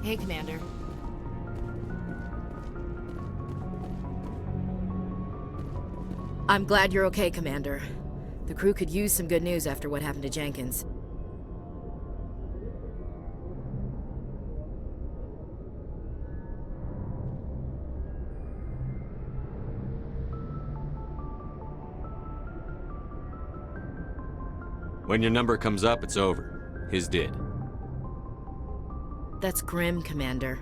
Hey, Commander. I'm glad you're okay, Commander. The crew could use some good news after what happened to Jenkins. When your number comes up, it's over. His did. That's grim, Commander.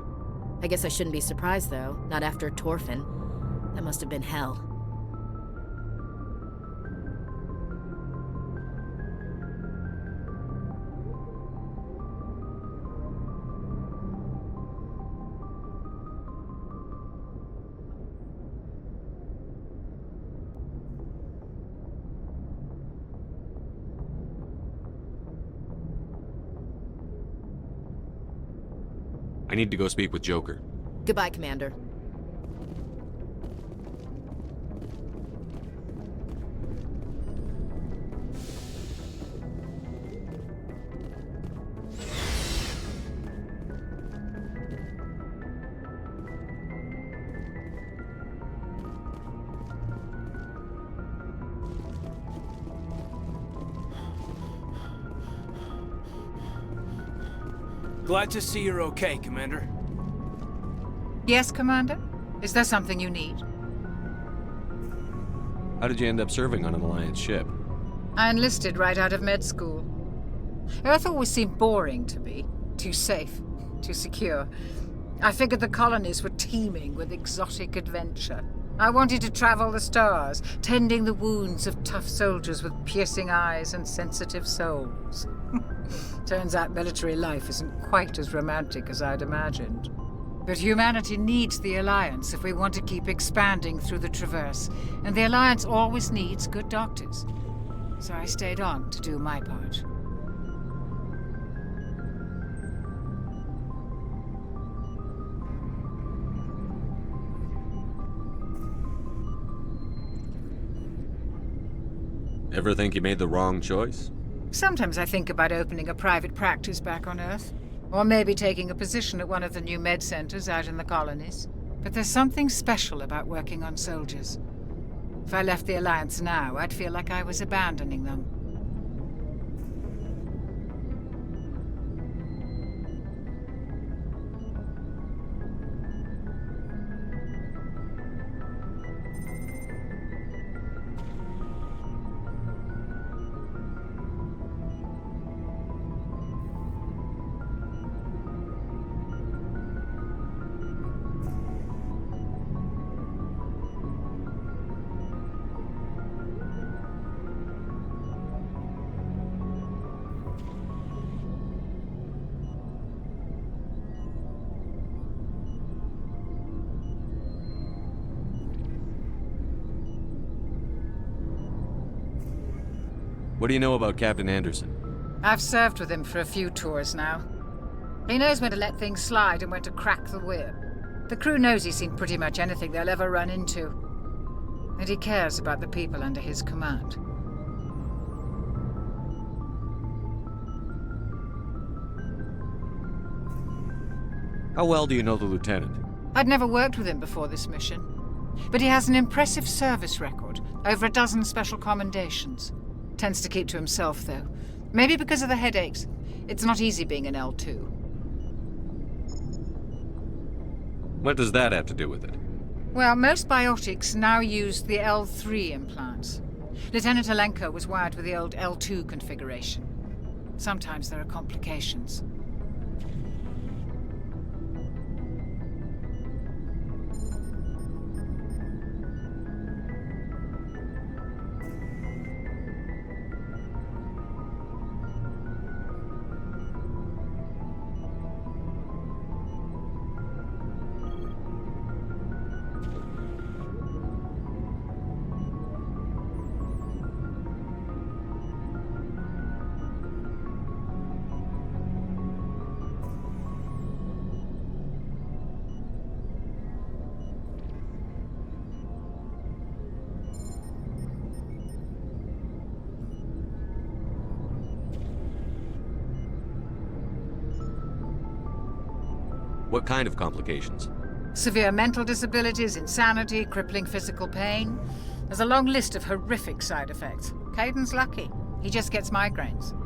I guess I shouldn't be surprised, though. Not after Torfin. That must have been hell. I need to go speak with Joker. Goodbye, Commander. Glad to see you're okay, Commander. Yes, Commander? Is there something you need? How did you end up serving on an Alliance ship? I enlisted right out of med school. Earth always seemed boring to me. Too safe, too secure. I figured the colonies were teeming with exotic adventure. I wanted to travel the stars, tending the wounds of tough soldiers with piercing eyes and sensitive souls. Turns out military life isn't quite as romantic as I'd imagined. But humanity needs the Alliance if we want to keep expanding through the Traverse, and the Alliance always needs good doctors. So I stayed on to do my part. Ever think you made the wrong choice? Sometimes I think about opening a private practice back on Earth. Or maybe taking a position at one of the new med centers out in the colonies. But there's something special about working on soldiers. If I left the Alliance now, I'd feel like I was abandoning them. What do you know about Captain Anderson? I've served with him for a few tours now. He knows when to let things slide and when to crack the whip. The crew knows he's seen pretty much anything they'll ever run into. And he cares about the people under his command. How well do you know the lieutenant? I'd never worked with him before this mission. But he has an impressive service record, over a dozen special commendations. Tends to keep to himself, though. Maybe because of the headaches. It's not easy being an L2. What does that have to do with it? Well, most biotics now use the L3 implants. Lieutenant Alenko was wired with the old L2 configuration. Sometimes there are complications. What kind of complications? Severe mental disabilities, insanity, crippling physical pain. There's a long list of horrific side effects. Caden's lucky. He just gets migraines.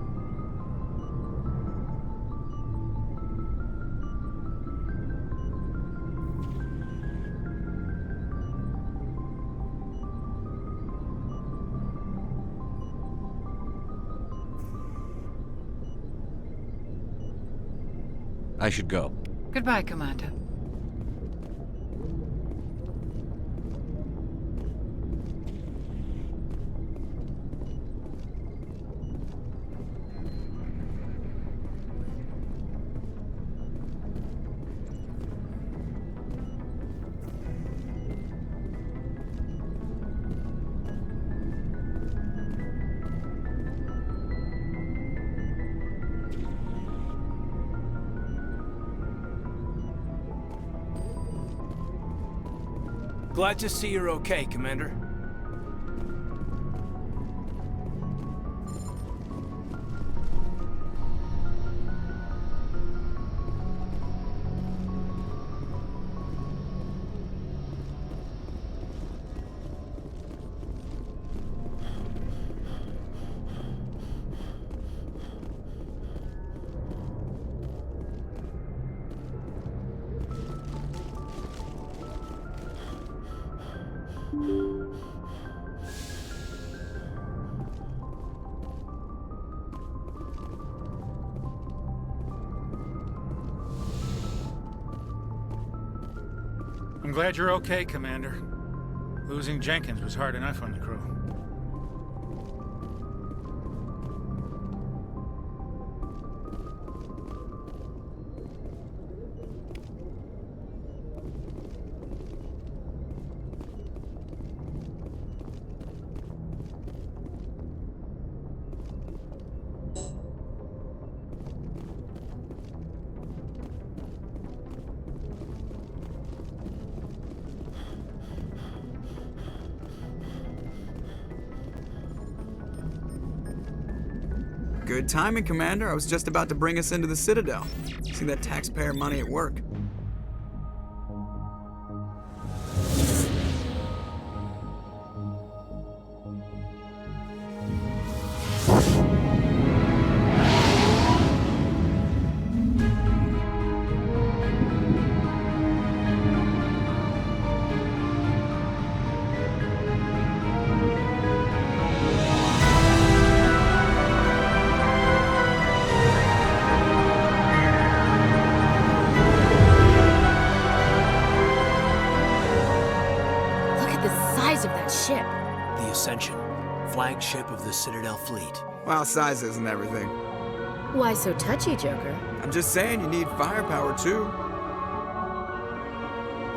I should go. Goodbye, Commander. Glad to see you're okay, Commander. I'm glad you're okay, Commander. Losing Jenkins was hard enough on the crew. Good timing, Commander. I was just about to bring us into the Citadel. See that taxpayer money at work. Of that ship. The Ascension, flagship of the Citadel fleet. Well, size isn't everything. Why so touchy, Joker? I'm just saying you need firepower, too.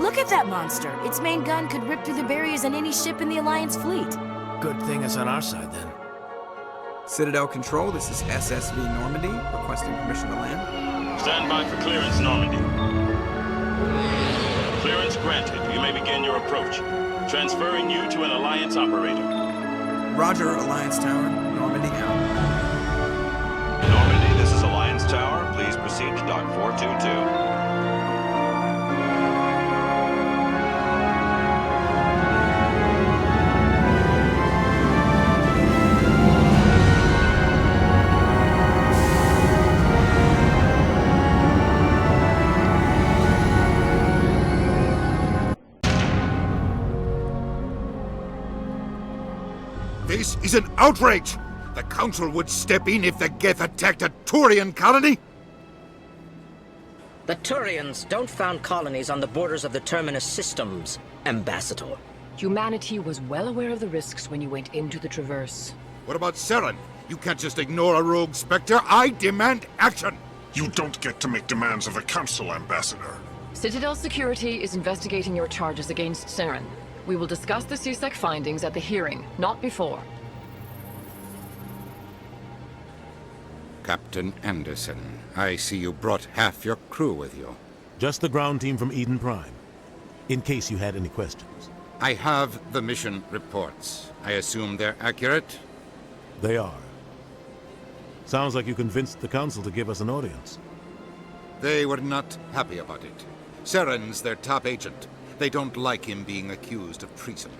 Look at that monster. Its main gun could rip through the barriers in any ship in the Alliance fleet. Good thing it's on our side, then. Citadel Control, this is SSV Normandy, requesting permission to land. Stand by for clearance, Normandy. Clearance granted. You may begin your approach. Transferring you to an Alliance operator. Roger, Alliance Tower. Normandy out. Normandy, this is Alliance Tower. Please proceed to Dock 422. This is an outrage! The Council would step in if the Geth attacked a Turian colony! The Turians don't found colonies on the borders of the Terminus systems, Ambassador. Humanity was well aware of the risks when you went into the Traverse. What about Saren? You can't just ignore a rogue Spectre. I demand action! You don't get to make demands of the Council, Ambassador. Citadel Security is investigating your charges against Saren. We will discuss the CSEC findings at the hearing, not before. Captain Anderson, I see you brought half your crew with you. Just the ground team from Eden Prime, in case you had any questions. I have the mission reports. I assume they're accurate? They are. Sounds like you convinced the Council to give us an audience. They were not happy about it. Saren's their top agent. They don't like him being accused of treason.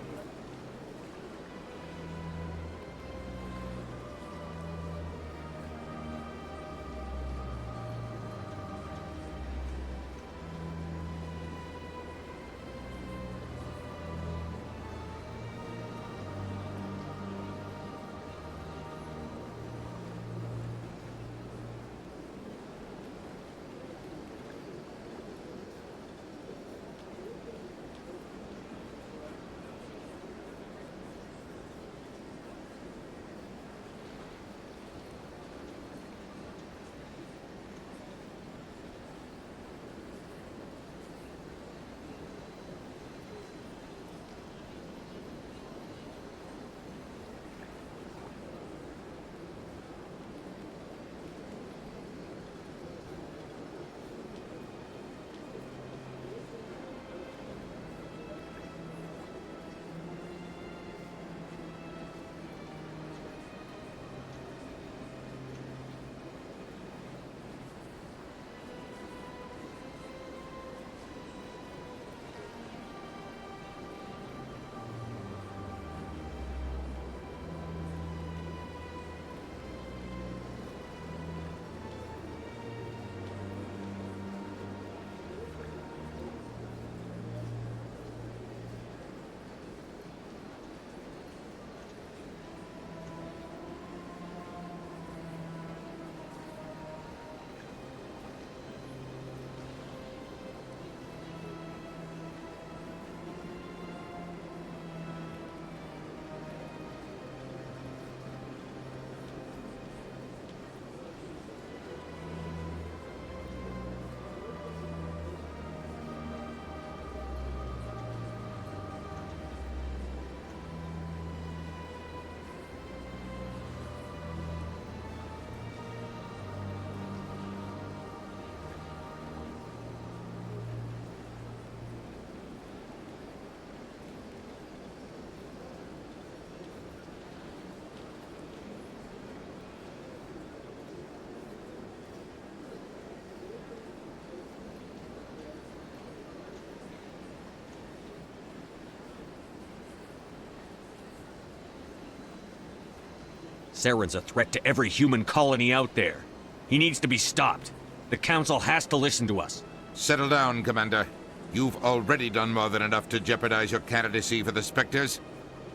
Saren's a threat to every human colony out there. He needs to be stopped. The Council has to listen to us. Settle down, Commander. You've already done more than enough to jeopardize your candidacy for the Spectres.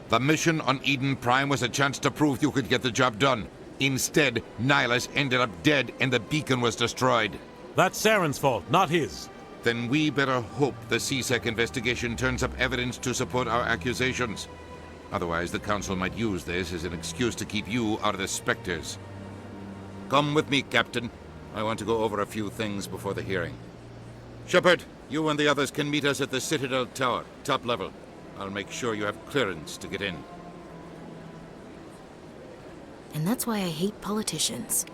The mission on Eden Prime was a chance to prove you could get the job done. Instead, Nihilus ended up dead and the beacon was destroyed. That's Saren's fault, not his. Then we better hope the CSEC investigation turns up evidence to support our accusations. Otherwise, the Council might use this as an excuse to keep you out of the Spectres. Come with me, Captain. I want to go over a few things before the hearing. Shepard, you and the others can meet us at the Citadel Tower, top level. I'll make sure you have clearance to get in. And that's why I hate politicians.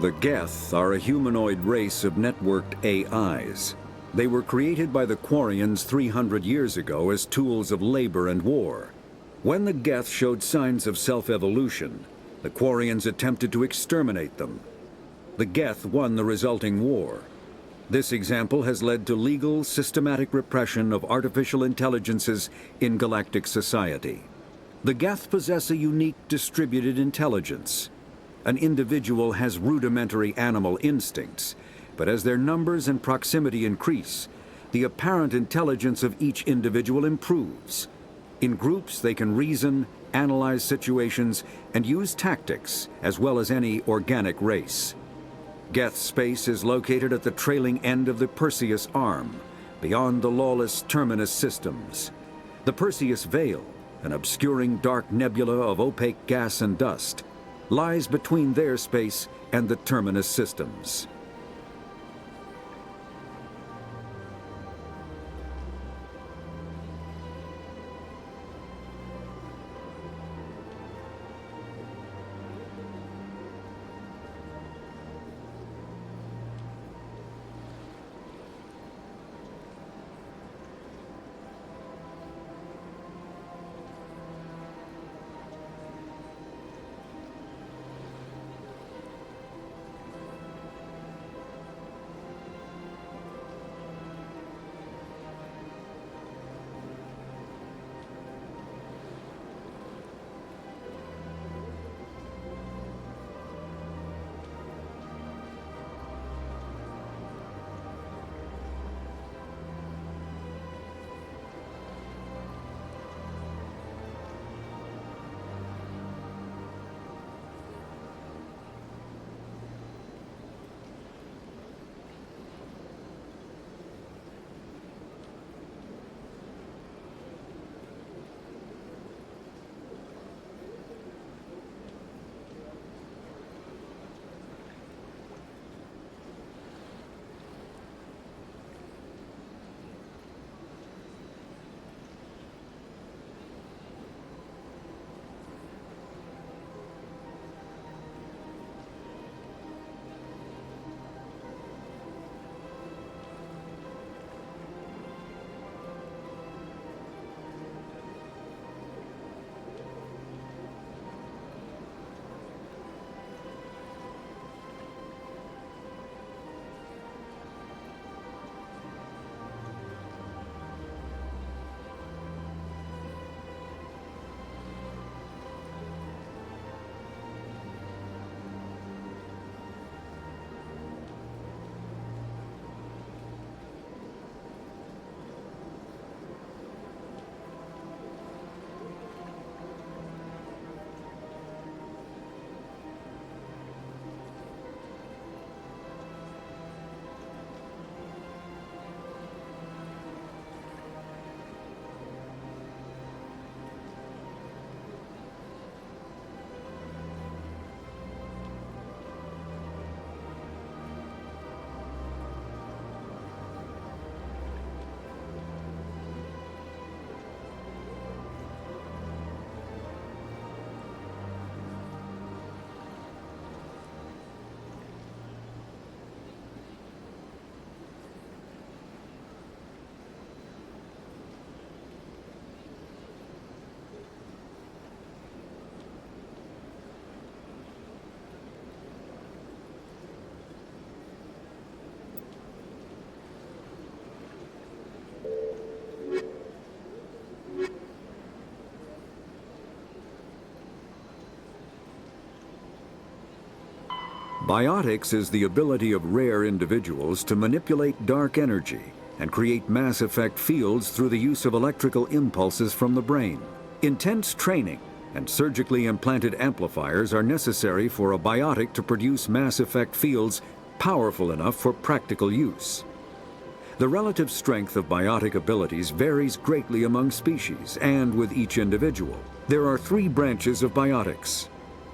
The Geth are a humanoid race of networked AIs. They were created by the Quarians 300 years ago as tools of labor and war. When the Geth showed signs of self-evolution, the Quarians attempted to exterminate them. The Geth won the resulting war. This example has led to legal, systematic repression of artificial intelligences in galactic society. The Geth possess a unique distributed intelligence. An individual has rudimentary animal instincts, but as their numbers and proximity increase, the apparent intelligence of each individual improves. In groups, they can reason, analyze situations, and use tactics, as well as any organic race. Geth space is located at the trailing end of the Perseus Arm, beyond the lawless Terminus systems. The Perseus Veil, an obscuring dark nebula of opaque gas and dust, lies between their space and the Terminus systems. Biotics is the ability of rare individuals to manipulate dark energy and create mass effect fields through the use of electrical impulses from the brain. Intense training and surgically implanted amplifiers are necessary for a biotic to produce mass effect fields powerful enough for practical use. The relative strength of biotic abilities varies greatly among species and with each individual. There are three branches of biotics.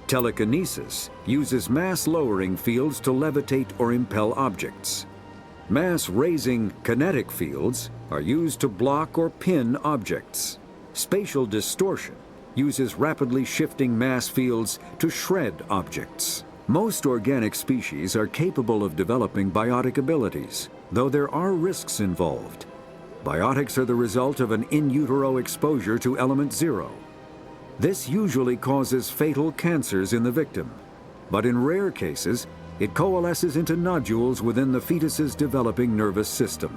Telekinesis uses mass-lowering fields to levitate or impel objects. Mass-raising kinetic fields are used to block or pin objects. Spatial distortion uses rapidly shifting mass fields to shred objects. Most organic species are capable of developing biotic abilities, though there are risks involved. Biotics are the result of an in utero exposure to element 0. This usually causes fatal cancers in the victim, but in rare cases, it coalesces into nodules within the fetus's developing nervous system.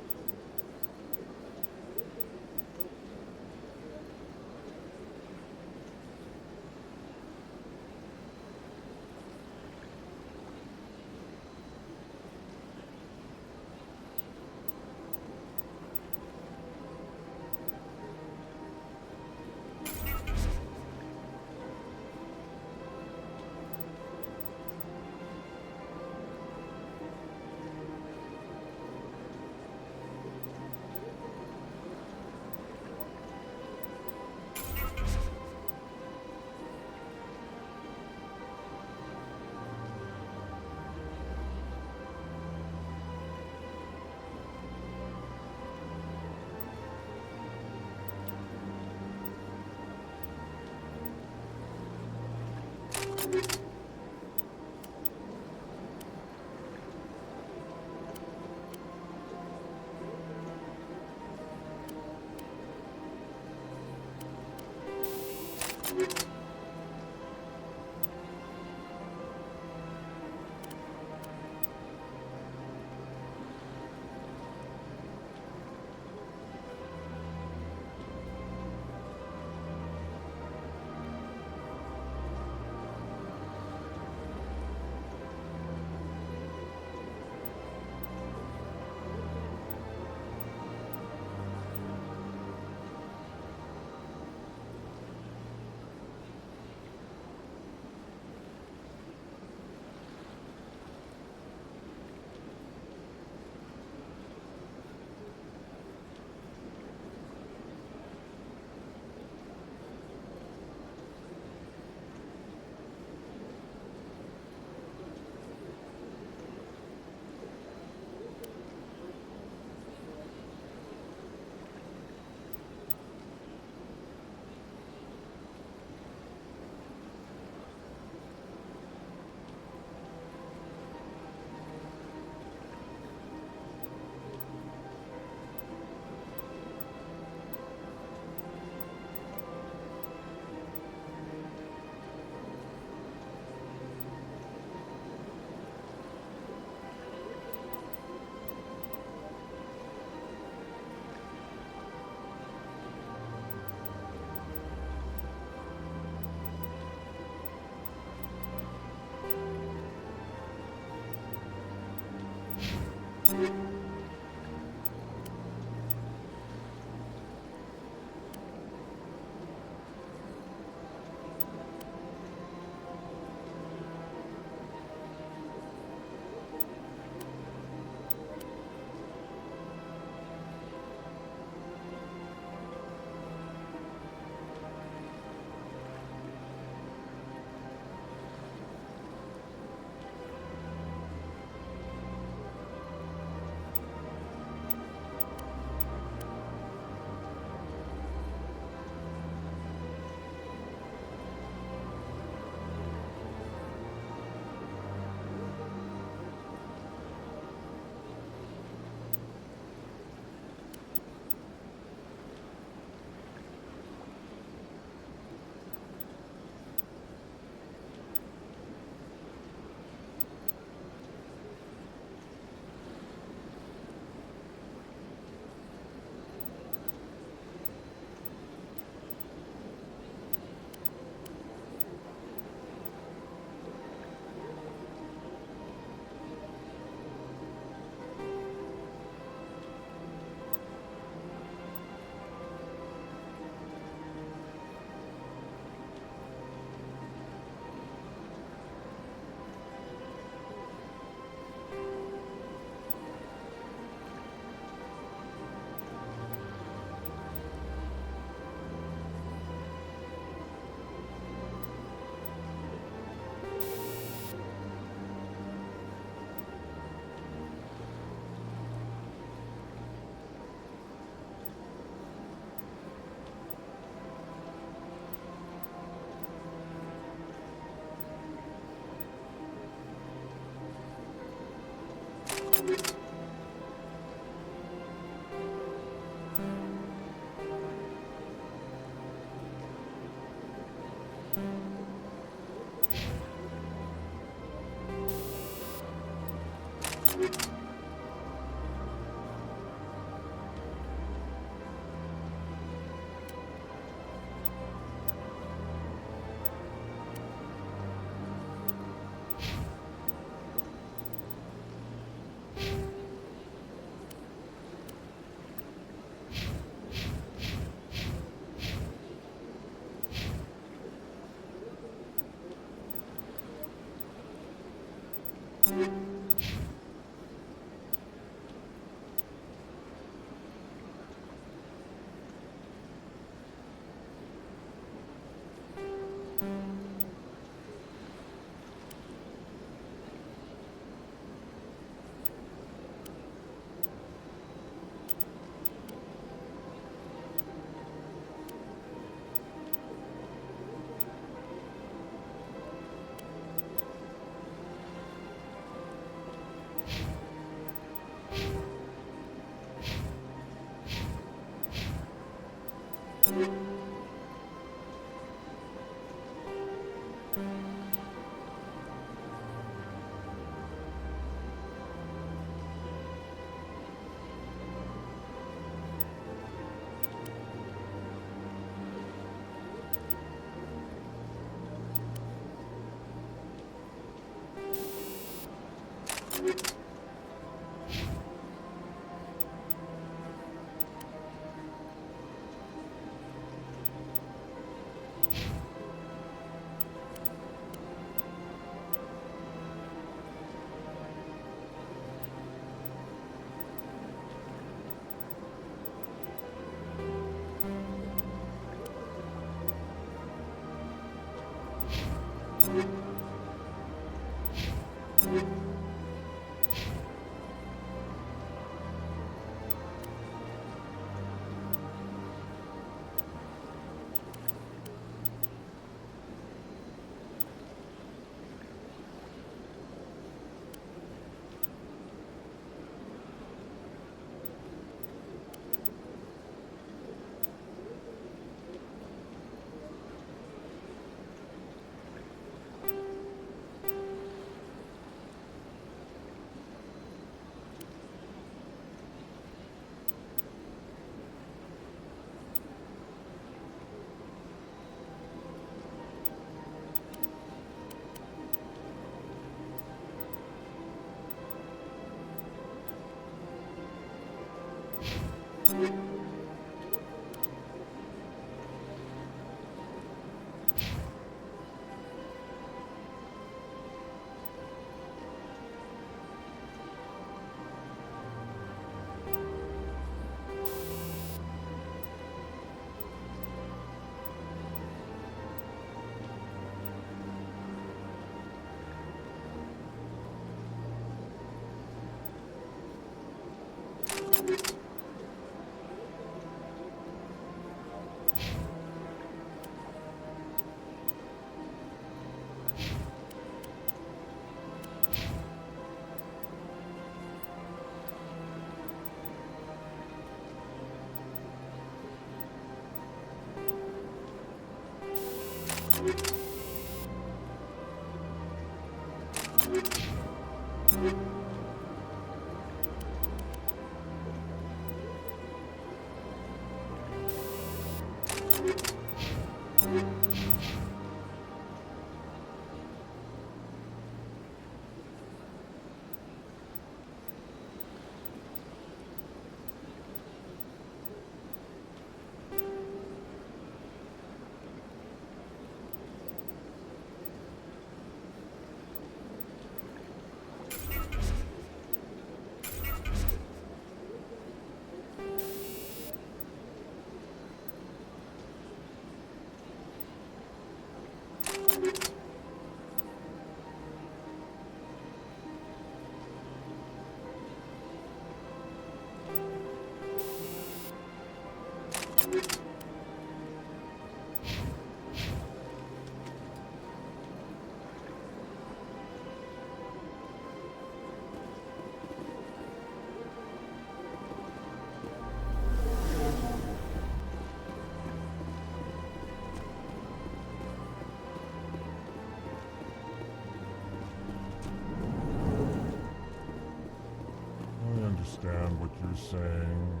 understand what you're saying,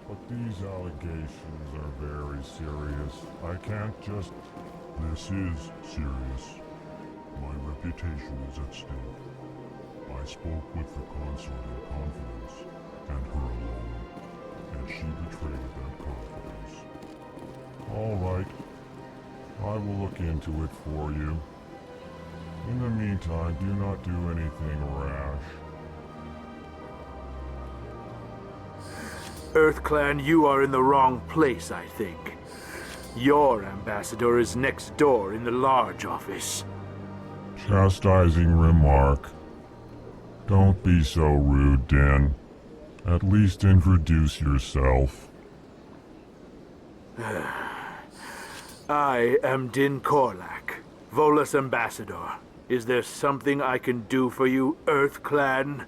but these allegations are very serious. I can't just... This is serious. My reputation is at stake. I spoke with the consort in confidence, and her alone, and she betrayed that confidence. All right. I will look into it for you. In the meantime, do not do anything rash. EarthClan, you are in the wrong place, I think. Your ambassador is next door in the large office. Chastising remark. Don't be so rude, Din. At least introduce yourself. I am Din Korlak, Volus ambassador. Is there something I can do for you, EarthClan?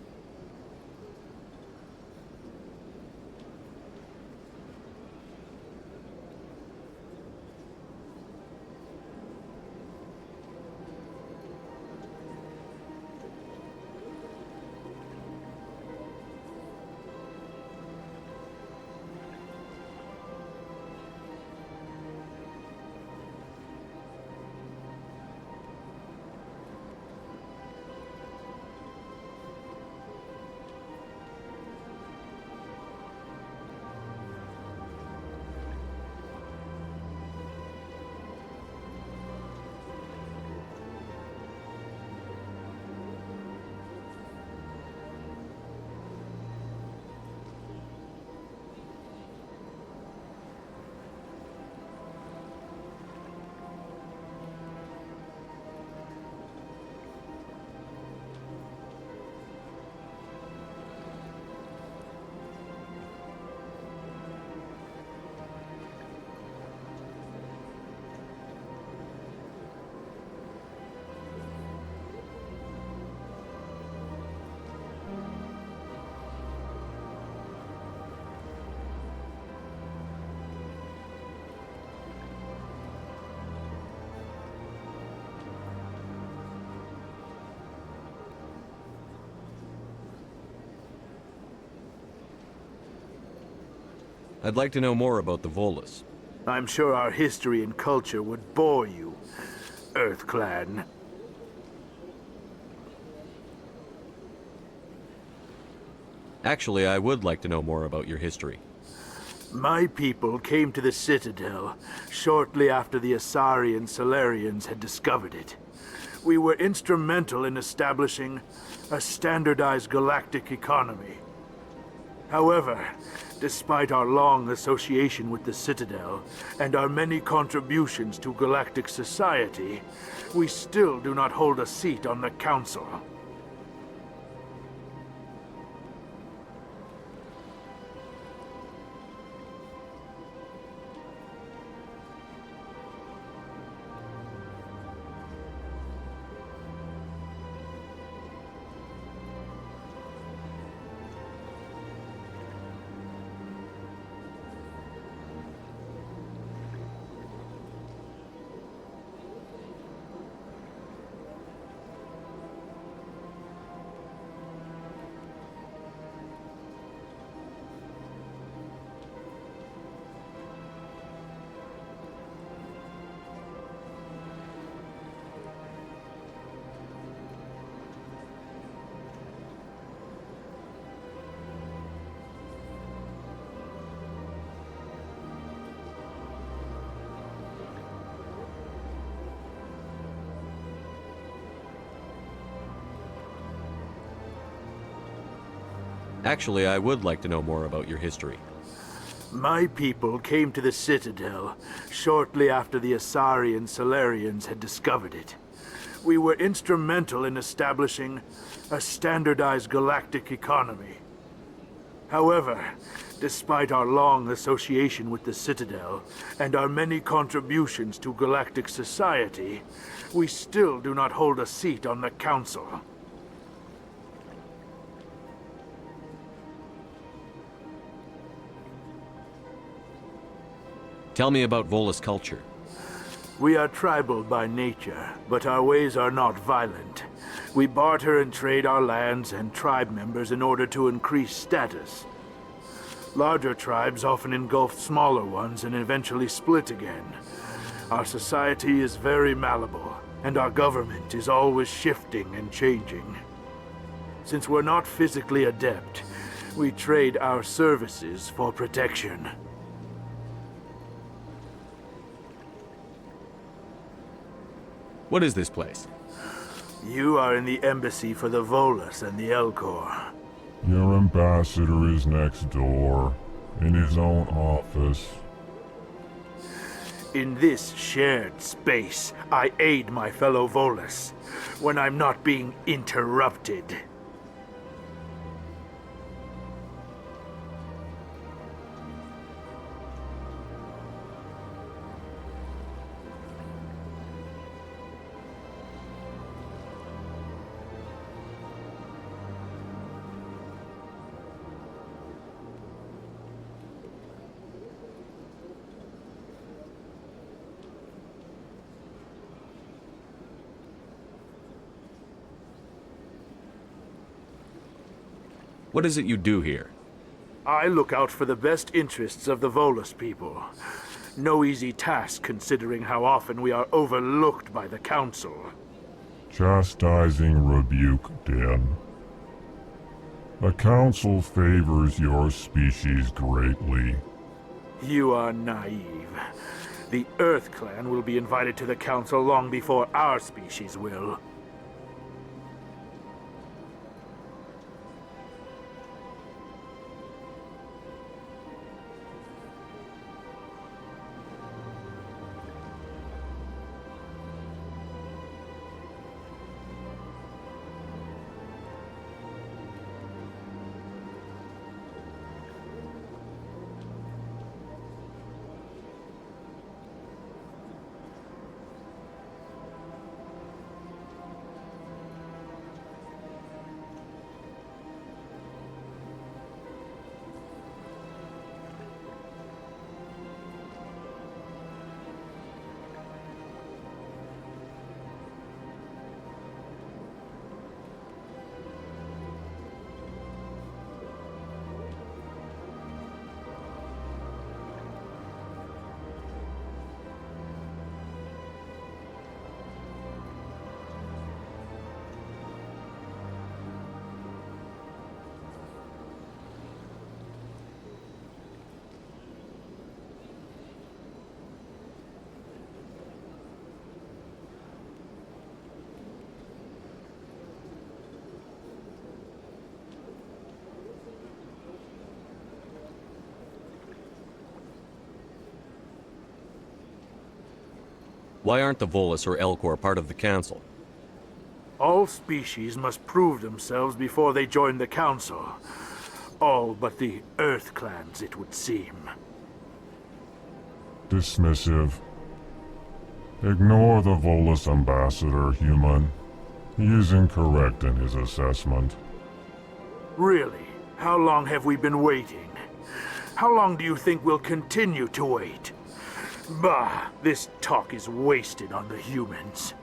I'd like to know more about the Volus. I'm sure our history and culture would bore you, Earth Clan. Actually, I would like to know more about your history. My people came to the Citadel shortly after the Asari Solarians had discovered it. We were instrumental in establishing a standardized galactic economy. However, despite our long association with the Citadel and our many contributions to galactic society, we still do not hold a seat on the Council. Actually, I would like to know more about your history. My people came to the Citadel shortly after the Asari Solarians had discovered it. We were instrumental in establishing a standardized galactic economy. However, despite our long association with the Citadel and our many contributions to galactic society, we still do not hold a seat on the Council. Tell me about Volus culture. We are tribal by nature, but our ways are not violent. We barter and trade our lands and tribe members in order to increase status. Larger tribes often engulf smaller ones and eventually split again. Our society is very malleable, and our government is always shifting and changing. Since we're not physically adept, we trade our services for protection. What is this place? You are in the embassy for the Volus and the Elcor. Your ambassador is next door, in his own office. In this shared space, I aid my fellow Volus when I'm not being interrupted. What is it you do here? I look out for the best interests of the Volus people. No easy task considering how often we are overlooked by the Council. Chastising rebuke, Den. The Council favors your species greatly. You are naive. The Earth Clan will be invited to the Council long before our species will. Why aren't the Volus or Elcor part of the Council? All species must prove themselves before they join the Council. All but the Earth clans, it would seem. Dismissive. Ignore the Volus ambassador, human. He is incorrect in his assessment. Really? How long have we been waiting? How long do you think we'll continue to wait? Bah, this talk is wasted on the humans.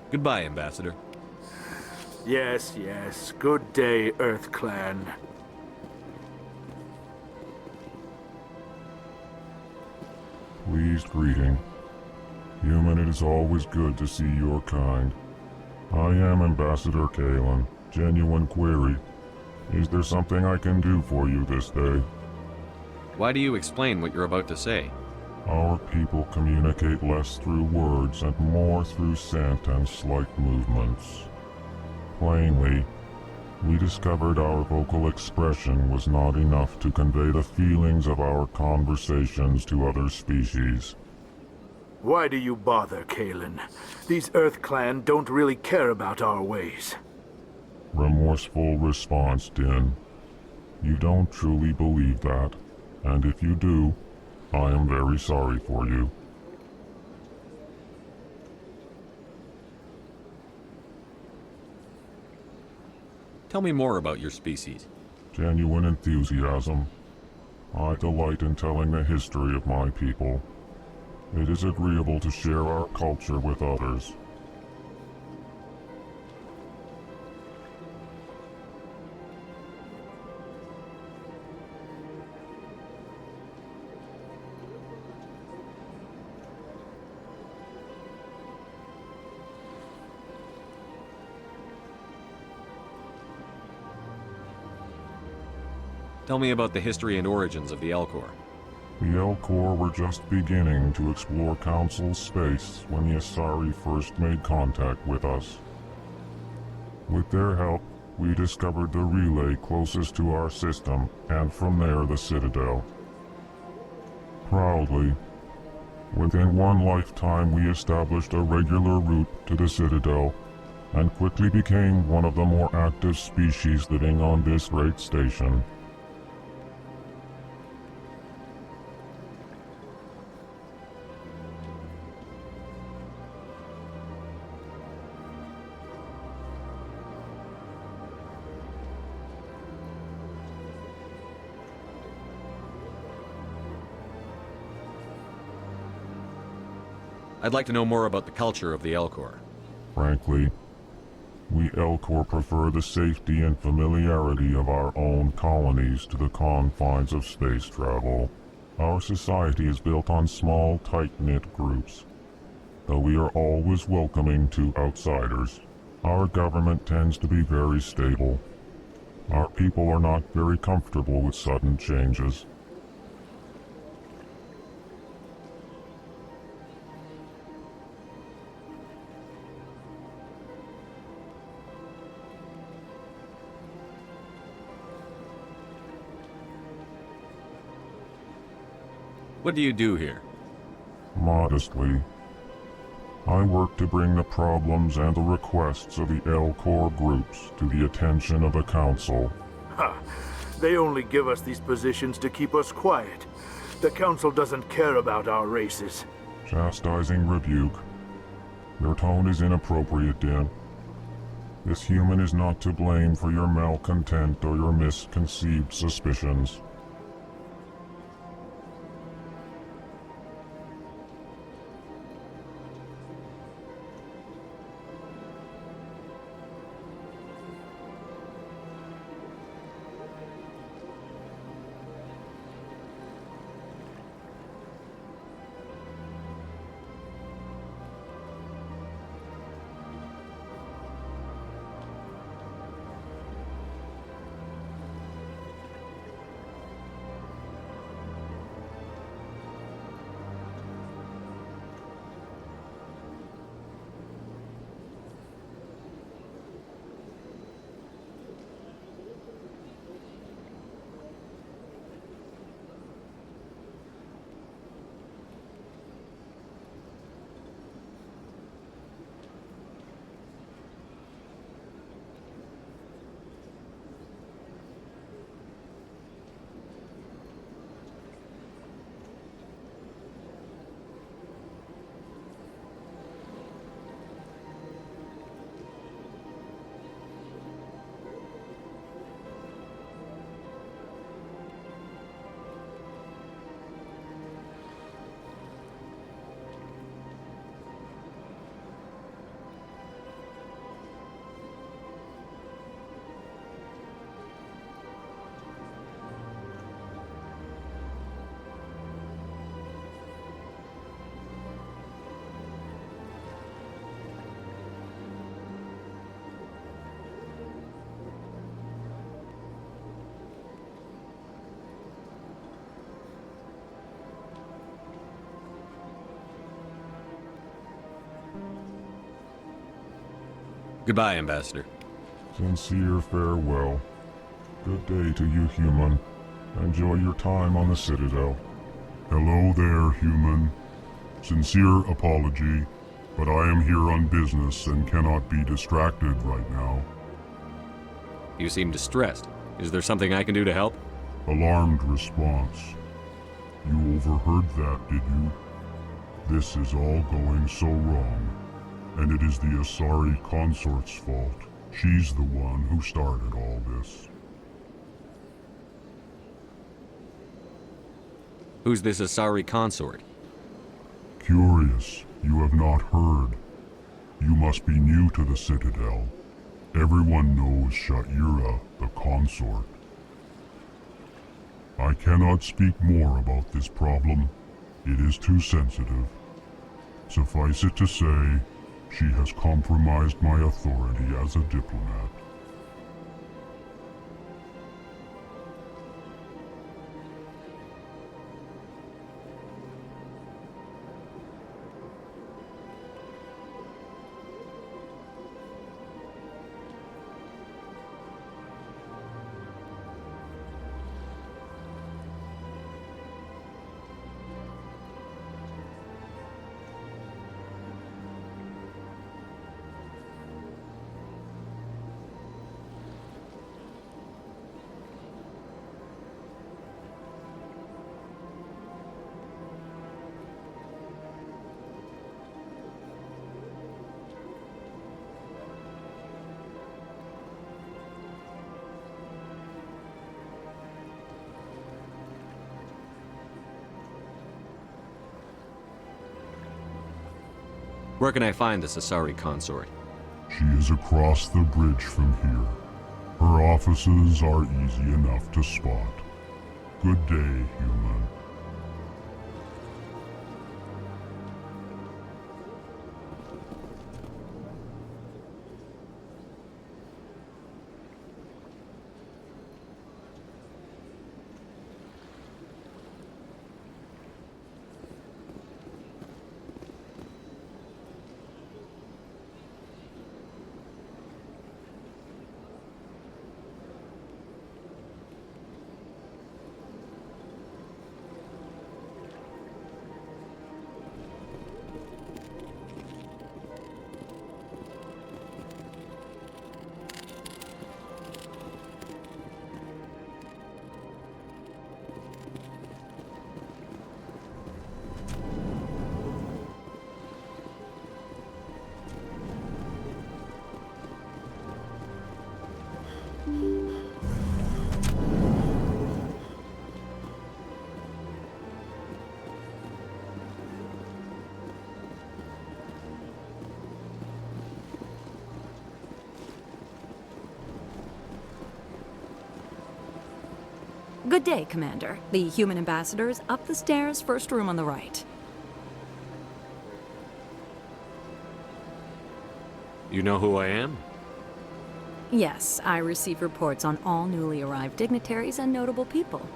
Goodbye, Ambassador. Yes, yes. Good day, Earth Clan. Pleased greeting. Human, it is always good to see your kind. I am Ambassador Kalen. Genuine query. Is there something I can do for you this day? Why do you explain what you're about to say? Our people communicate less through words and more through scent and slight movements. Plainly, we discovered our vocal expression was not enough to convey the feelings of our conversations to other species. Why do you bother, Kalen? These Earth Clan don't really care about our ways. Remorseful response, Din. You don't truly believe that, and if you do, I am very sorry for you. Tell me more about your species. Genuine enthusiasm. I delight in telling the history of my people. It is agreeable to share our culture with others. Tell me about the history and origins of the Elcor. The Elcor were just beginning to explore Council space when the Asari first made contact with us. With their help, we discovered the relay closest to our system, and from there the Citadel. Proudly, within one lifetime we established a regular route to the Citadel, and quickly became one of the more active species living on this great station. I'd like to know more about the culture of the Elcor. Frankly, we Elcor prefer the safety and familiarity of our own colonies to the confines of space travel. Our society is built on small, tight-knit groups, though we are always welcoming to outsiders. Our government tends to be very stable. Our people are not very comfortable with sudden changes. What do you do here? Modestly, I work to bring the problems and the requests of the Elcor groups to the attention of the Council. Ha! They only give us these positions to keep us quiet. The Council doesn't care about our races. Chastising rebuke. Your tone is inappropriate, Din. This human is not to blame for your malcontent or your misconceived suspicions. Goodbye, Ambassador. Sincere farewell. Good day to you, human. Enjoy your time on the Citadel. Hello there, human. Sincere apology, but I am here on business and cannot be distracted right now. You seem distressed. Is there something I can do to help? Alarmed response. You overheard that, did you? This is all going so wrong, and it is the Asari consort's fault. She's the one who started all this. Who's this Asari consort? Curious, you have not heard. You must be new to the Citadel. Everyone knows Sha'ira, the consort. I cannot speak more about this problem. It is too sensitive. Suffice it to say, she has compromised my authority as a diplomat. Where can I find this Asari consort? She is across the bridge from here. Her offices are easy enough to spot. Good day, human. Good day, Commander. The human ambassador is up the stairs, first room on the right. You know who I am? Yes, I receive reports on all newly arrived dignitaries and notable people.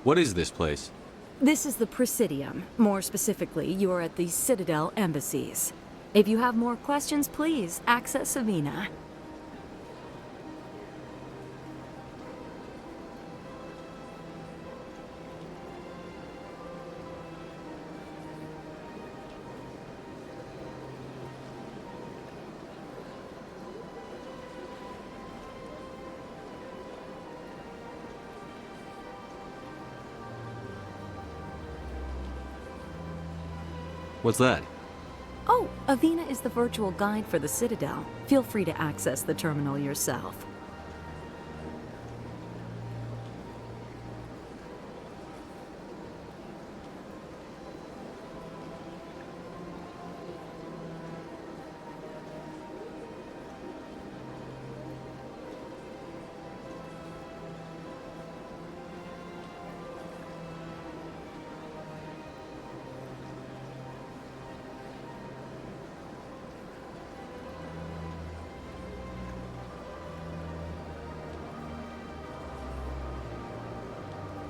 What is this place? This is the Presidium. More specifically, you are at the Citadel embassies. If you have more questions, please access Savina. What's that? Oh, Avina is the virtual guide for the Citadel. Feel free to access the terminal yourself.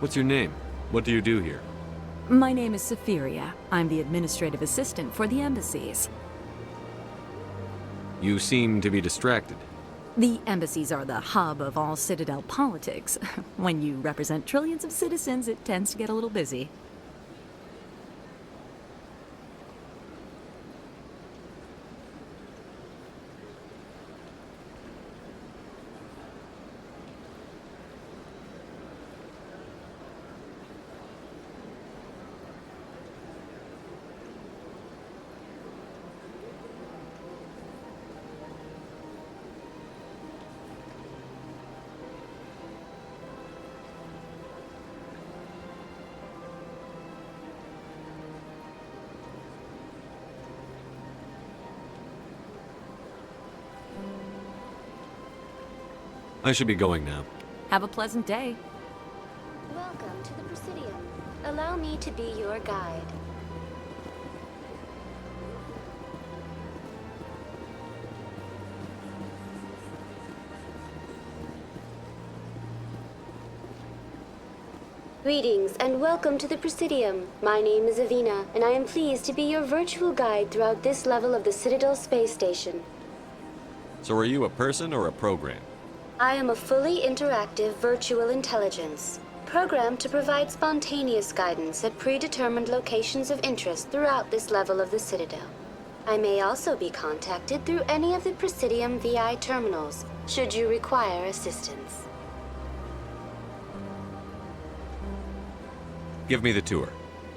What's your name? What do you do here? My name is Saphiria. I'm the administrative assistant for the embassies. You seem to be distracted. The embassies are the hub of all Citadel politics. When you represent trillions of citizens, it tends to get a little busy. I should be going now. Have a pleasant day. Welcome to the Presidium. Allow me to be your guide. Greetings and welcome to the Presidium. My name is Avina, and I am pleased to be your virtual guide throughout this level of the Citadel Space Station. So are you a person or a program? I am a fully interactive virtual intelligence, programmed to provide spontaneous guidance at predetermined locations of interest throughout this level of the Citadel. I may also be contacted through any of the Presidium VI terminals, should you require assistance. Give me the tour.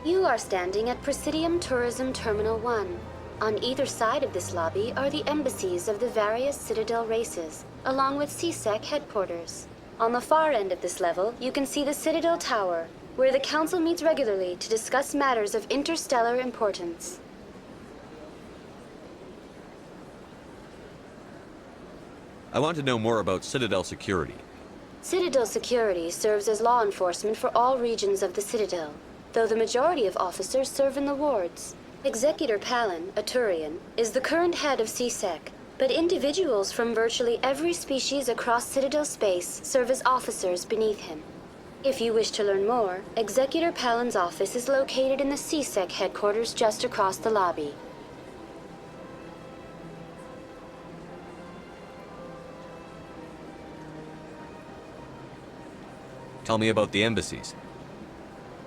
You are standing at Presidium Tourism Terminal 1. On either side of this lobby are the embassies of the various Citadel races, along with CSEC headquarters. On the far end of this level, you can see the Citadel Tower, where the Council meets regularly to discuss matters of interstellar importance. I want to know more about Citadel security. Citadel security serves as law enforcement for all regions of the Citadel, though the majority of officers serve in the wards. Executor Palin, a Turian, is the current head of CSEC, but individuals from virtually every species across Citadel space serve as officers beneath him. If you wish to learn more, Executor Palin's office is located in the CSEC headquarters just across the lobby. Tell me about the embassies.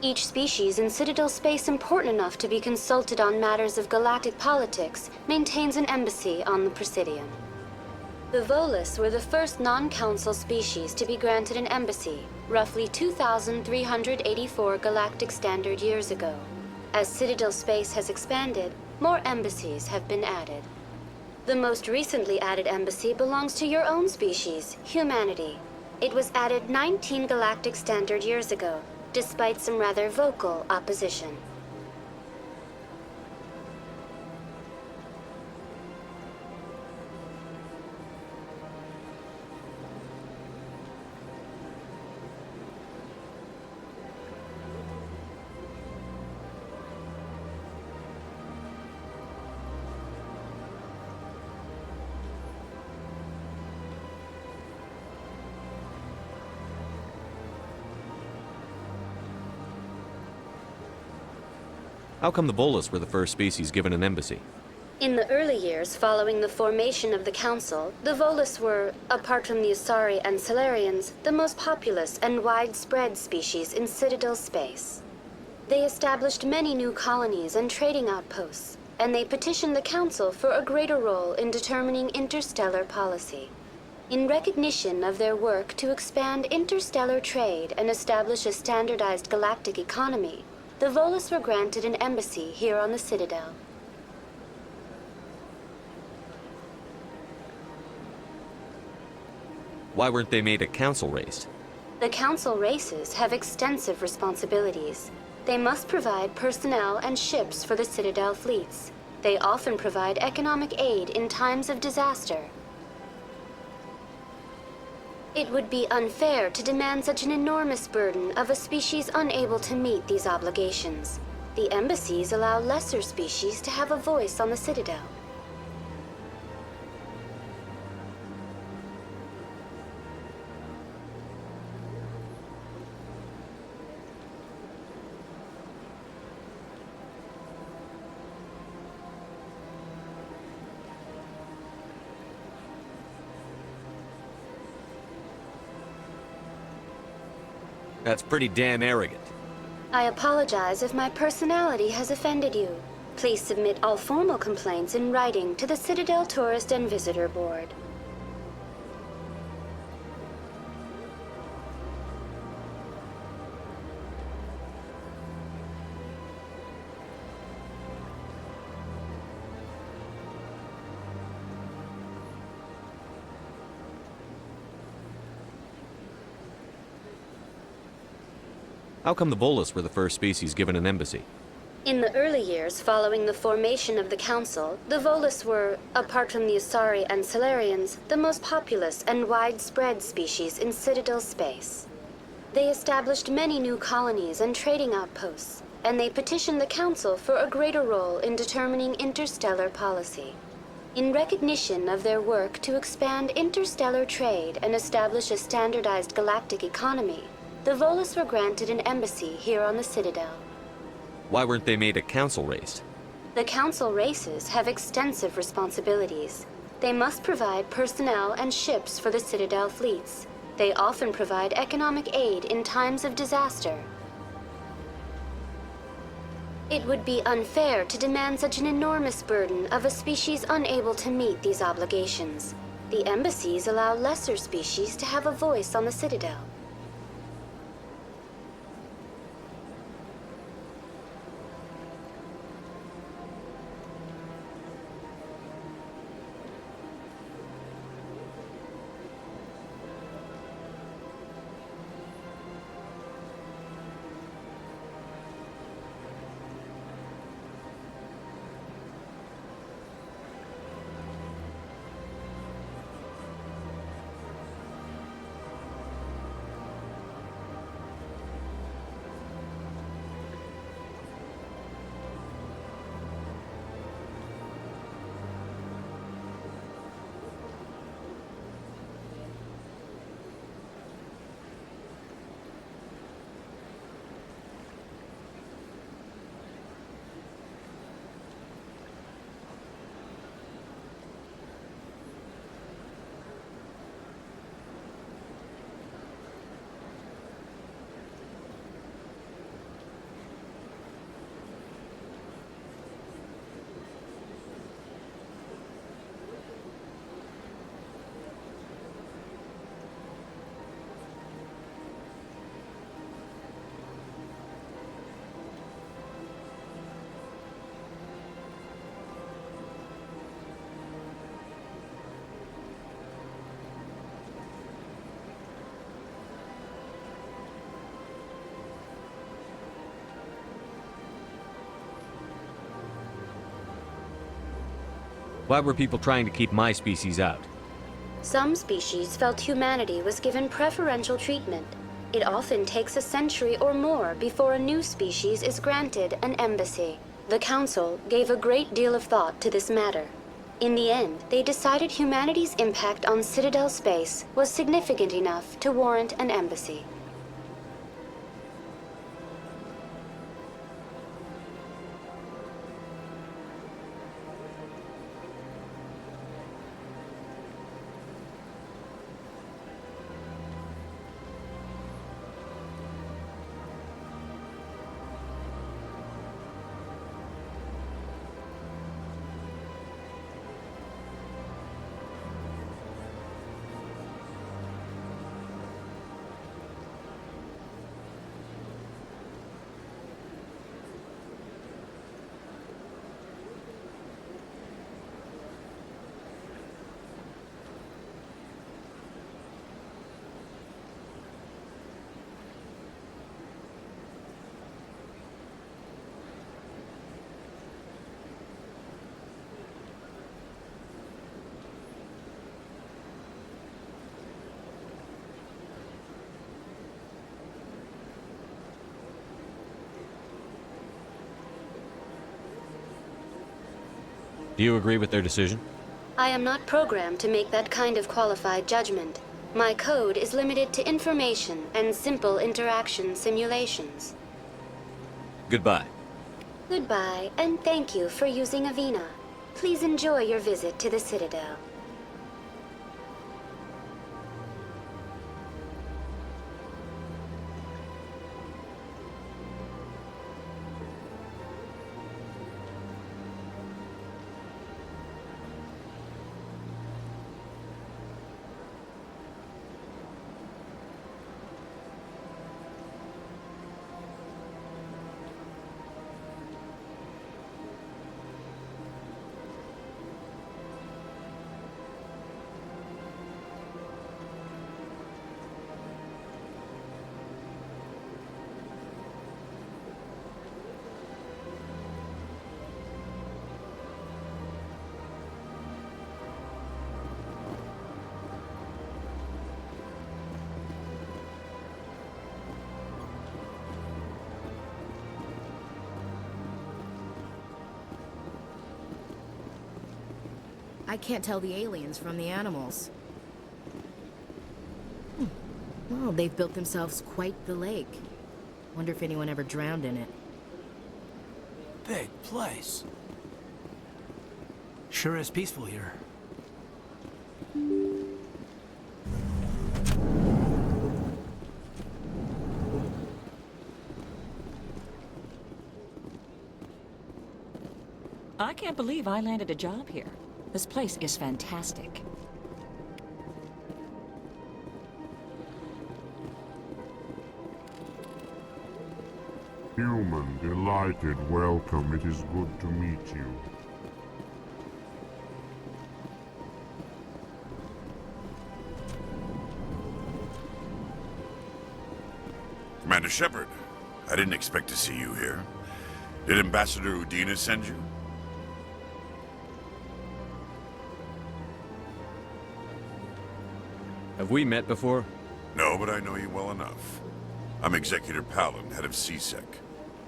Each species in Citadel space important enough to be consulted on matters of galactic politics maintains an embassy on the Presidium. The Volus were the first non-council species to be granted an embassy, roughly 2,384 galactic standard years ago. As Citadel space has expanded, more embassies have been added. The most recently added embassy belongs to your own species, humanity. It was added 19 galactic standard years ago, despite some rather vocal opposition. How come the Volus were the first species given an embassy? In the early years following the formation of the Council, the Volus were, apart from the Asari and Solarians, the most populous and widespread species in Citadel space. They established many new colonies and trading outposts, and they petitioned the Council for a greater role in determining interstellar policy. In recognition of their work to expand interstellar trade and establish a standardized galactic economy, the Volus were granted an embassy here on the Citadel. Why weren't they made a council race? The Council races have extensive responsibilities. They must provide personnel and ships for the Citadel fleets. They often provide economic aid in times of disaster. It would be unfair to demand such an enormous burden of a species unable to meet these obligations. The embassies allow lesser species to have a voice on the Citadel. That's pretty damn arrogant. I apologize if my personality has offended you. Please submit all formal complaints in writing to the Citadel Tourist and Visitor Board. How come the Volus were the first species given an embassy? In the early years following the formation of the Council, the Volus were, apart from the Asari and Solarians, the most populous and widespread species in Citadel space. They established many new colonies and trading outposts, and they petitioned the Council for a greater role in determining interstellar policy. In recognition of their work to expand interstellar trade and establish a standardized galactic economy, the Volus were granted an embassy here on the Citadel. Why weren't they made a council race? The Council races have extensive responsibilities. They must provide personnel and ships for the Citadel fleets. They often provide economic aid in times of disaster. It would be unfair to demand such an enormous burden of a species unable to meet these obligations. The embassies allow lesser species to have a voice on the Citadel. Why were people trying to keep my species out? Some species felt humanity was given preferential treatment. It often takes a century or more before a new species is granted an embassy. The Council gave a great deal of thought to this matter. In the end, they decided humanity's impact on Citadel space was significant enough to warrant an embassy. Do you agree with their decision? I am not programmed to make that kind of qualified judgment. My code is limited to information and simple interaction simulations. Goodbye. Goodbye, and thank you for using Avina. Please enjoy your visit to the Citadel. I can't tell the aliens from the animals. Well, they've built themselves quite the lake. Wonder if anyone ever drowned in it. Big place. Sure is peaceful here. I can't believe I landed a job here. This place is fantastic. Human, delighted, welcome. It is good to meet you. Commander Shepard, I didn't expect to see you here. Did Ambassador Udina send you? Have we met before? No, but I know you well enough. I'm Executor Palin, head of CSEC.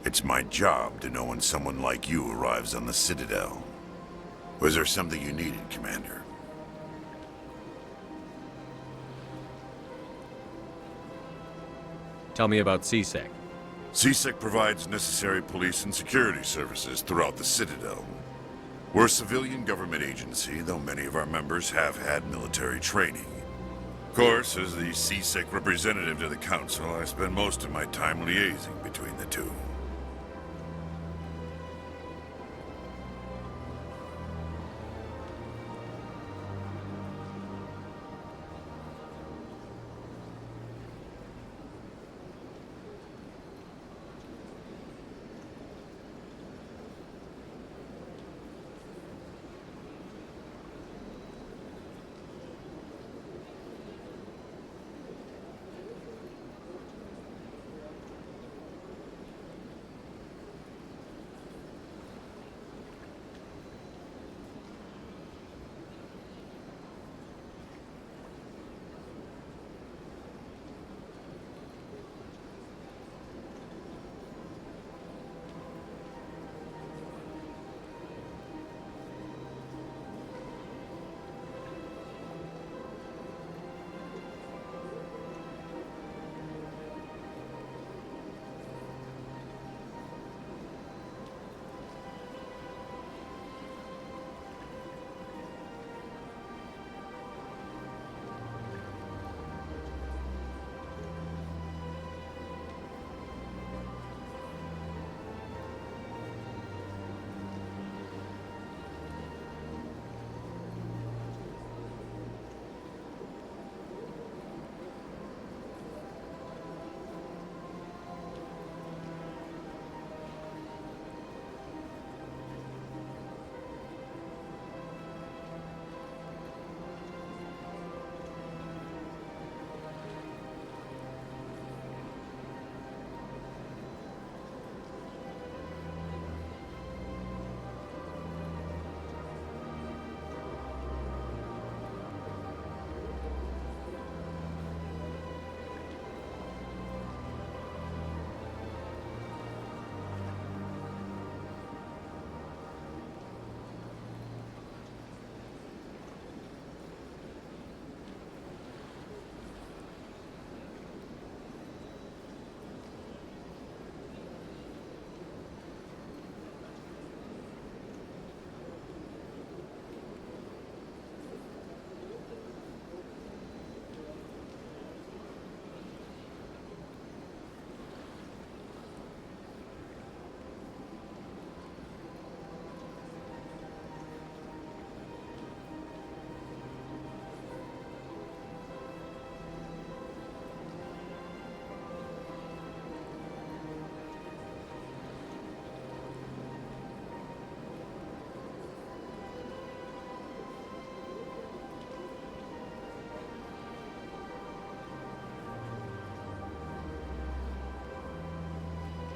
It's my job to know when someone like you arrives on the Citadel. Was there something you needed, Commander? Tell me about CSEC. CSEC provides necessary police and security services throughout the Citadel. We're a civilian government agency, though many of our members have had military training. Of course, as the CSEC representative to the Council, I spend most of my time liaising between the two.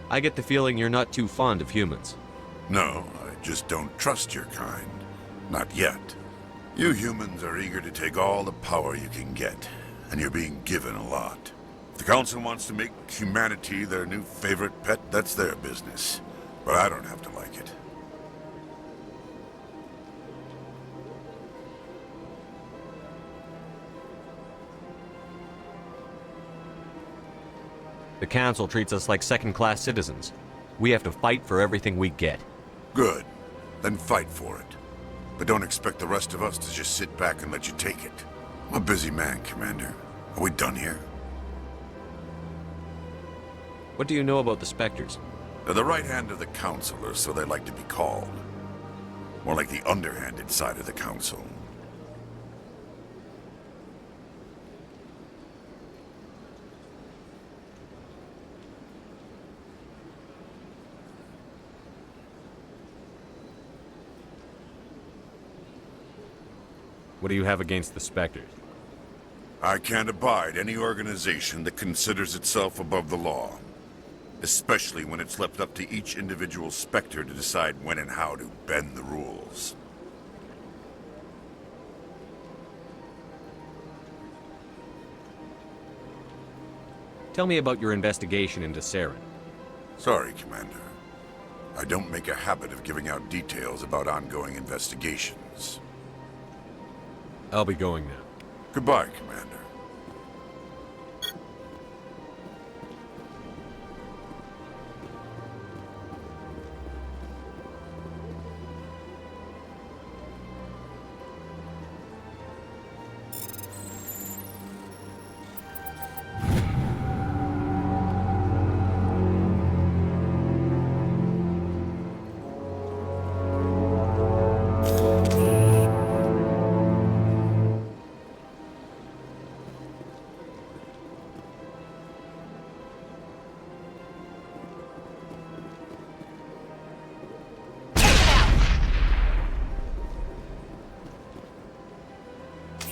I get the feeling you're not too fond of humans. No, I just don't trust your kind. Not yet. You humans are eager to take all the power you can get, and you're being given a lot. If the Council wants to make humanity their new favorite pet, that's their business. But I don't have to like it. The Council treats us like second-class citizens. We have to fight for everything we get. Good. Then fight for it. But don't expect the rest of us to just sit back and let you take it. I'm a busy man, Commander. Are we done here? What do you know about the Spectres? They're the right hand of the Council, or so they like to be called. More like the underhanded side of the Council. What do you have against the Spectres? I can't abide any organization that considers itself above the law. Especially when it's left up to each individual Spectre to decide when and how to bend the rules. Tell me about your investigation into Saren. Sorry, Commander. I don't make a habit of giving out details about ongoing investigations. I'll be going now. Goodbye, Commander.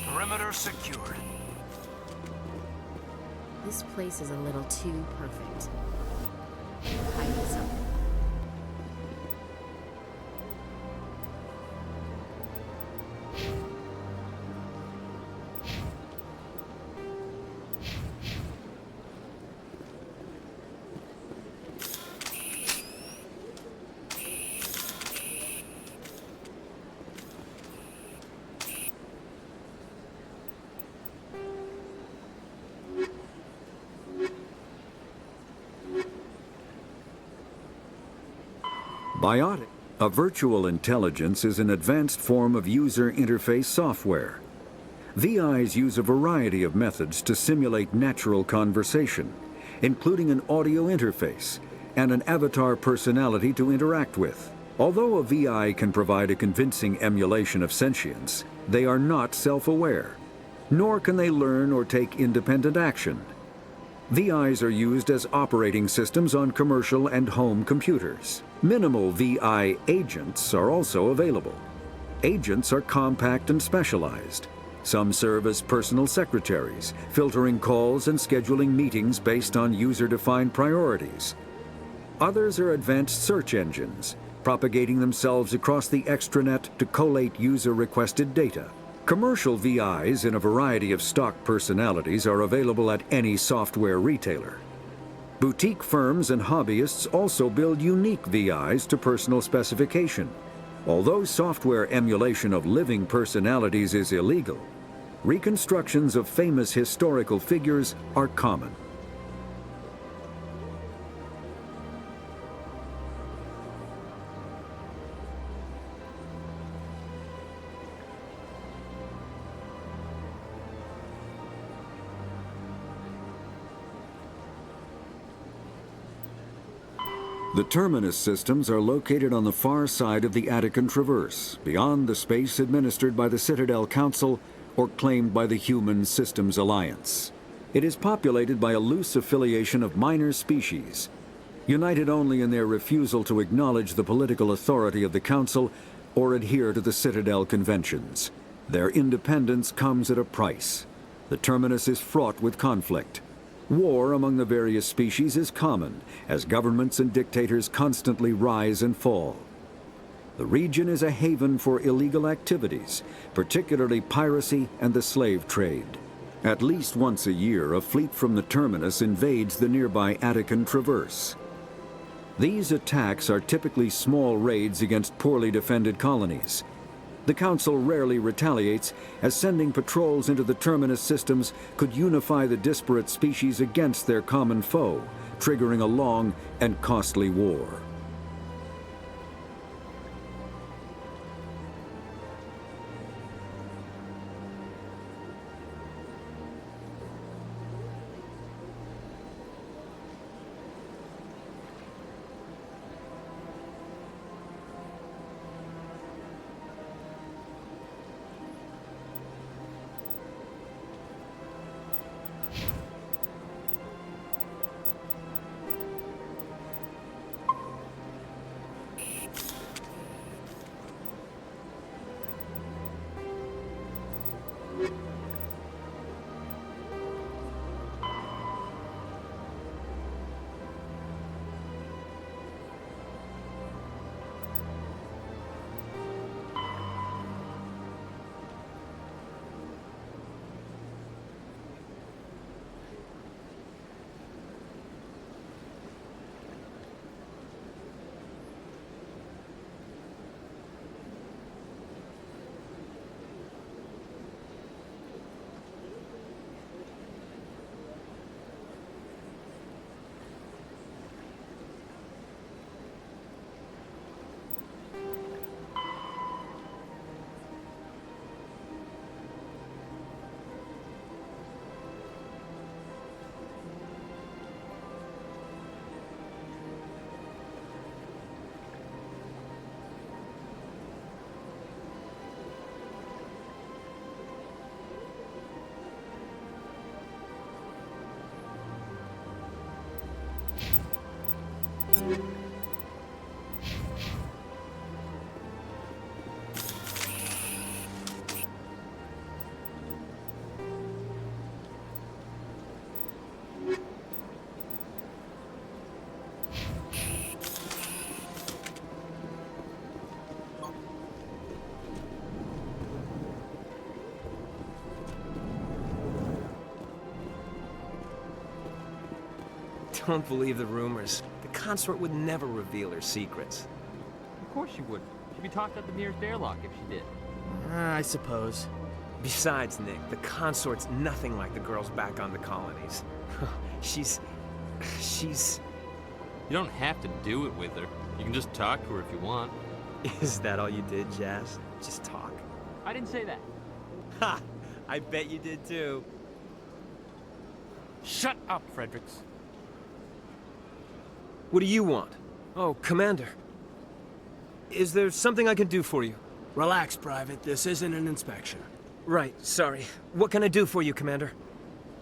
Perimeter secured. This place is a little too perfect. Hide this up. Biotic, a virtual intelligence, is an advanced form of user interface software. VIs use a variety of methods to simulate natural conversation, including an audio interface and an avatar personality to interact with. Although a VI can provide a convincing emulation of sentience, they are not self-aware, nor can they learn or take independent action. VIs are used as operating systems on commercial and home computers. Minimal VI agents are also available. Agents are compact and specialized. Some serve as personal secretaries, filtering calls and scheduling meetings based on user-defined priorities. Others are advanced search engines, propagating themselves across the extranet to collate user-requested data. Commercial VIs in a variety of stock personalities are available at any software retailer. Boutique firms and hobbyists also build unique VIs to personal specification. Although software emulation of living personalities is illegal, reconstructions of famous historical figures are common. The Terminus systems are located on the far side of the Attican Traverse, beyond the space administered by the Citadel Council or claimed by the Human Systems Alliance. It is populated by a loose affiliation of minor species, united only in their refusal to acknowledge the political authority of the Council or adhere to the Citadel conventions. Their independence comes at a price. The Terminus is fraught with conflict. War among the various species is common, as governments and dictators constantly rise and fall. The region is a haven for illegal activities, particularly piracy and the slave trade. At least once a year, a fleet from the Terminus invades the nearby Attican Traverse. These attacks are typically small raids against poorly defended colonies. The Council rarely retaliates, as sending patrols into the Terminus systems could unify the disparate species against their common foe, triggering a long and costly war. Don't believe the rumors. The consort would never reveal her secrets. Of course she wouldn't. She'd be tossed out the nearest airlock if she did. I suppose. Besides, Nick, the consort's nothing like the girls back on the colonies. She's... You don't have to do it with her. You can just talk to her if you want. Is that all you did, Jazz? Just talk? I didn't say that. Ha! I bet you did too. Shut up, Fredericks. What do you want? Oh, Commander. Is there something I can do for you? Relax, Private. This isn't an inspection. Right, sorry. What can I do for you, Commander?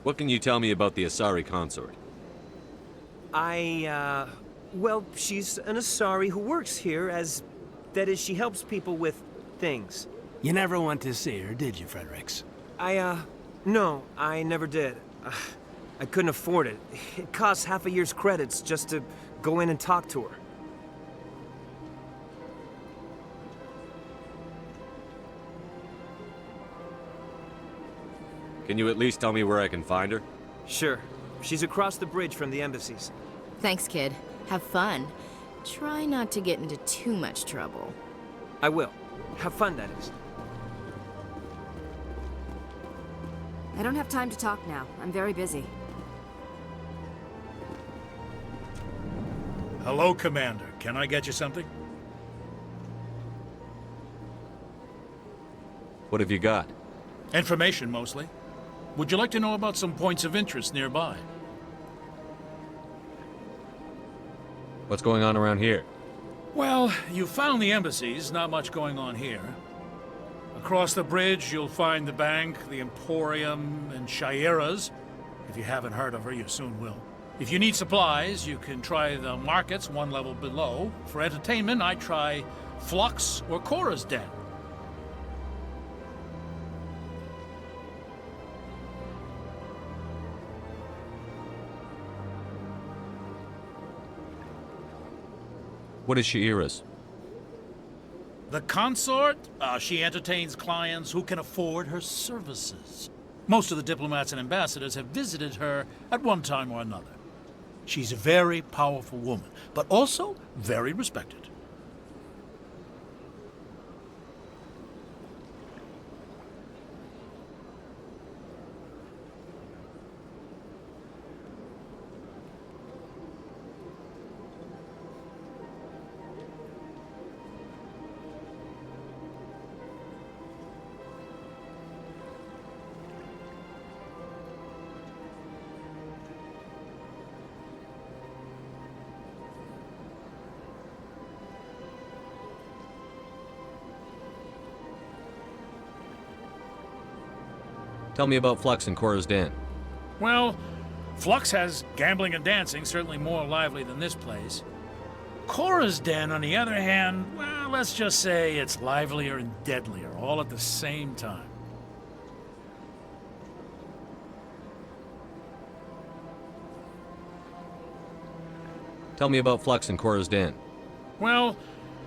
What can you tell me about the Asari consort? Well, she's an Asari who works here as... That is, she helps people with things. You never went to see her, did you, Fredericks? No, I never did. I couldn't afford it. It costs half a year's credits just to go in and talk to her. Can you at least tell me where I can find her? Sure. She's across the bridge from the embassies. Thanks, kid. Have fun. Try not to get into too much trouble. I will. Have fun, that is. I don't have time to talk now. I'm very busy. Hello, Commander. Can I get you something? What have you got? Information, mostly. Would you like to know about some points of interest nearby? What's going on around here? Well, you found the embassies, not much going on here. Across the bridge, you'll find the bank, the Emporium, and Shaira's. If you haven't heard of her, you soon will. If you need supplies, you can try the markets one level below. For entertainment, I try Flux or Cora's Den. What is Shaira's? The consort? She entertains clients who can afford her services. Most of the diplomats and ambassadors have visited her at one time or another. She's a very powerful woman, but also very respected. Tell me about Flux and Cora's Den. Well, Flux has gambling and dancing, certainly more lively than this place. Cora's Den, on the other hand, well, let's just say it's livelier and deadlier, all at the same time. Tell me about Flux and Cora's Den. Well,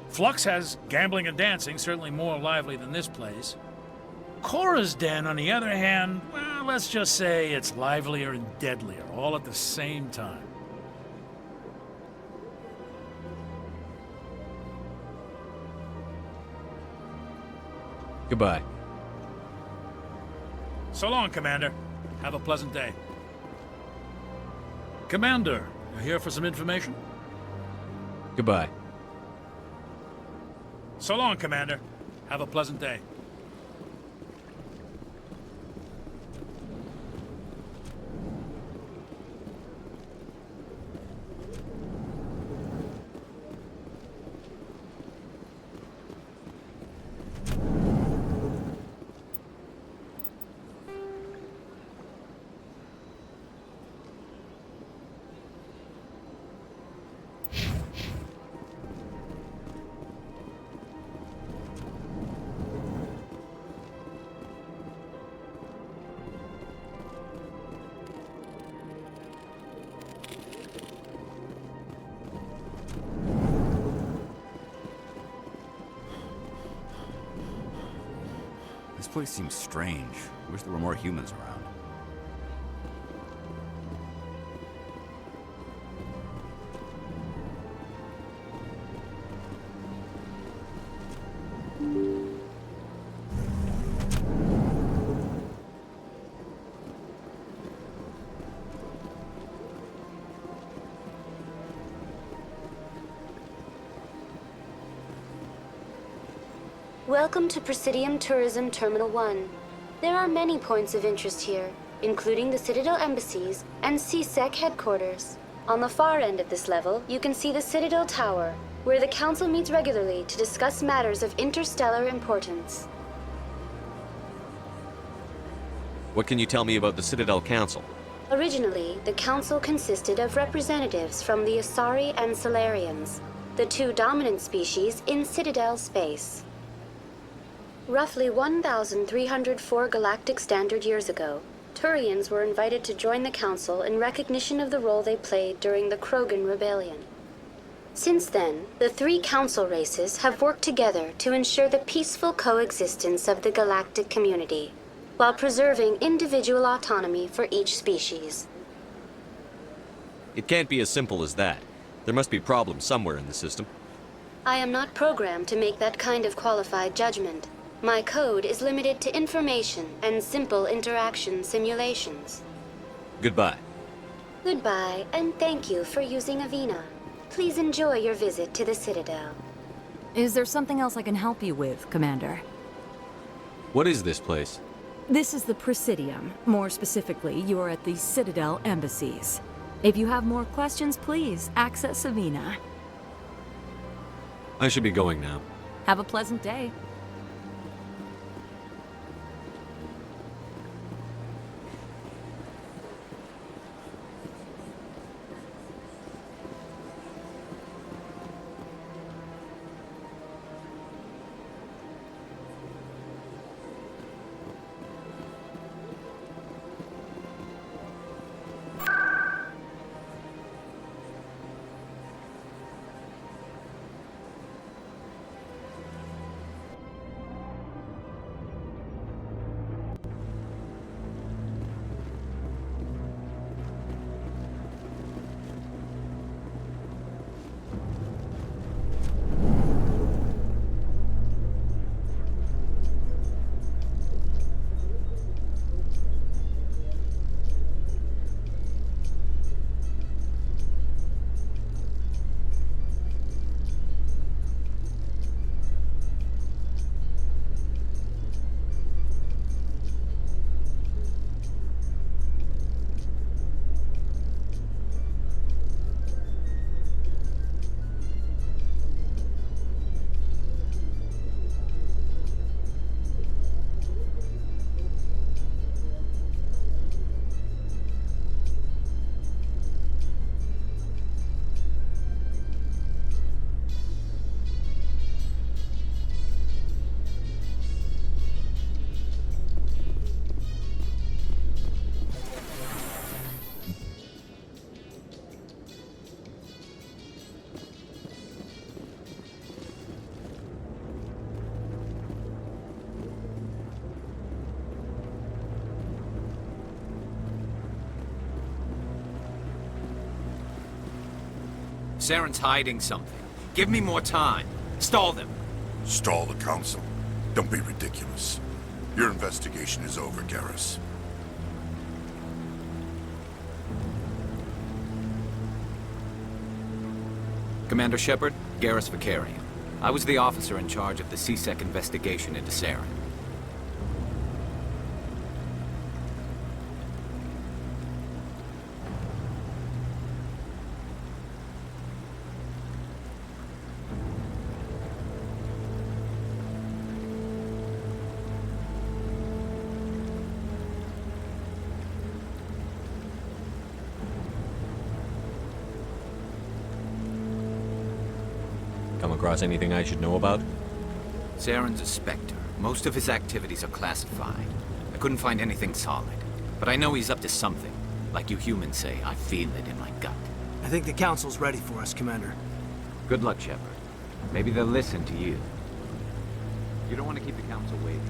Flux has gambling and dancing, certainly more lively than this place. Cora's Den, on the other hand, well, let's just say it's livelier and deadlier, all at the same time. Goodbye. So long, Commander. Have a pleasant day. Commander, you're here for some information? Goodbye. So long, Commander. Have a pleasant day. This place seems strange. I wish there were more humans around. Welcome to Presidium Tourism Terminal 1. There are many points of interest here, including the Citadel embassies and CSEC headquarters. On the far end of this level, you can see the Citadel Tower, where the Council meets regularly to discuss matters of interstellar importance. What can you tell me about the Citadel Council? Originally, the Council consisted of representatives from the Asari and Solarians, the two dominant species in Citadel space. Roughly 1,304 galactic standard years ago, Turians were invited to join the Council in recognition of the role they played during the Krogan Rebellion. Since then, the three Council races have worked together to ensure the peaceful coexistence of the galactic community, while preserving individual autonomy for each species. It can't be as simple as that. There must be problems somewhere in the system. I am not programmed to make that kind of qualified judgment. My code is limited to information and simple interaction simulations. Goodbye. Goodbye, and thank you for using Avina. Please enjoy your visit to the Citadel. Is there something else I can help you with, Commander? What is this place? This is the Presidium. More specifically, you are at the Citadel embassies. If you have more questions, please access Avina. I should be going now. Have a pleasant day. Saren's hiding something. Give me more time. Stall them. Stall the council? Don't be ridiculous. Your investigation is over, Garrus. Commander Shepard, Garrus Vicarian. I was the officer in charge of the CSEC investigation into Saren. Come across anything I should know about? Saren's a Spectre. Most of his activities are classified. I couldn't find anything solid. But I know he's up to something. Like you humans say, I feel it in my gut. I think the Council's ready for us, Commander. Good luck, Shepard. Maybe they'll listen to you. You don't want to keep the Council waiting.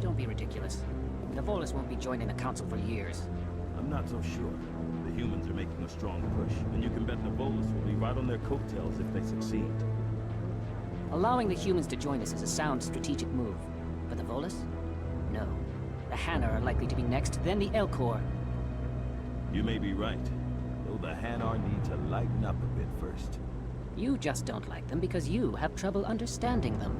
Don't be ridiculous. The Volus won't be joining the Council for years. I'm not so sure. The humans are making a strong push, and you can bet the Volus will be right on their coattails if they succeed. Allowing the humans to join us is a sound strategic move. But the Volus? No. The Hanar are likely to be next, then the Elcor. You may be right, though the Hanar need to lighten up a bit first. You just don't like them because you have trouble understanding them.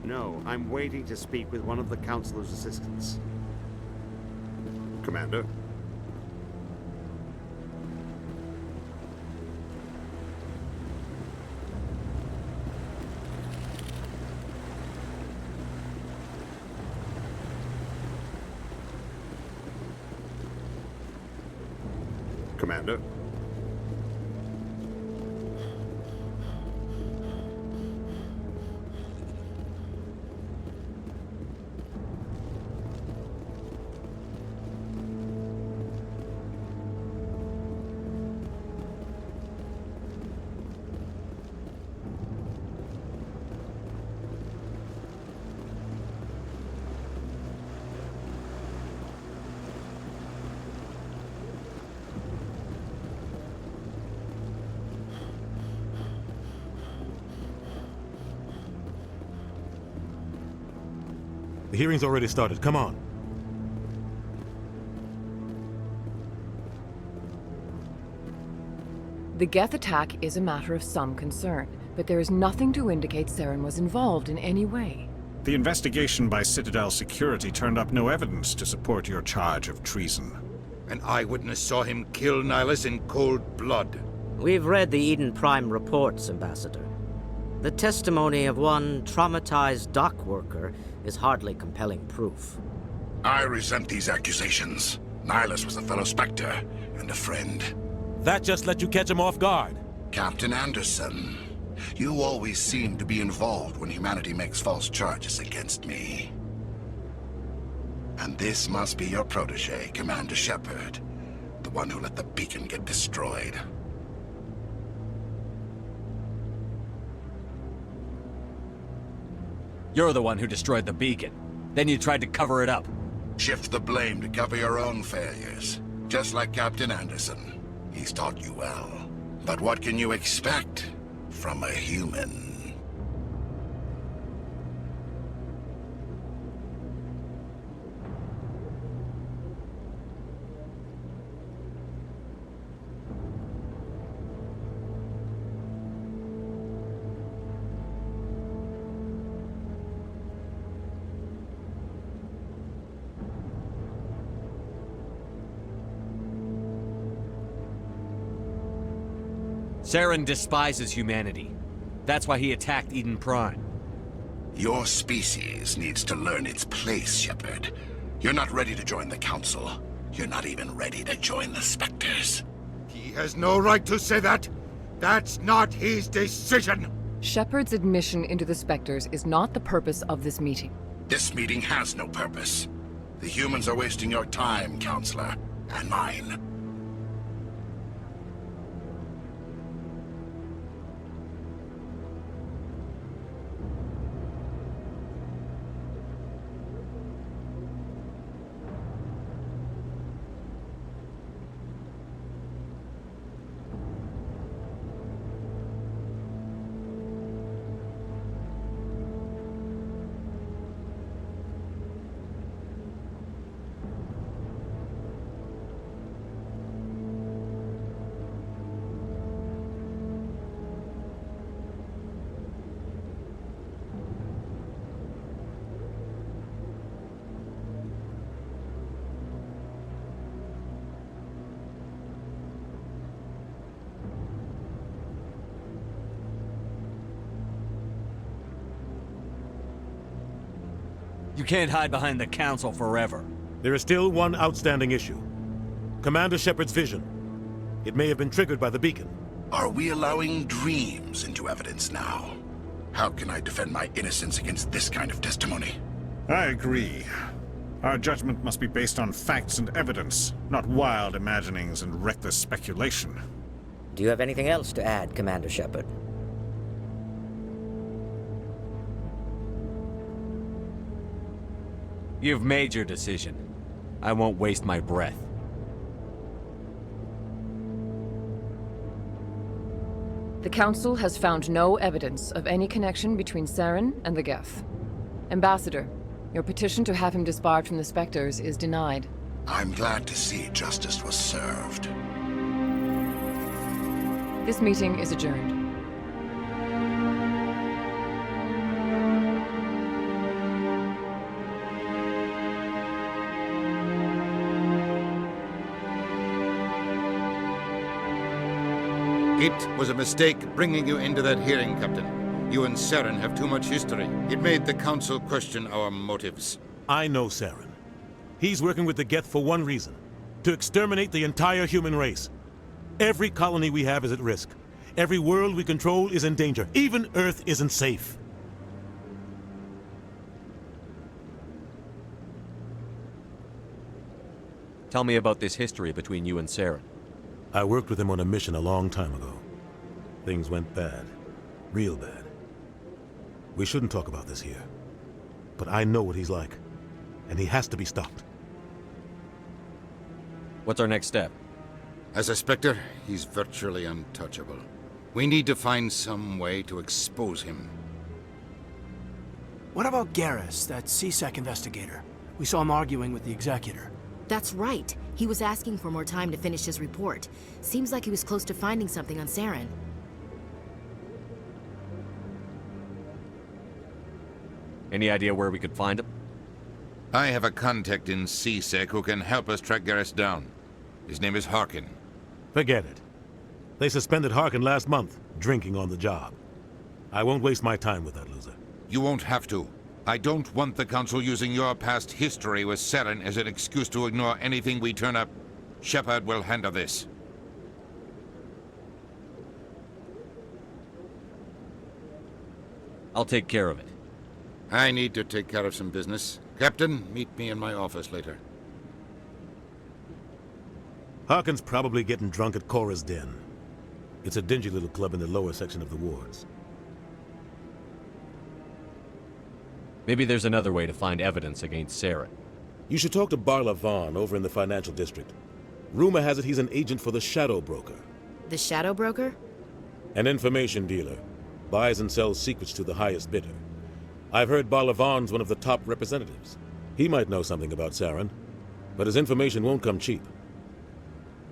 No, I'm waiting to speak with one of the Councilor's assistants. Commander? Commander? The hearing's already started. Come on. The Geth attack is a matter of some concern, but there is nothing to indicate Saren was involved in any way. The investigation by Citadel Security turned up no evidence to support your charge of treason. An eyewitness saw him kill Nihilus in cold blood. We've read the Eden Prime reports, Ambassador. The testimony of one traumatized dock worker is hardly compelling proof. I resent these accusations. Nihilus was a fellow Spectre and a friend. That just let you catch him off guard. Captain Anderson, you always seem to be involved when humanity makes false charges against me. And this must be your protege, Commander Shepard, the one who let the beacon get destroyed. You're the one who destroyed the beacon. Then you tried to cover it up. Shift the blame to cover your own failures. Just like Captain Anderson. He's taught you well. But what can you expect from a human? Saren despises humanity. That's why he attacked Eden Prime. Your species needs to learn its place, Shepard. You're not ready to join the Council. You're not even ready to join the Spectres. He has no right to say that. That's not his decision. Shepard's admission into the Spectres is not the purpose of this meeting. This meeting has no purpose. The humans are wasting your time, Counselor, and mine. You can't hide behind the Council forever. There is still one outstanding issue. Commander Shepard's vision. It may have been triggered by the beacon. Are we allowing dreams into evidence now? How can I defend my innocence against this kind of testimony? I agree. Our judgment must be based on facts and evidence, not wild imaginings and reckless speculation. Do you have anything else to add, Commander Shepard? You've made your decision. I won't waste my breath. The Council has found no evidence of any connection between Saren and the Geth. Ambassador, your petition to have him disbarred from the Spectres is denied. I'm glad to see justice was served. This meeting is adjourned. It was a mistake bringing you into that hearing, Captain. You and Saren have too much history. It made the Council question our motives. I know Saren. He's working with the Geth for one reason. To exterminate the entire human race. Every colony we have is at risk. Every world we control is in danger. Even Earth isn't safe. Tell me about this history between you and Saren. I worked with him on a mission a long time ago. Things went bad. Real bad. We shouldn't talk about this here. But I know what he's like. And he has to be stopped. What's our next step? As a Spectre, he's virtually untouchable. We need to find some way to expose him. What about Garrus, that CSEC investigator? We saw him arguing with the Executor. That's right. He was asking for more time to finish his report. Seems like he was close to finding something on Saren. Any idea where we could find him? I have a contact in CSEC who can help us track Garrus down. His name is Harkin. Forget it. They suspended Harkin last month, drinking on the job. I won't waste my time with that loser. You won't have to. I don't want the Council using your past history with Saren as an excuse to ignore anything we turn up. Shepard will handle this. I'll take care of it. I need to take care of some business. Captain, meet me in my office later. Harkin's probably getting drunk at Cora's Den. It's a dingy little club in the lower section of the wards. Maybe there's another way to find evidence against Saren. You should talk to Barla Vaughn over in the financial district. Rumor has it he's an agent for the Shadow Broker. The Shadow Broker? An information dealer. Buys and sells secrets to the highest bidder. I've heard Barla Vaughn's one of the top representatives. He might know something about Saren, but his information won't come cheap.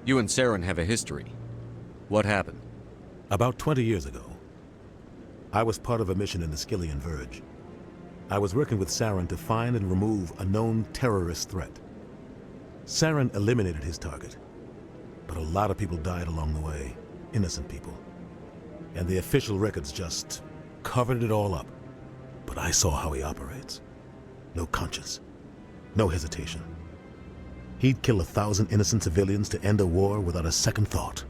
You and Saren have a history. What happened? About 20 years ago, I was part of a mission in the Skillian Verge. I was working with Saren to find and remove a known terrorist threat. Saren eliminated his target, but a lot of people died along the way, innocent people. And the official records just covered it all up. But I saw how he operates. No conscience, no hesitation. He'd kill 1,000 innocent civilians to end a war without a second thought.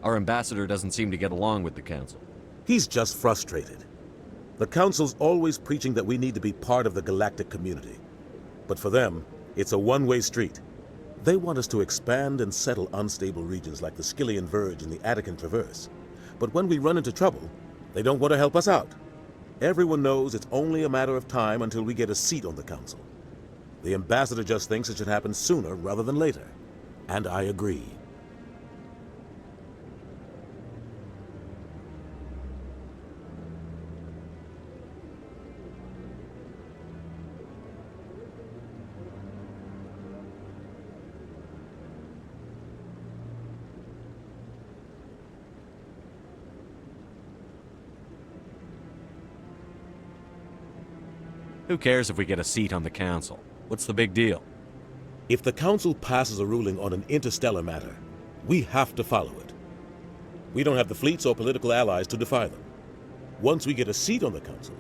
Our ambassador doesn't seem to get along with the Council. He's just frustrated. The Council's always preaching that we need to be part of the galactic community. But for them, it's a one-way street. They want us to expand and settle unstable regions like the Skillian Verge and the Attican Traverse. But when we run into trouble, they don't want to help us out. Everyone knows it's only a matter of time until we get a seat on the Council. The ambassador just thinks it should happen sooner rather than later. And I agree. Who cares if we get a seat on the Council? What's the big deal? If the Council passes a ruling on an interstellar matter, we have to follow it. We don't have the fleets or political allies to defy them. Once we get a seat on the Council,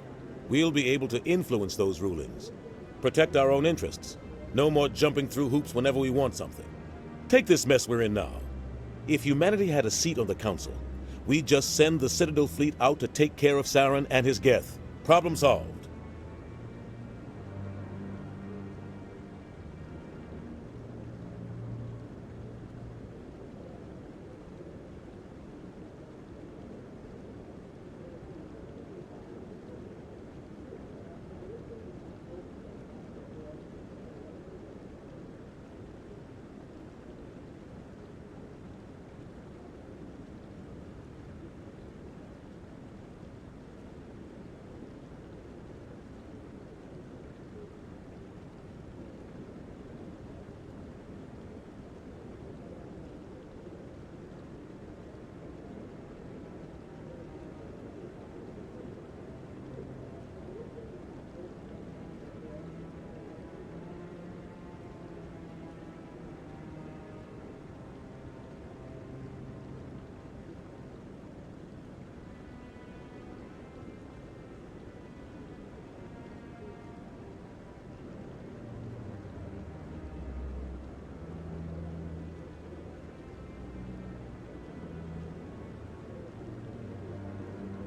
we'll be able to influence those rulings, protect our own interests. No more jumping through hoops whenever we want something. Take this mess we're in now. If humanity had a seat on the Council, we'd just send the Citadel fleet out to take care of Saren and his Geth. Problem solved.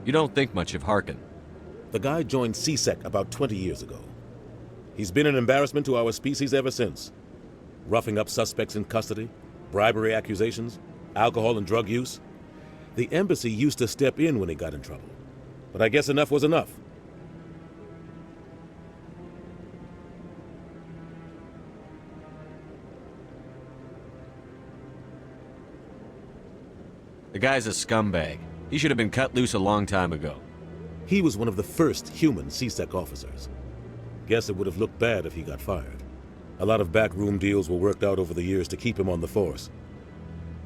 You don't think much of Harkin. The guy joined CSEC about 20 years ago. He's been an embarrassment to our species ever since. Roughing up suspects in custody, bribery accusations, alcohol and drug use. The embassy used to step in when he got in trouble. But I guess enough was enough. The guy's a scumbag. He should have been cut loose a long time ago. He was one of the first human CSEC officers. Guess it would have looked bad if he got fired. A lot of backroom deals were worked out over the years to keep him on the force.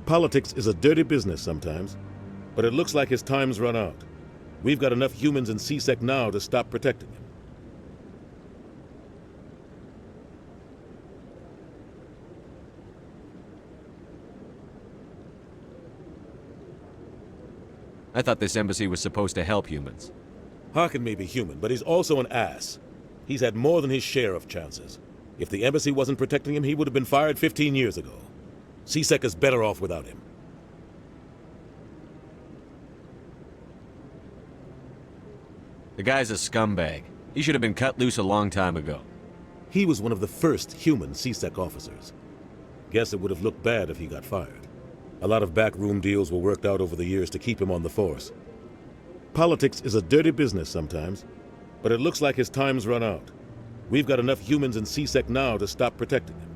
Politics is a dirty business sometimes, but it looks like his time's run out. We've got enough humans in CSEC now to stop protecting him. I thought this embassy was supposed to help humans. Harkin may be human, but he's also an ass. He's had more than his share of chances. If the embassy wasn't protecting him, he would have been fired 15 years ago. CSEC is better off without him. The guy's a scumbag. He should have been cut loose a long time ago. He was one of the first human CSEC officers. Guess it would have looked bad if he got fired. A lot of backroom deals were worked out over the years to keep him on the force. Politics is a dirty business sometimes, but it looks like his time's run out. We've got enough humans in CSEC now to stop protecting him.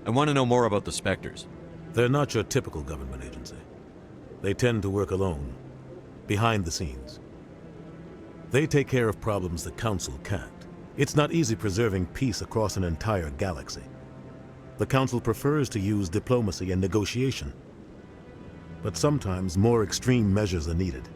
I want to know more about the Spectres. They're not your typical government agency. They tend to work alone, behind the scenes. They take care of problems the Council can't. It's not easy preserving peace across an entire galaxy. The Council prefers to use diplomacy and negotiation. But sometimes more extreme measures are needed.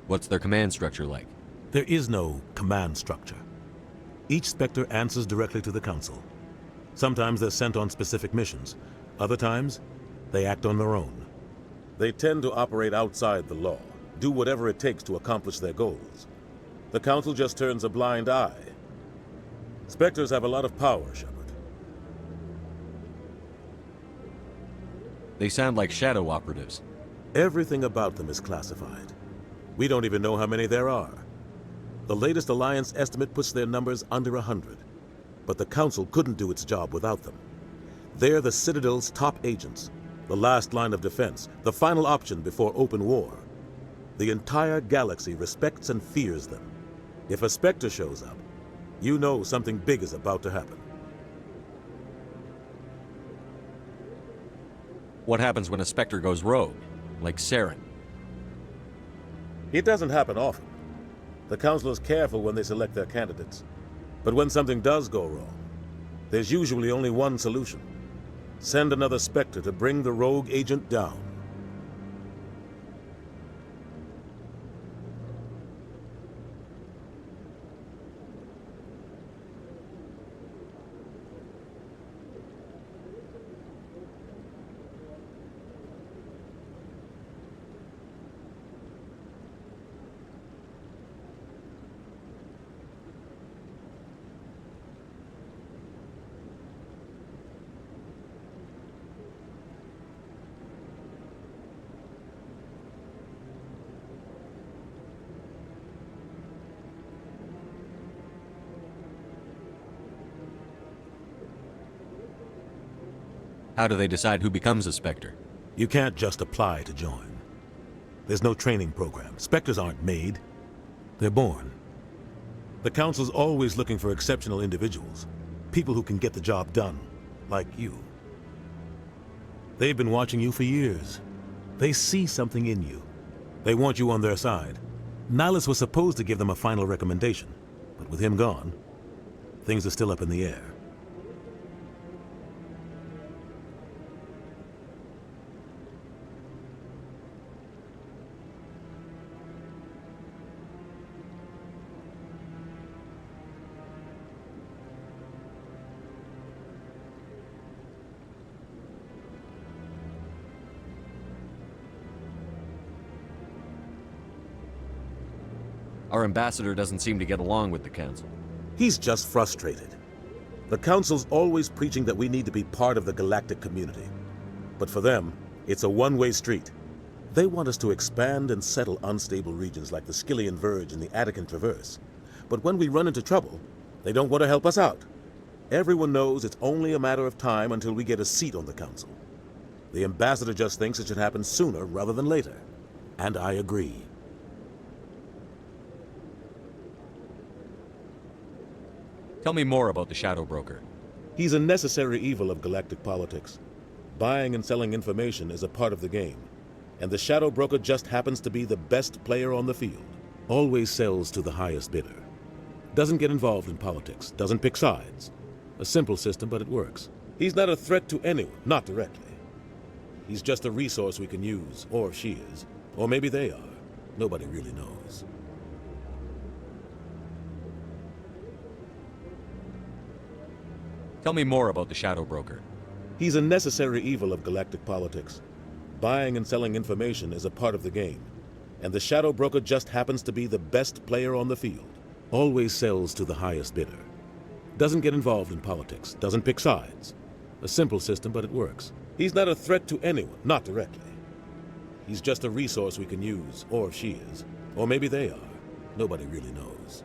What's their command structure like? There is no command structure. Each Spectre answers directly to the Council. Sometimes they're sent on specific missions. Other times, they act on their own. They tend to operate outside the law, do whatever it takes to accomplish their goals. The Council just turns a blind eye. Spectres have a lot of power, Shepard. They sound like shadow operatives. Everything about them is classified. We don't even know how many there are. The latest Alliance estimate puts their numbers under 100. But the Council couldn't do its job without them. They're the Citadel's top agents, the last line of defense, the final option before open war. The entire galaxy respects and fears them. If a Spectre shows up, you know something big is about to happen. What happens when a Spectre goes rogue, like Saren? It doesn't happen often. The Council is careful when they select their candidates. But when something does go wrong, there's usually only one solution. Send another Spectre to bring the rogue agent down. How do they decide who becomes a Spectre? You can't just apply to join. There's no training program. Spectres aren't made. They're born. The Council's always looking for exceptional individuals. People who can get the job done, like you. They've been watching you for years. They see something in you. They want you on their side. Nihilus was supposed to give them a final recommendation, but with him gone, things are still up in the air. Our ambassador doesn't seem to get along with the Council. He's just frustrated. The Council's always preaching that we need to be part of the galactic community. But for them, it's a one-way street. They want us to expand and settle unstable regions like the Skillian Verge and the Attican Traverse. But when we run into trouble, they don't want to help us out. Everyone knows it's only a matter of time until we get a seat on the Council. The ambassador just thinks it should happen sooner rather than later. And I agree. Tell me more about the Shadow Broker. He's a necessary evil of galactic politics. Buying and selling information is a part of the game. And the Shadow Broker just happens to be the best player on the field. Always sells to the highest bidder. Doesn't get involved in politics. Doesn't pick sides. A simple system, but it works. He's not a threat to anyone, not directly. He's just a resource we can use, or she is. Or maybe they are. Nobody really knows. Tell me more about the Shadow Broker. He's a necessary evil of galactic politics. Buying and selling information is a part of the game. And the Shadow Broker just happens to be the best player on the field. Always sells to the highest bidder. Doesn't get involved in politics. Doesn't pick sides. A simple system, but it works. He's not a threat to anyone, not directly. He's just a resource we can use, or she is. Or maybe they are. Nobody really knows.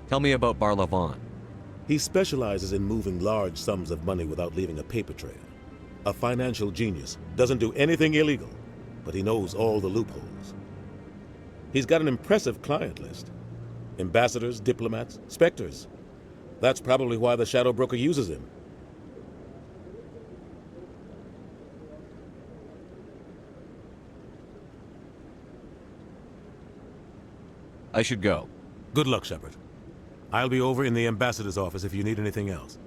Tell me about Barlavon. He specializes in moving large sums of money without leaving a paper trail. A financial genius, doesn't do anything illegal, but he knows all the loopholes. He's got an impressive client list. Ambassadors, diplomats, specters. That's probably why the Shadow Broker uses him. I should go. Good luck, Shepard. I'll be over in the ambassador's office if you need anything else.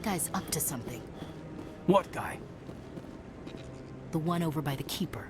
That guy's up to something. What guy? The one over by the Keeper.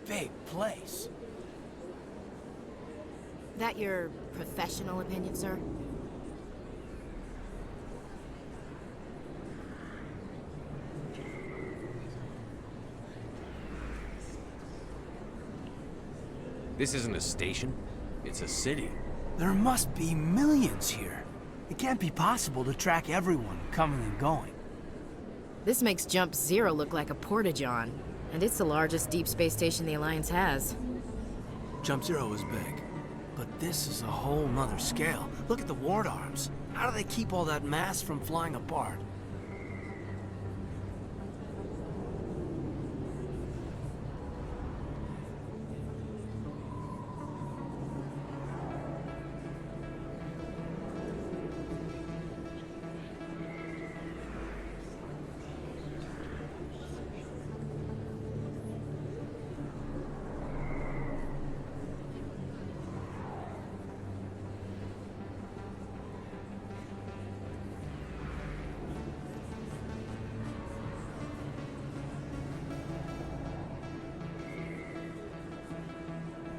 Big place. That your professional opinion, sir? This isn't a station. It's a city. There must be millions here. It can't be possible to track everyone coming and going. This makes Jump Zero look like a porta-john, and it's the largest deep space station the Alliance has. Jump Zero is big, but this is a whole nother scale. Look at the ward arms. How do they keep all that mass from flying apart?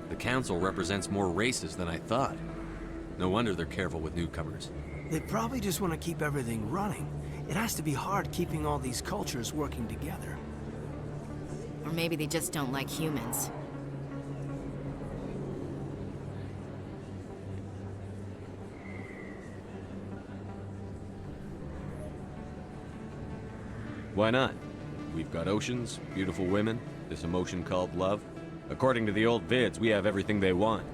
The Council represents more races than I thought. No wonder they're careful with newcomers. They probably just want to keep everything running. It has to be hard keeping all these cultures working together. Or maybe they just don't like humans. Why not? We've got oceans, beautiful women, this emotion called love. According to the old vids, we have everything they want.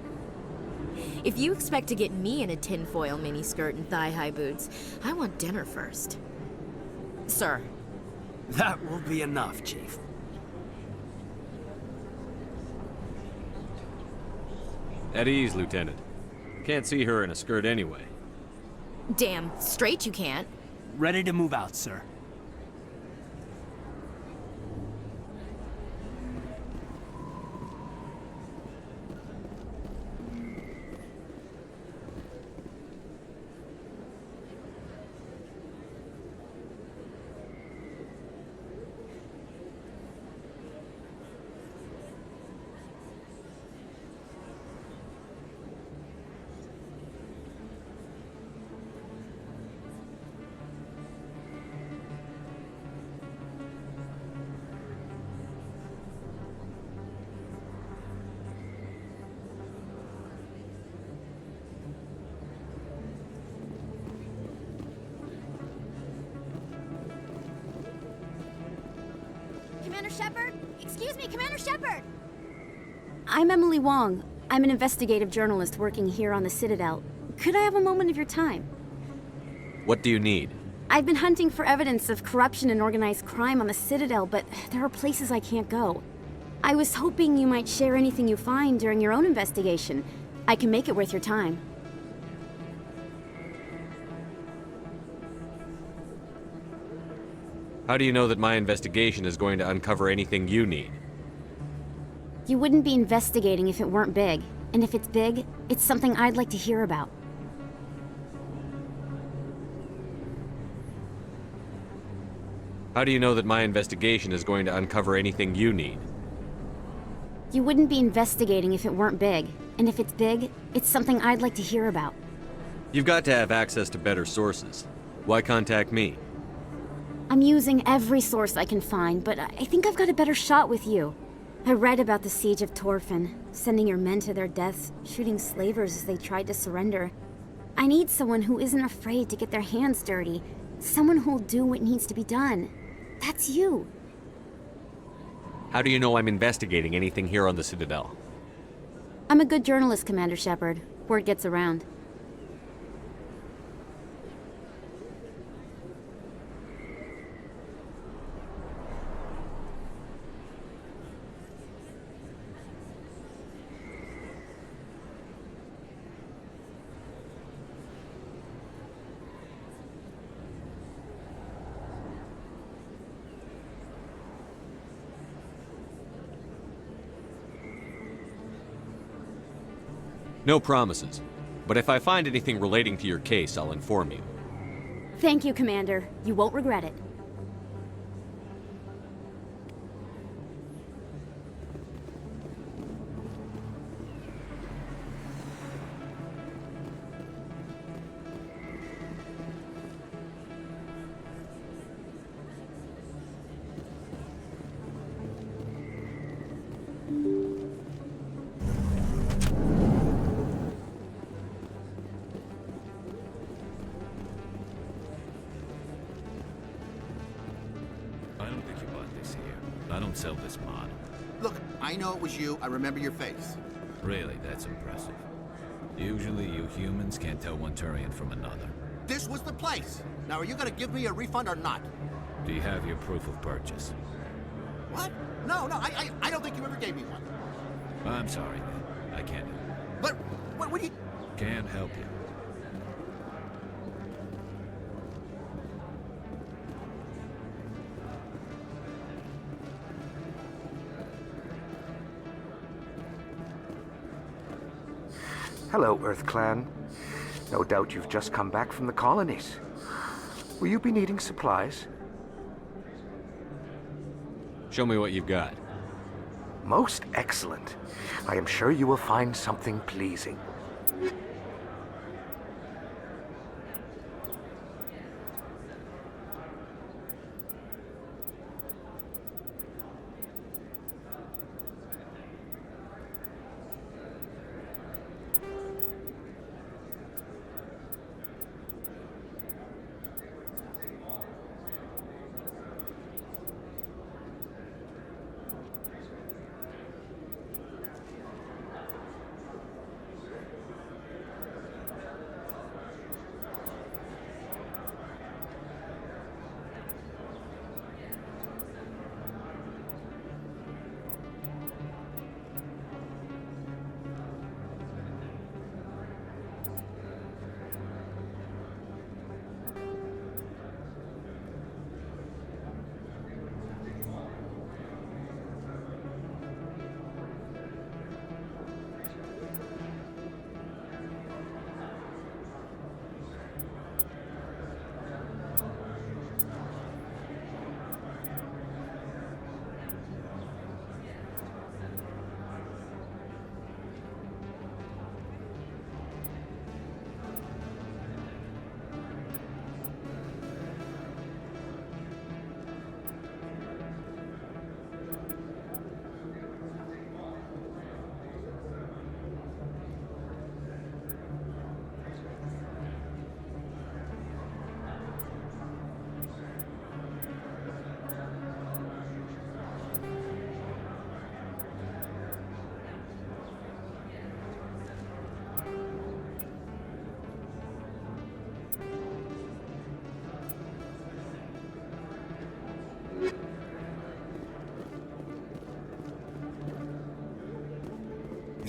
If you expect to get me in a tinfoil miniskirt and thigh-high boots, I want dinner first. Sir. That will be enough, Chief. At ease, Lieutenant. Can't see her in a skirt anyway. Damn straight you can't. Ready to move out, sir. Commander Shepard? Excuse me, Commander Shepard! I'm Emily Wong. I'm an investigative journalist working here on the Citadel. Could I have a moment of your time? What do you need? I've been hunting for evidence of corruption and organized crime on the Citadel, but there are places I can't go. I was hoping you might share anything you find during your own investigation. I can make it worth your time. How do you know that my investigation is going to uncover anything you need? You wouldn't be investigating if it weren't big. And if it's big, it's something I'd like to hear about. How do you know that my investigation is going to uncover anything you need? You wouldn't be investigating if it weren't big. And if it's big, it's something I'd like to hear about. You've got to have access to better sources. Why contact me? I'm using every source I can find, but I think I've got a better shot with you. I read about the siege of Torfin, sending your men to their deaths, shooting slavers as they tried to surrender. I need someone who isn't afraid to get their hands dirty. Someone who'll do what needs to be done. That's you. How do you know I'm investigating anything here on the Citadel? I'm a good journalist, Commander Shepard. Word gets around. No promises. But if I find anything relating to your case, I'll inform you. Thank you, Commander. You won't regret it. I don't sell this mod. Look, I know it was you. I remember your face. Really, that's impressive. Usually you humans can't tell one Turian from another. This was the place. Now, are you gonna give me a refund or not? Do you have your proof of purchase? What? No, I don't think you ever gave me one. I'm sorry, man. I can't help you. But, what do you... Can't help you. Hello, Earth Clan. No doubt you've just come back from the colonies. Will you be needing supplies? Show me what you've got. Most excellent. I am sure you will find something pleasing.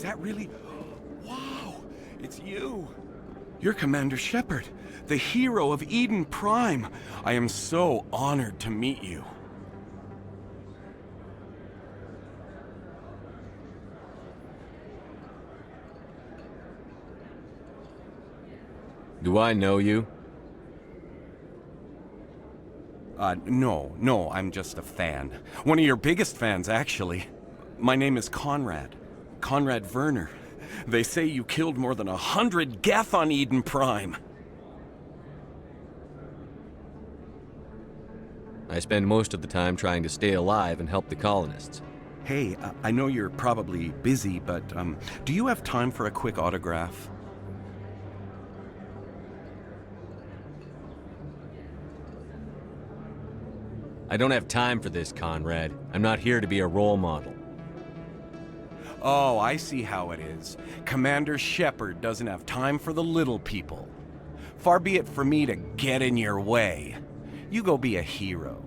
that really... Wow, it's you. You're Commander Shepard, the hero of Eden Prime. I am so honored to meet you. Do I know you? No, I'm just a fan. One of your biggest fans, actually. My name is Conrad. Conrad Werner. They say you killed more than 100 Geth on Eden Prime. I spend most of the time trying to stay alive and help the colonists. Hey, I know you're probably busy, but do you have time for a quick autograph? I don't have time for this, Conrad. I'm not here to be a role model. Oh, I see how it is. Commander Shepard doesn't have time for the little people. Far be it for me to get in your way. You go be a hero.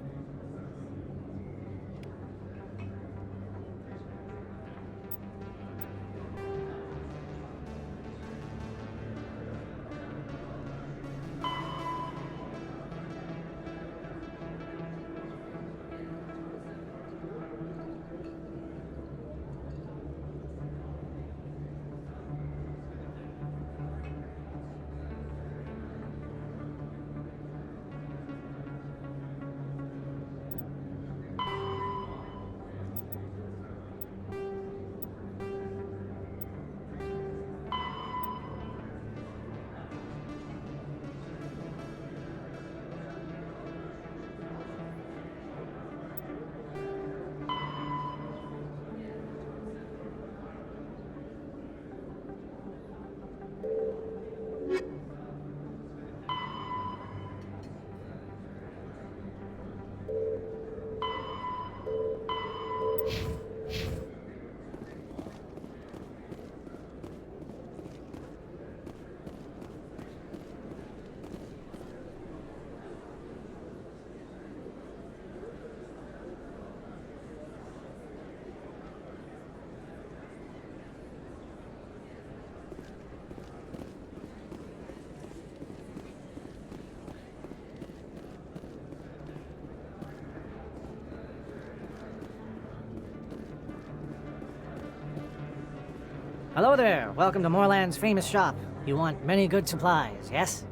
Hello there. Welcome to Moorland's famous shop. You want many good supplies, yes?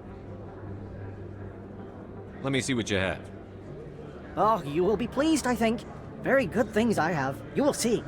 Let me see what you have. Oh, you will be pleased, I think. Very good things I have. You will see.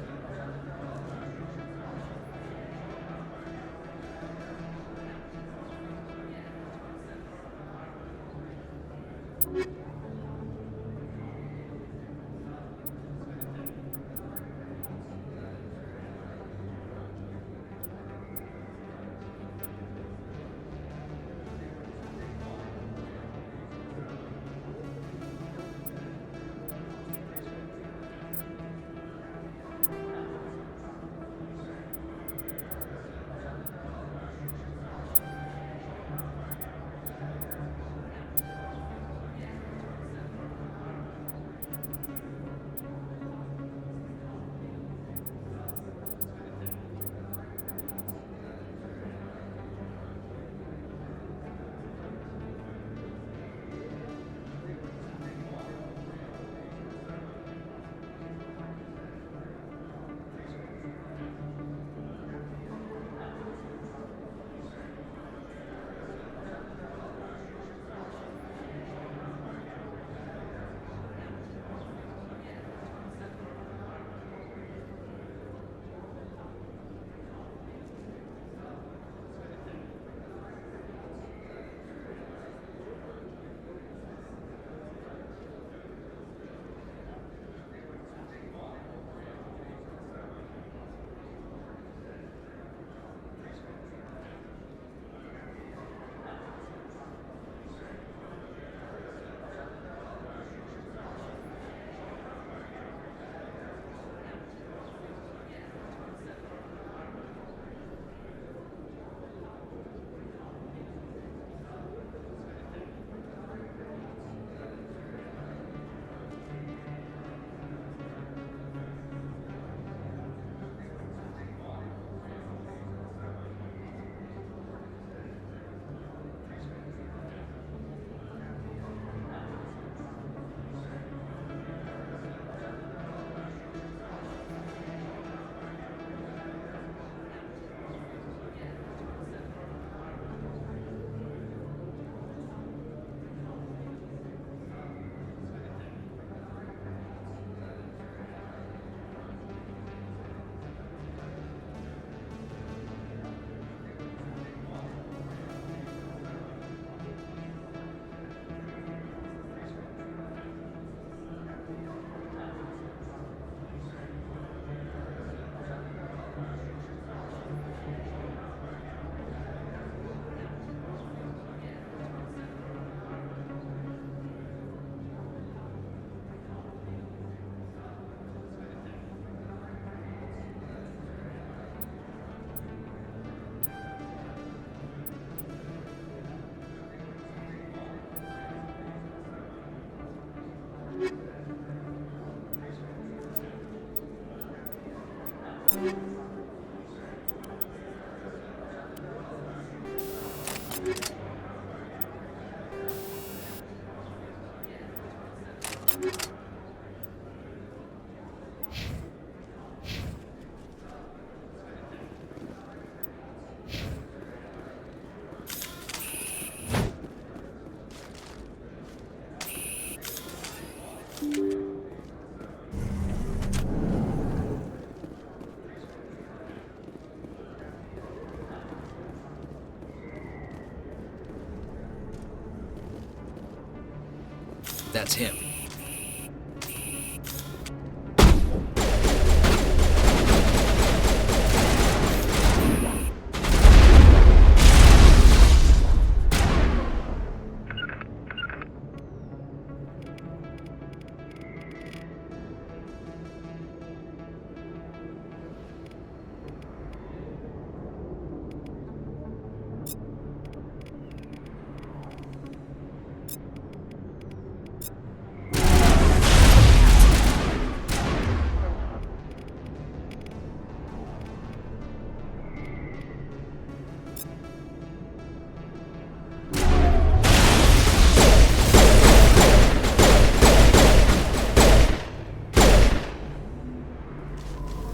That's him.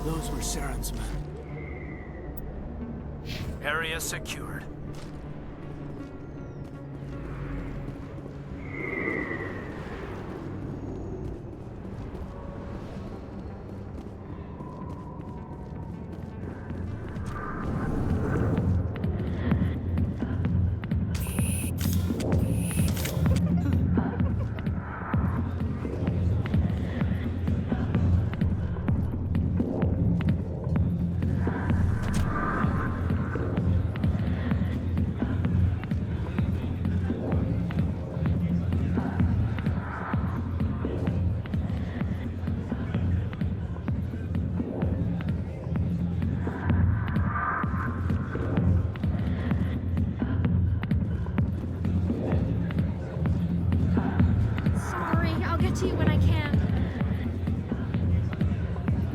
Those were Saren's men. Area secured. To you when I can.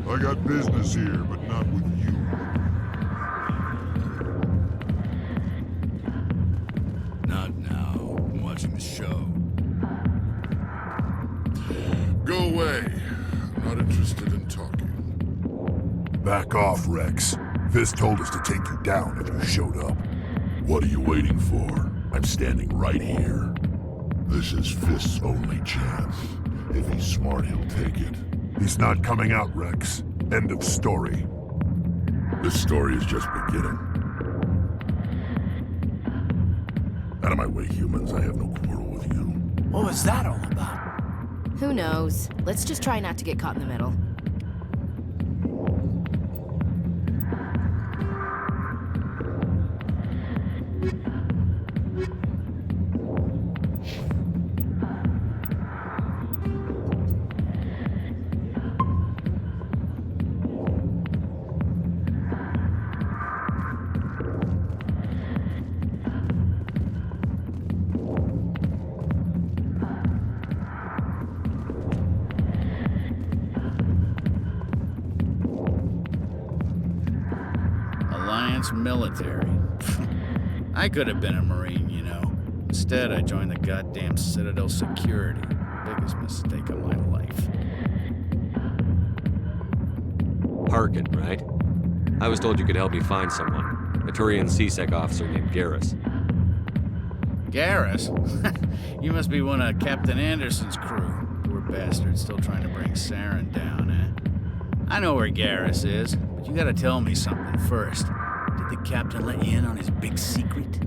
I got business here, but not with you. Not now. I'm watching the show. Go away. I'm not interested in talking. Back off, Rex. Fist told us to take you down if you showed up. What are you waiting for? I'm standing right here. This is Fist's only chance. If he's smart, he'll take it. He's not coming out, Rex. End of story. This story is just beginning. Out of my way, humans. I have no quarrel with you. What was that all about? Who knows? Let's just try not to get caught in the middle. Military. I could have been a Marine, you know. Instead, I joined the goddamn Citadel Security. Biggest mistake of my life. Harkin, right? I was told you could help me find someone. A Turian CSEC officer named Garrus. Garrus? You must be one of Captain Anderson's crew. Poor bastard, still trying to bring Saren down, eh? I know where Garrus is, but you gotta tell me something first. Did the captain let you in on his big secret?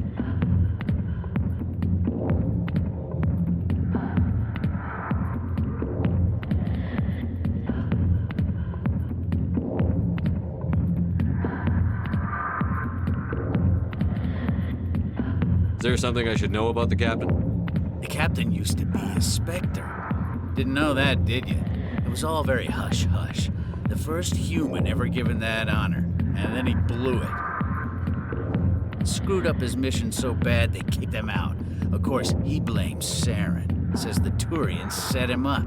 Is there something I should know about the captain? The captain used to be a Spectre. Didn't know that, did you? It was all very hush-hush. The first human ever given that honor, and then he blew it. Screwed up his mission so bad they kicked him out. Of course, he blames Saren. Says the Turians set him up.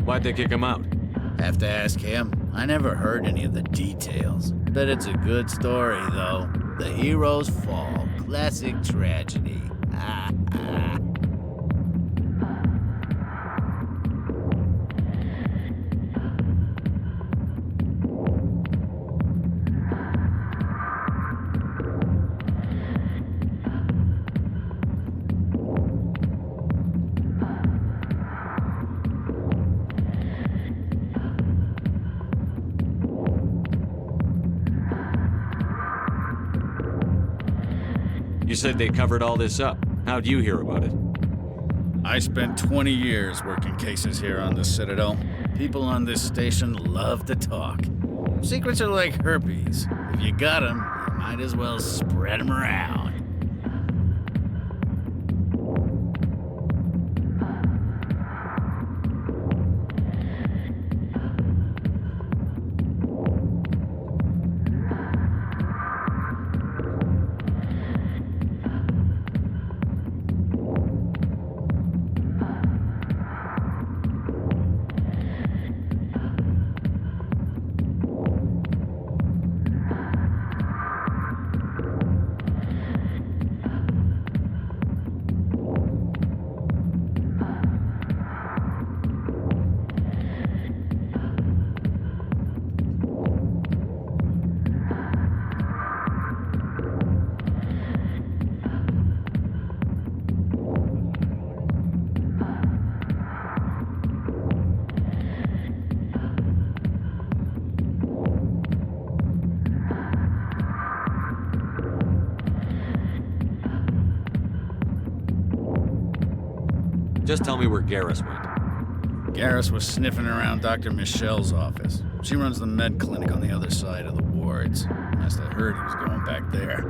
Why'd they kick him out? Have to ask him. I never heard any of the details. Bet it's a good story, though. The heroes fall. Classic tragedy. You said they covered all this up. How'd you hear about it? I spent 20 years working cases here on the Citadel. People on this station love to talk. Secrets are like herpes. If you got them, you might as well spread them around. Just tell me where Garrus went. Garrus was sniffing around Dr. Michelle's office. She runs the med clinic on the other side of the wards. Last I heard, he was going back there.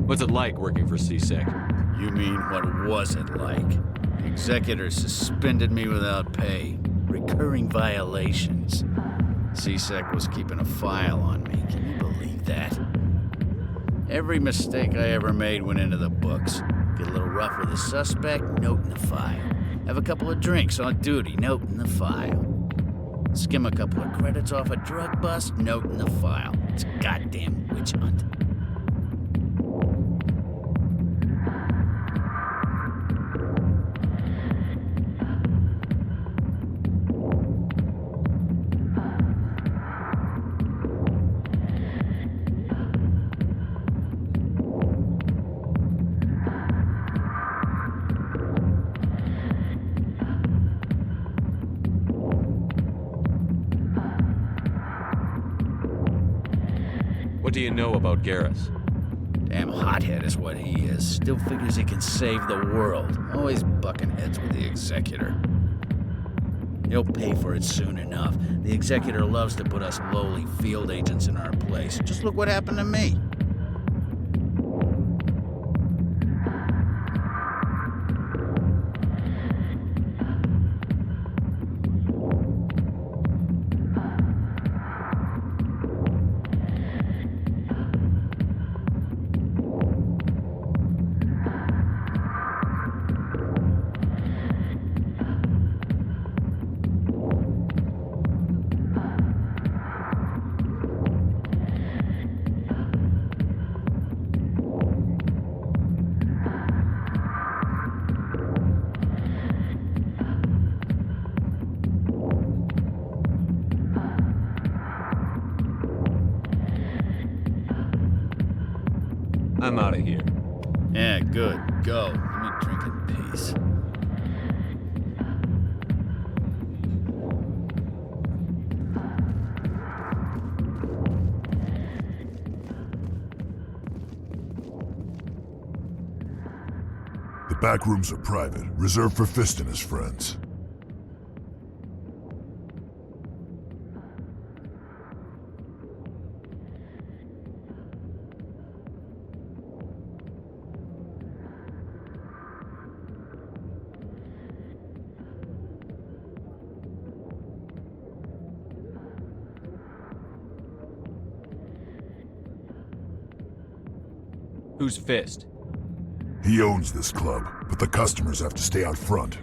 What's it like working for CSEC? You mean, what was it like? The executor suspended me without pay. Recurring violations. CSEC was keeping a file on me. Can you believe that? Every mistake I ever made went into the books. Get a little rough with a suspect, note in the file. Have a couple of drinks on duty, note in the file. Skim a couple of credits off a drug bust, note in the file. It's a goddamn witch hunt. What do you know about Garrus? Damn hothead is what he is. Still figures he can save the world. Always bucking heads with the executor. He'll pay for it soon enough. The executor loves to put us lowly field agents in our place. Just look what happened to me. I'm out of here. Yeah, good. Go. Let me drink in peace. The back rooms are private, reserved for Fist and his friends. Who's Fist? He owns this club, but the customers have to stay out front.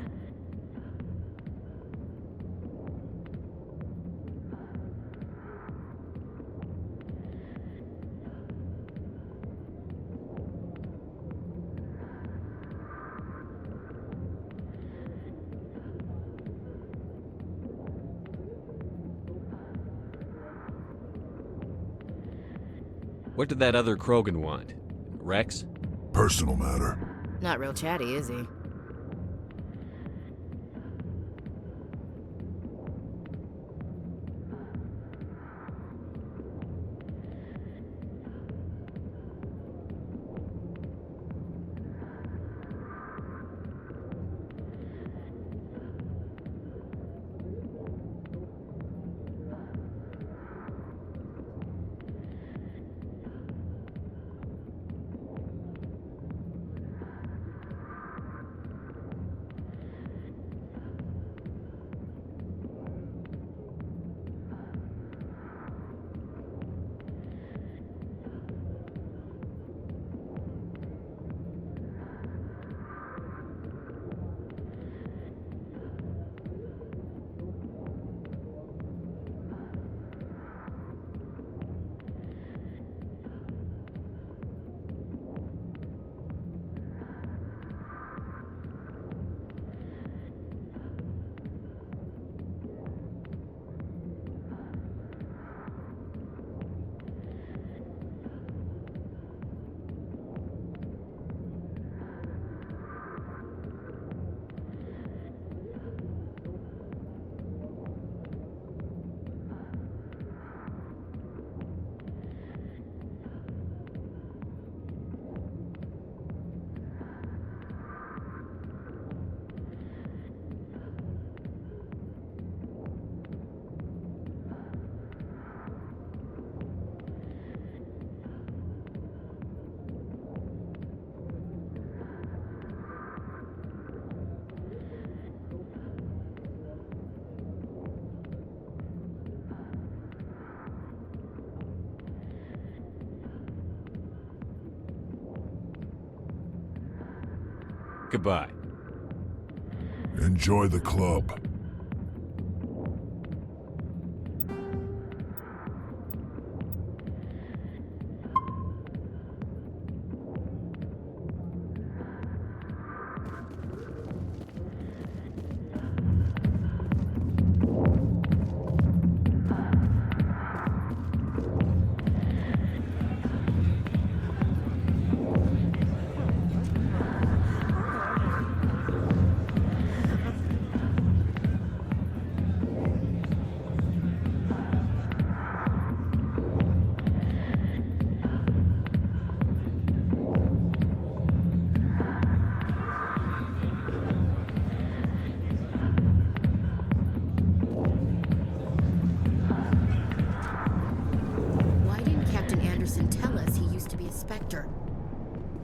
What did that other Krogan want? Rex? Personal matter. Not real chatty, is he? Goodbye. Enjoy the club.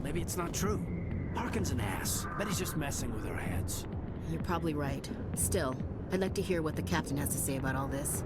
Maybe it's not true. Harkin's an ass. Bet he's just messing with our heads. You're probably right. Still, I'd like to hear what the captain has to say about all this.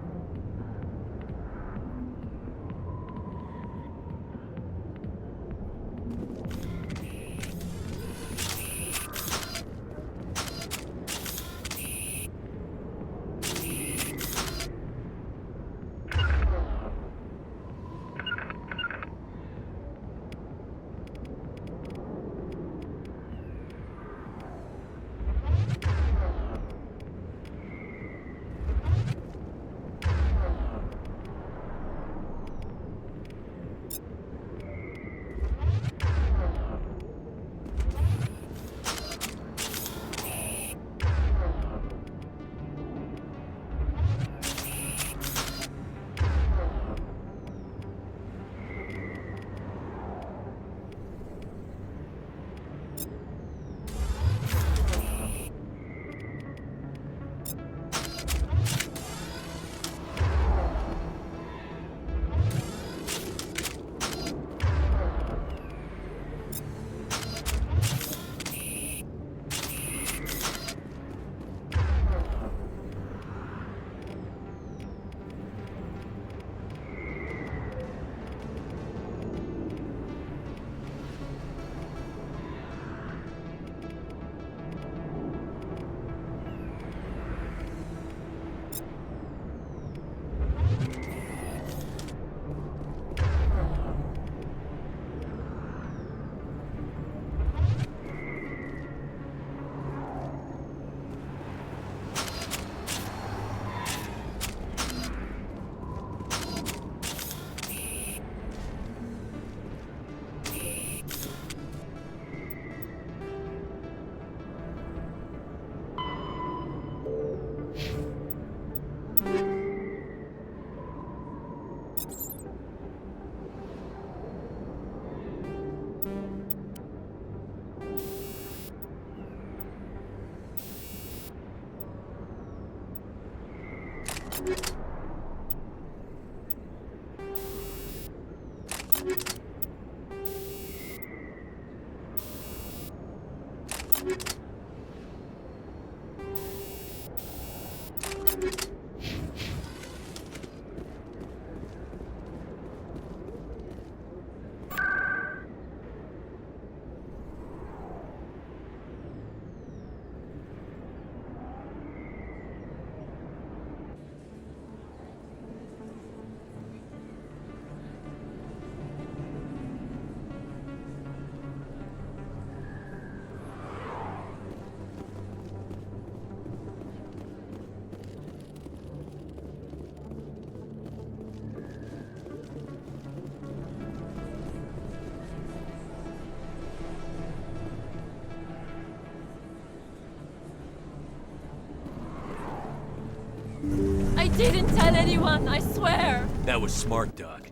I didn't tell anyone, I swear! That was smart, Doc.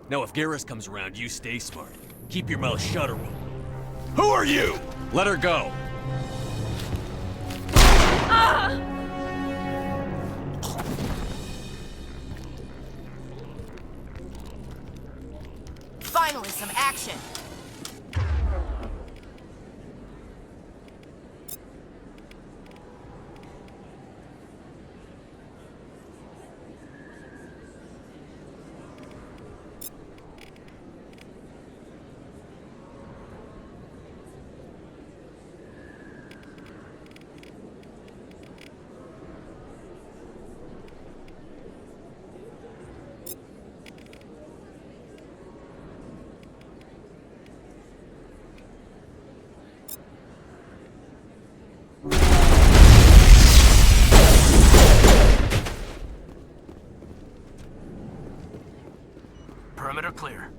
Now if Garrus comes around, you stay smart. Keep your mouth shut or we'll... Who are you? Let her go. Ah! Finally, some action! Perimeter clear.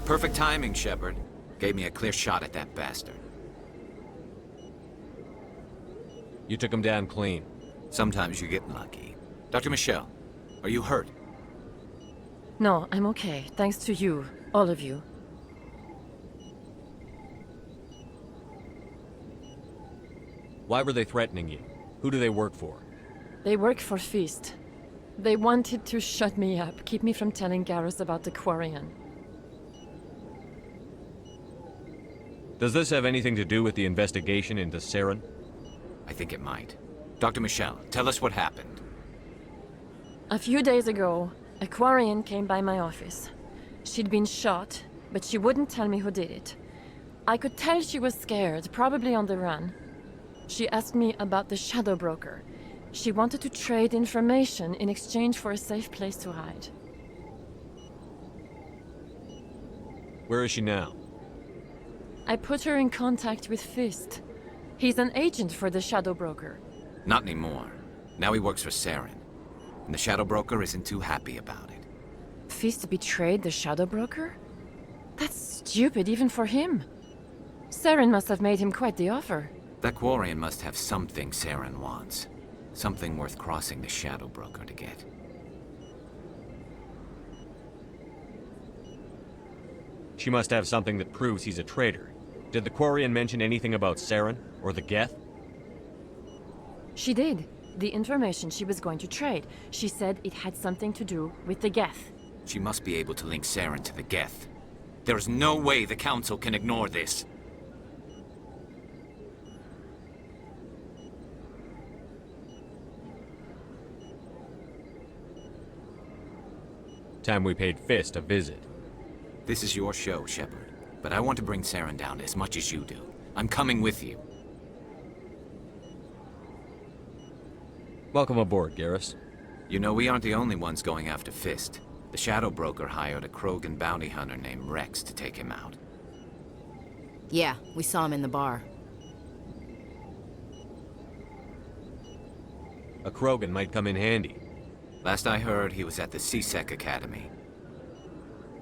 Perfect timing, Shepard. Gave me a clear shot at that bastard. You took him down clean. Sometimes you get lucky. Dr. Michelle, are you hurt? No, I'm okay. Thanks to you. All of you. Why were they threatening you? Who do they work for? They work for Feast. They wanted to shut me up, keep me from telling Garrus about the Quarian. Does this have anything to do with the investigation into Saren? I think it might. Dr. Michelle, tell us what happened. A few days ago, a Quarian came by my office. She'd been shot, but she wouldn't tell me who did it. I could tell she was scared, probably on the run. She asked me about the Shadow Broker. She wanted to trade information in exchange for a safe place to hide. Where is she now? I put her in contact with Fist. He's an agent for the Shadow Broker. Not anymore. Now he works for Saren. And the Shadow Broker isn't too happy about it. Fist betrayed the Shadow Broker? That's stupid even for him. Saren must have made him quite the offer. That Quarian must have something Saren wants. Something worth crossing the Shadow Broker to get. She must have something that proves he's a traitor. Did the Quarian mention anything about Saren or the Geth? She did. The information she was going to trade. She said it had something to do with the Geth. She must be able to link Saren to the Geth. There's no way the Council can ignore this. Time we paid Fist a visit. This is your show, Shepard. But I want to bring Saren down as much as you do. I'm coming with you. Welcome aboard, Garrus. You know, we aren't the only ones going after Fist. The Shadow Broker hired a Krogan bounty hunter named Rex to take him out. Yeah, we saw him in the bar. A Krogan might come in handy. Last I heard, he was at the C-Sec Academy.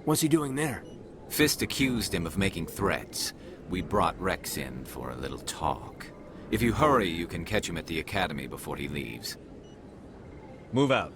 What's he doing there? Fist accused him of making threats. We brought Rex in for a little talk. If you hurry, you can catch him at the Academy before he leaves. Move out.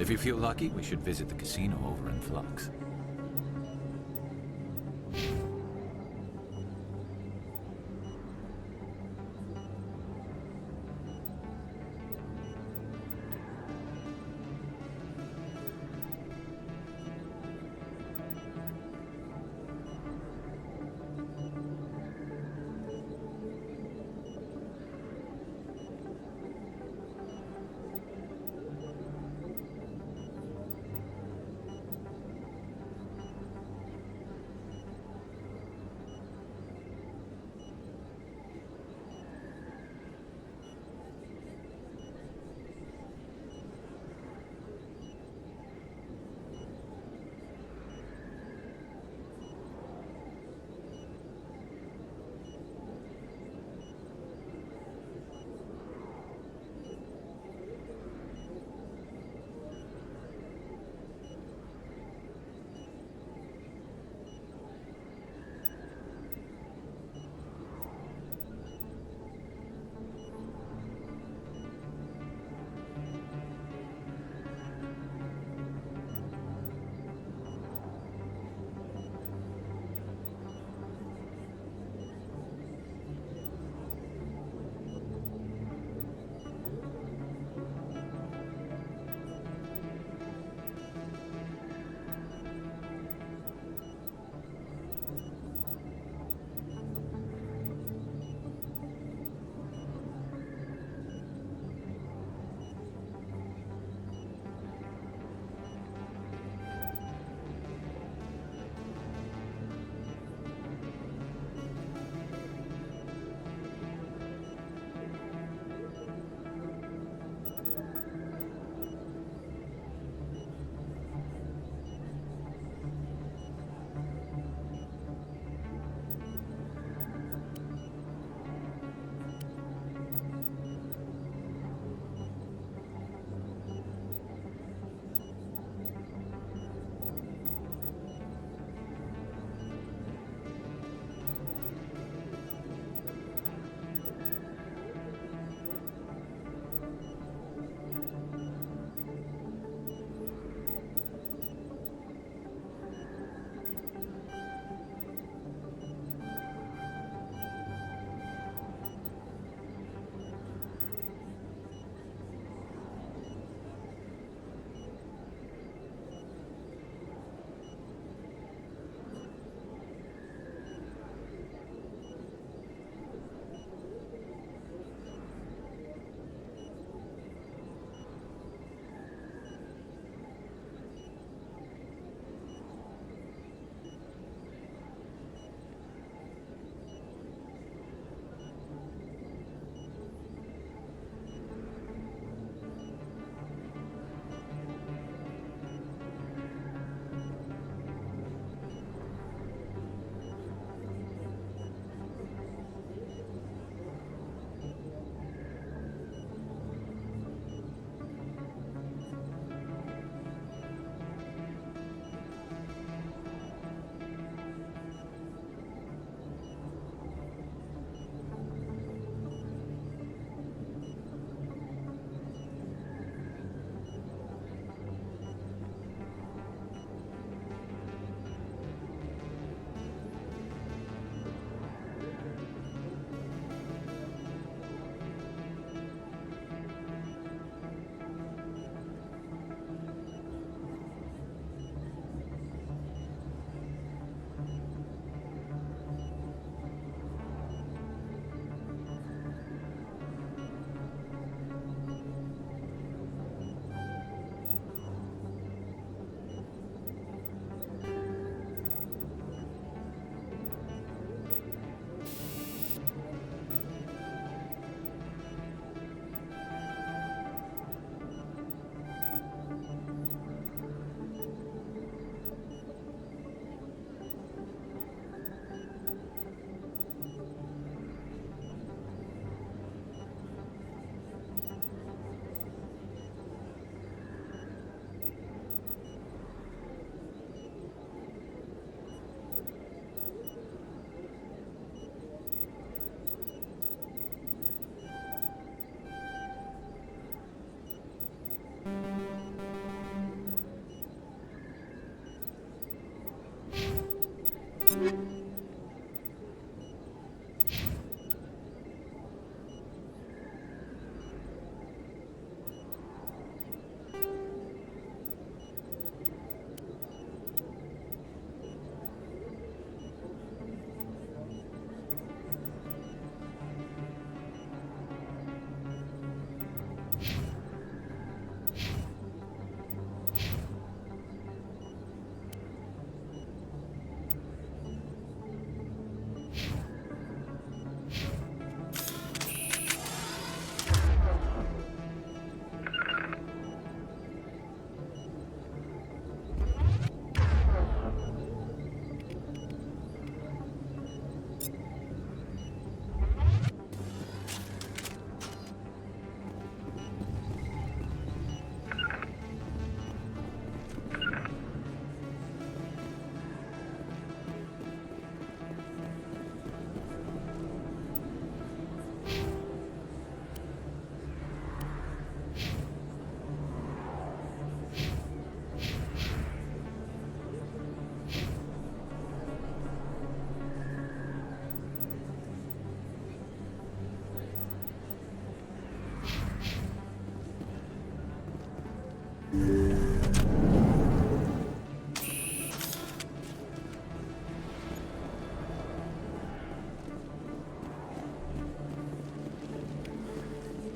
If you feel lucky, we should visit the casino over in Flux.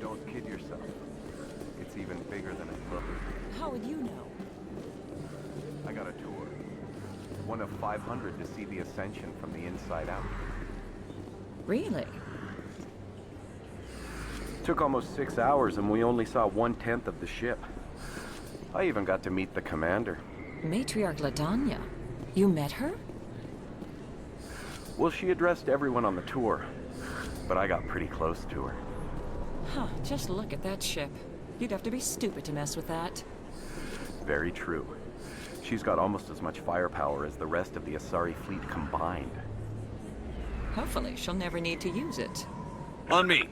Don't kid yourself. It's even bigger than it looks. How would you know? I got a tour. One of 500 to see the Ascension from the inside out. Really? Took almost 6 hours and we only saw 1/10 of the ship. I even got to meet the commander. Matriarch Ladanya? You met her? Well, she addressed everyone on the tour, but I got pretty close to her. Huh, just look at that ship. You'd have to be stupid to mess with that. Very true. She's got almost as much firepower as the rest of the Asari fleet combined. Hopefully, she'll never need to use it. On me!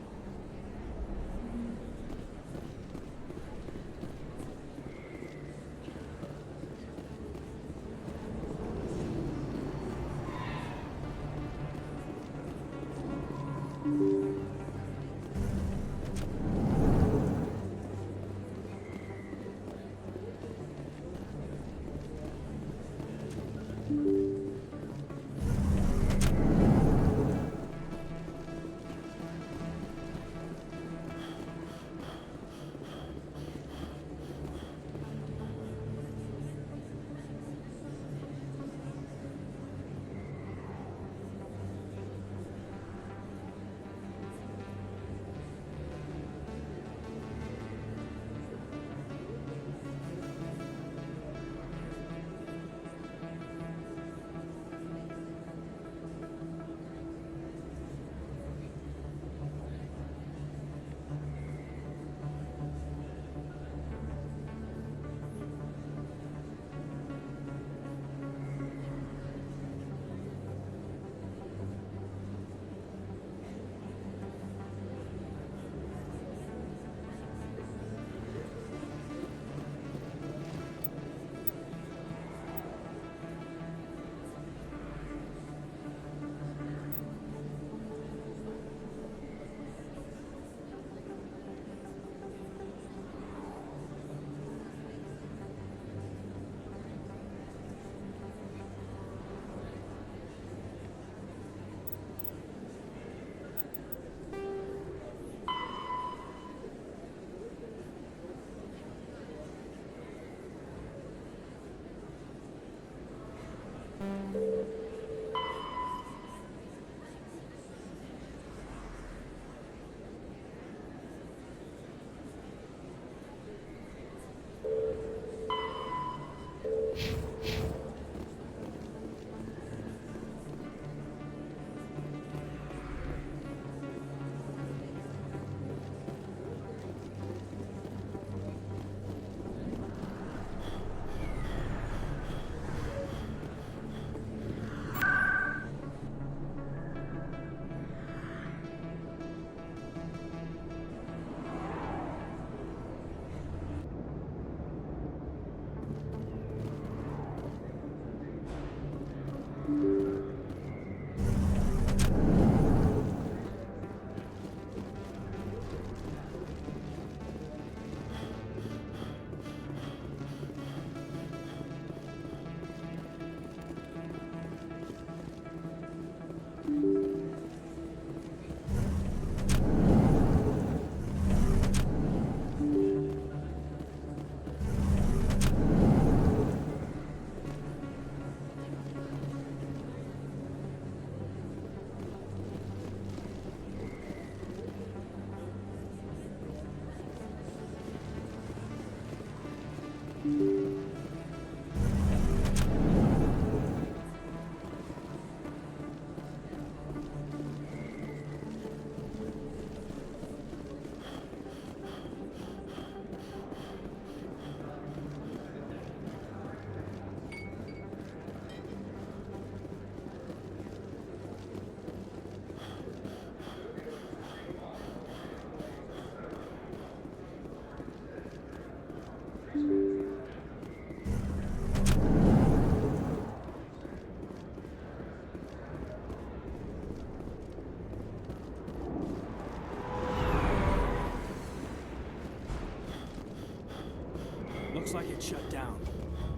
Looks like it's shut down.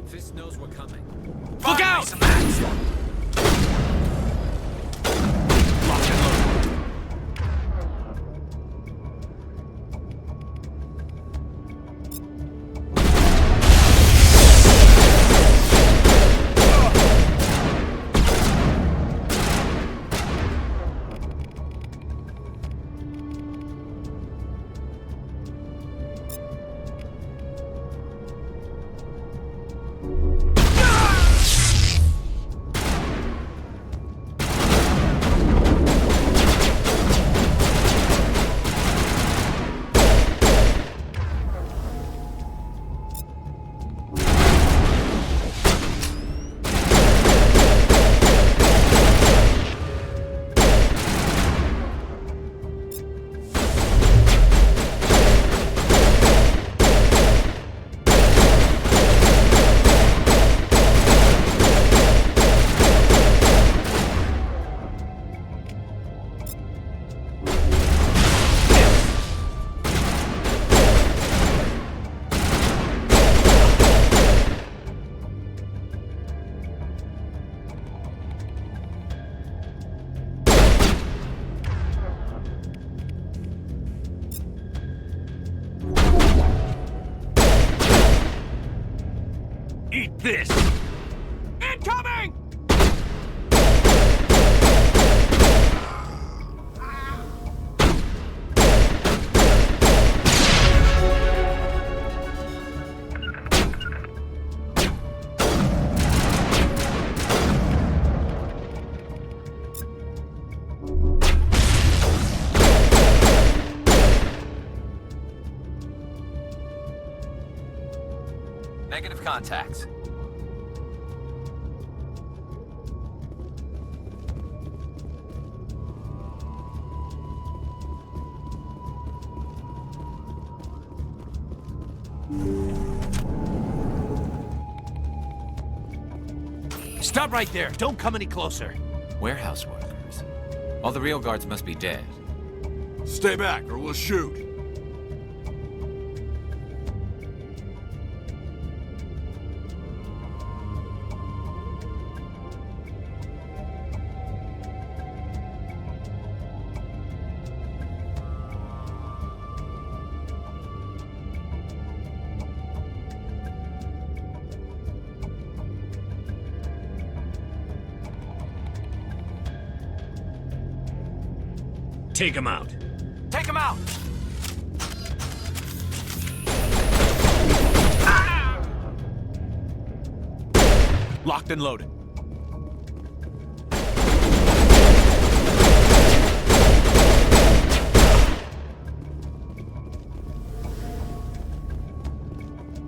Fist knows we're coming. Look out! Eat this! Incoming! Negative contacts. Stop right there. Don't come any closer. Warehouse workers. All the real guards must be dead. Stay back or we'll shoot. Take him out. Take him out! Locked and loaded.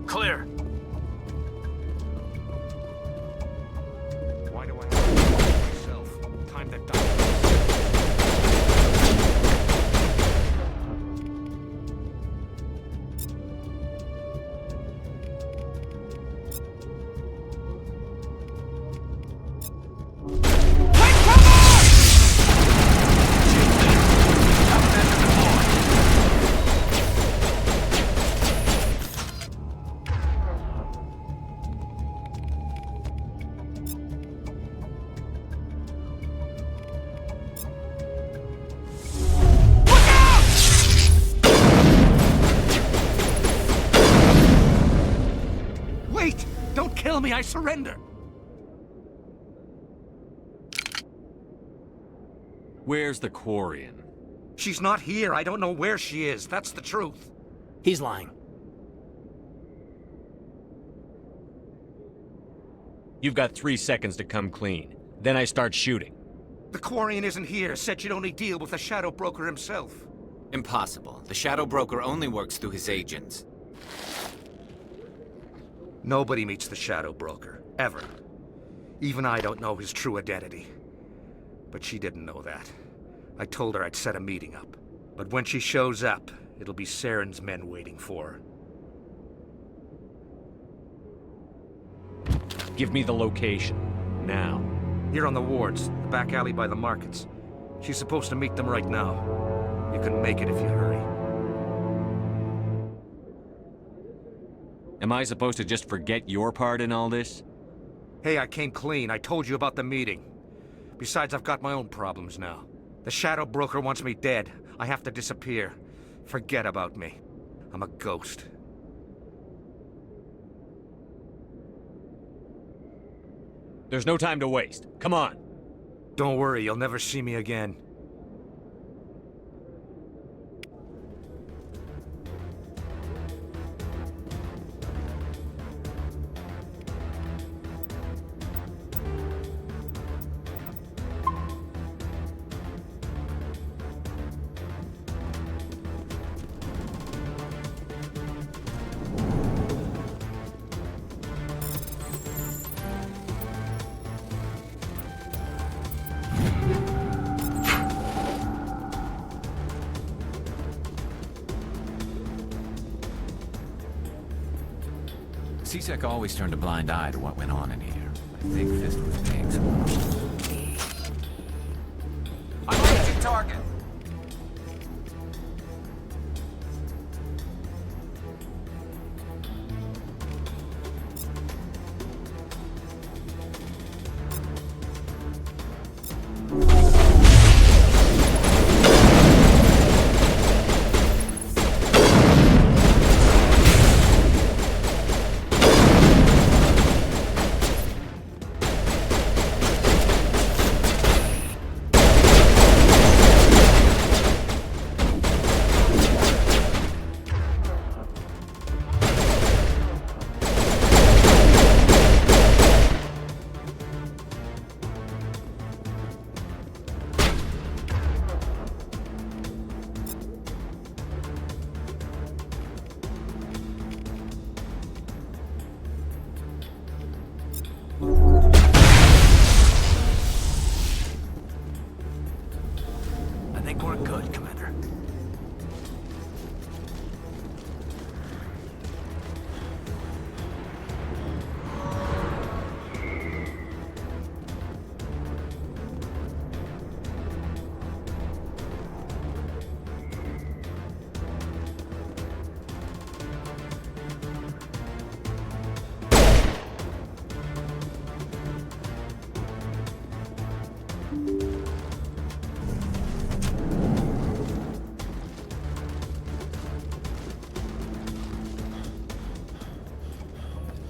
Clear. Why do I have to do myself? Time to die. Wait! Don't kill me, I surrender! Where's the Quarian? She's not here. I don't know where she is. That's the truth. He's lying. You've got 3 seconds to come clean. Then I start shooting. The Quarian isn't here. Said she'd only deal with the Shadow Broker himself. Impossible. The Shadow Broker only works through his agents. Nobody meets the Shadow Broker. Ever. Even I don't know his true identity. But she didn't know that. I told her I'd set a meeting up. But when she shows up, it'll be Saren's men waiting for her. Give me the location. Now. Here on the wards, the back alley by the markets. She's supposed to meet them right now. You can make it if you hurry. Am I supposed to just forget your part in all this? Hey, I came clean. I told you about the meeting. Besides, I've got my own problems now. The Shadow Broker wants me dead. I have to disappear. Forget about me. I'm a ghost. There's no time to waste. Come on. Don't worry, you'll never see me again. CSEC always turned a blind eye to what went on in here. I think Fist was paying some. I'm losing target. I think we're good, Commander.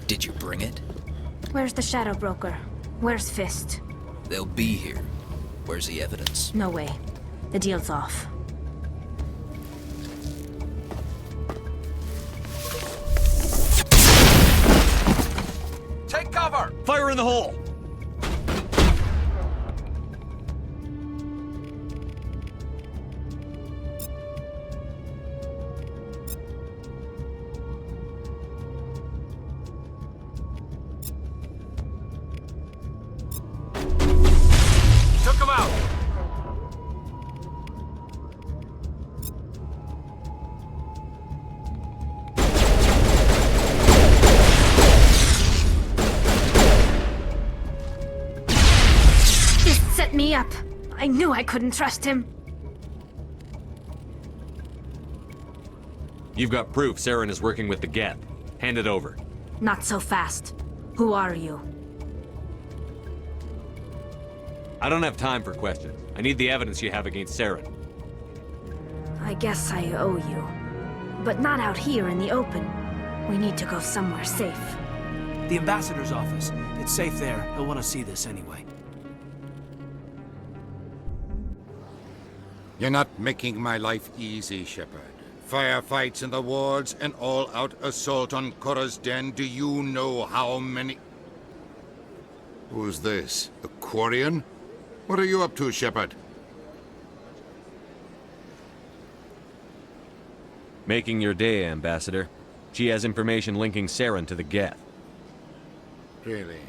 Did you bring it? Where's the Shadow Broker? Where's Fist? They'll be here. Where's the evidence? No way. The deal's off. Take cover! Fire in the hole! Took him out! Fist set me up. I knew I couldn't trust him. You've got proof Saren is working with the Geth. Hand it over. Not so fast. Who are you? I don't have time for questions. I need the evidence you have against Saren. I guess I owe you. But not out here in the open. We need to go somewhere safe. The ambassador's office. It's safe there. He'll want to see this anyway. You're not making my life easy, Shepard. Firefights in the wards, an all-out assault on Korra's den. Do you know how many... Who's this? A Quarian? What are you up to, Shepard? Making your day, Ambassador. She has information linking Saren to the Geth. Really?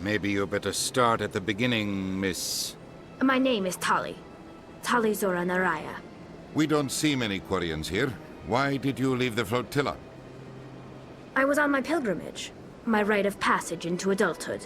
Maybe you better start at the beginning, Miss... My name is Tali. Tali Zora Naraya. We don't see many Quarians here. Why did you leave the flotilla? I was on my pilgrimage. My rite of passage into adulthood.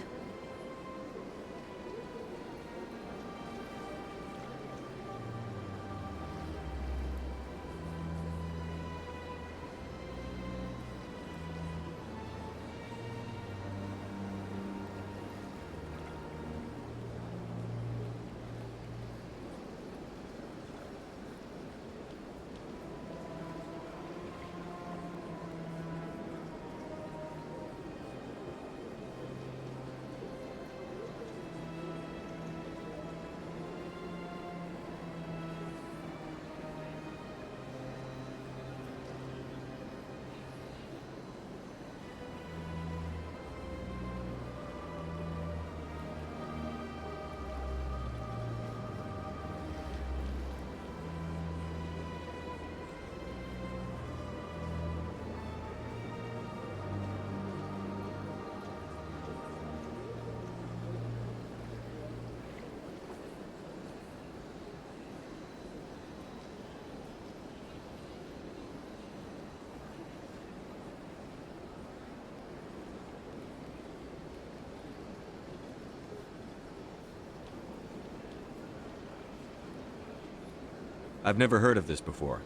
I've never heard of this before.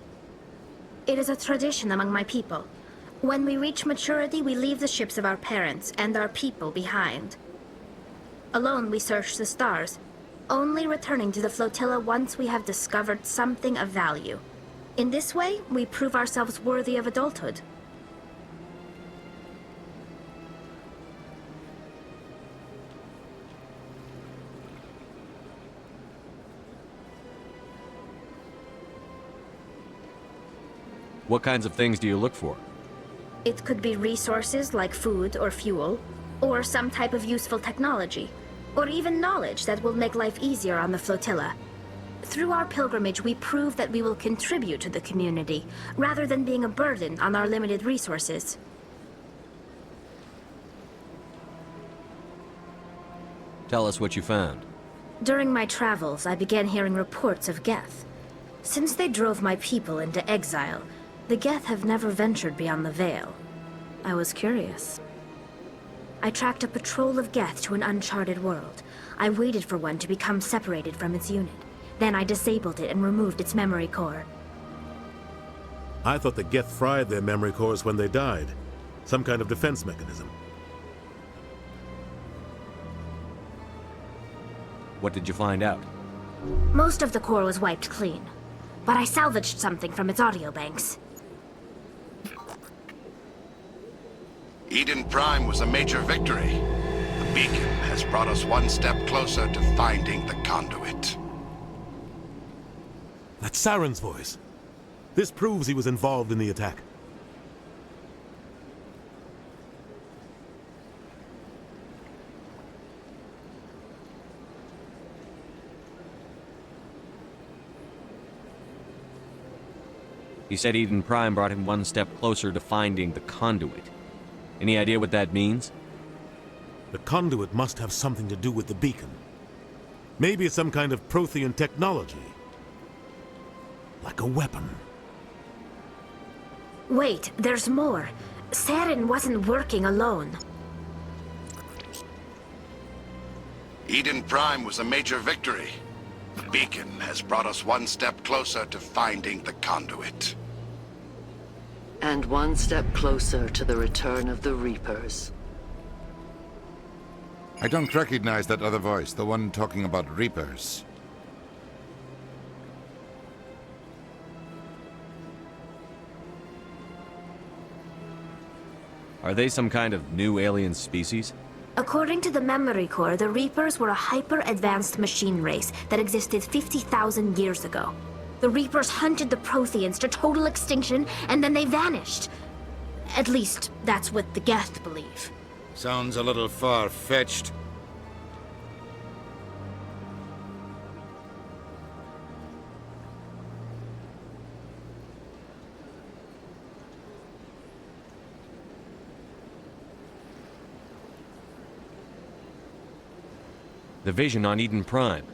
It is a tradition among my people. When we reach maturity, we leave the ships of our parents and our people behind. Alone, we search the stars, only returning to the flotilla once we have discovered something of value. In this way, we prove ourselves worthy of adulthood. What kinds of things do you look for? It could be resources like food or fuel, or some type of useful technology, or even knowledge that will make life easier on the flotilla. Through our pilgrimage, we prove that we will contribute to the community, rather than being a burden on our limited resources. Tell us what you found. During my travels, I began hearing reports of Geth. Since they drove my people into exile, the Geth have never ventured beyond the Veil. I was curious. I tracked a patrol of Geth to an uncharted world. I waited for one to become separated from its unit. Then I disabled it and removed its memory core. I thought the Geth fried their memory cores when they died. Some kind of defense mechanism. What did you find out? Most of the core was wiped clean, but I salvaged something from its audio banks. Eden Prime was a major victory. The beacon has brought us one step closer to finding the conduit. That's Saren's voice. This proves he was involved in the attack. He said Eden Prime brought him one step closer to finding the conduit. Any idea what that means? The conduit must have something to do with the beacon. Maybe it's some kind of Prothean technology. Like a weapon. Wait, there's more. Saren wasn't working alone. Eden Prime was a major victory. The beacon has brought us one step closer to finding the conduit. And one step closer to the return of the Reapers. I don't recognize that other voice, the one talking about Reapers. Are they some kind of new alien species? According to the memory core, the Reapers were a hyper-advanced machine race that existed 50,000 years ago. The Reapers hunted the Protheans to total extinction, and then they vanished. At least, that's what the Geth believe. Sounds a little far-fetched. The vision on Eden Prime.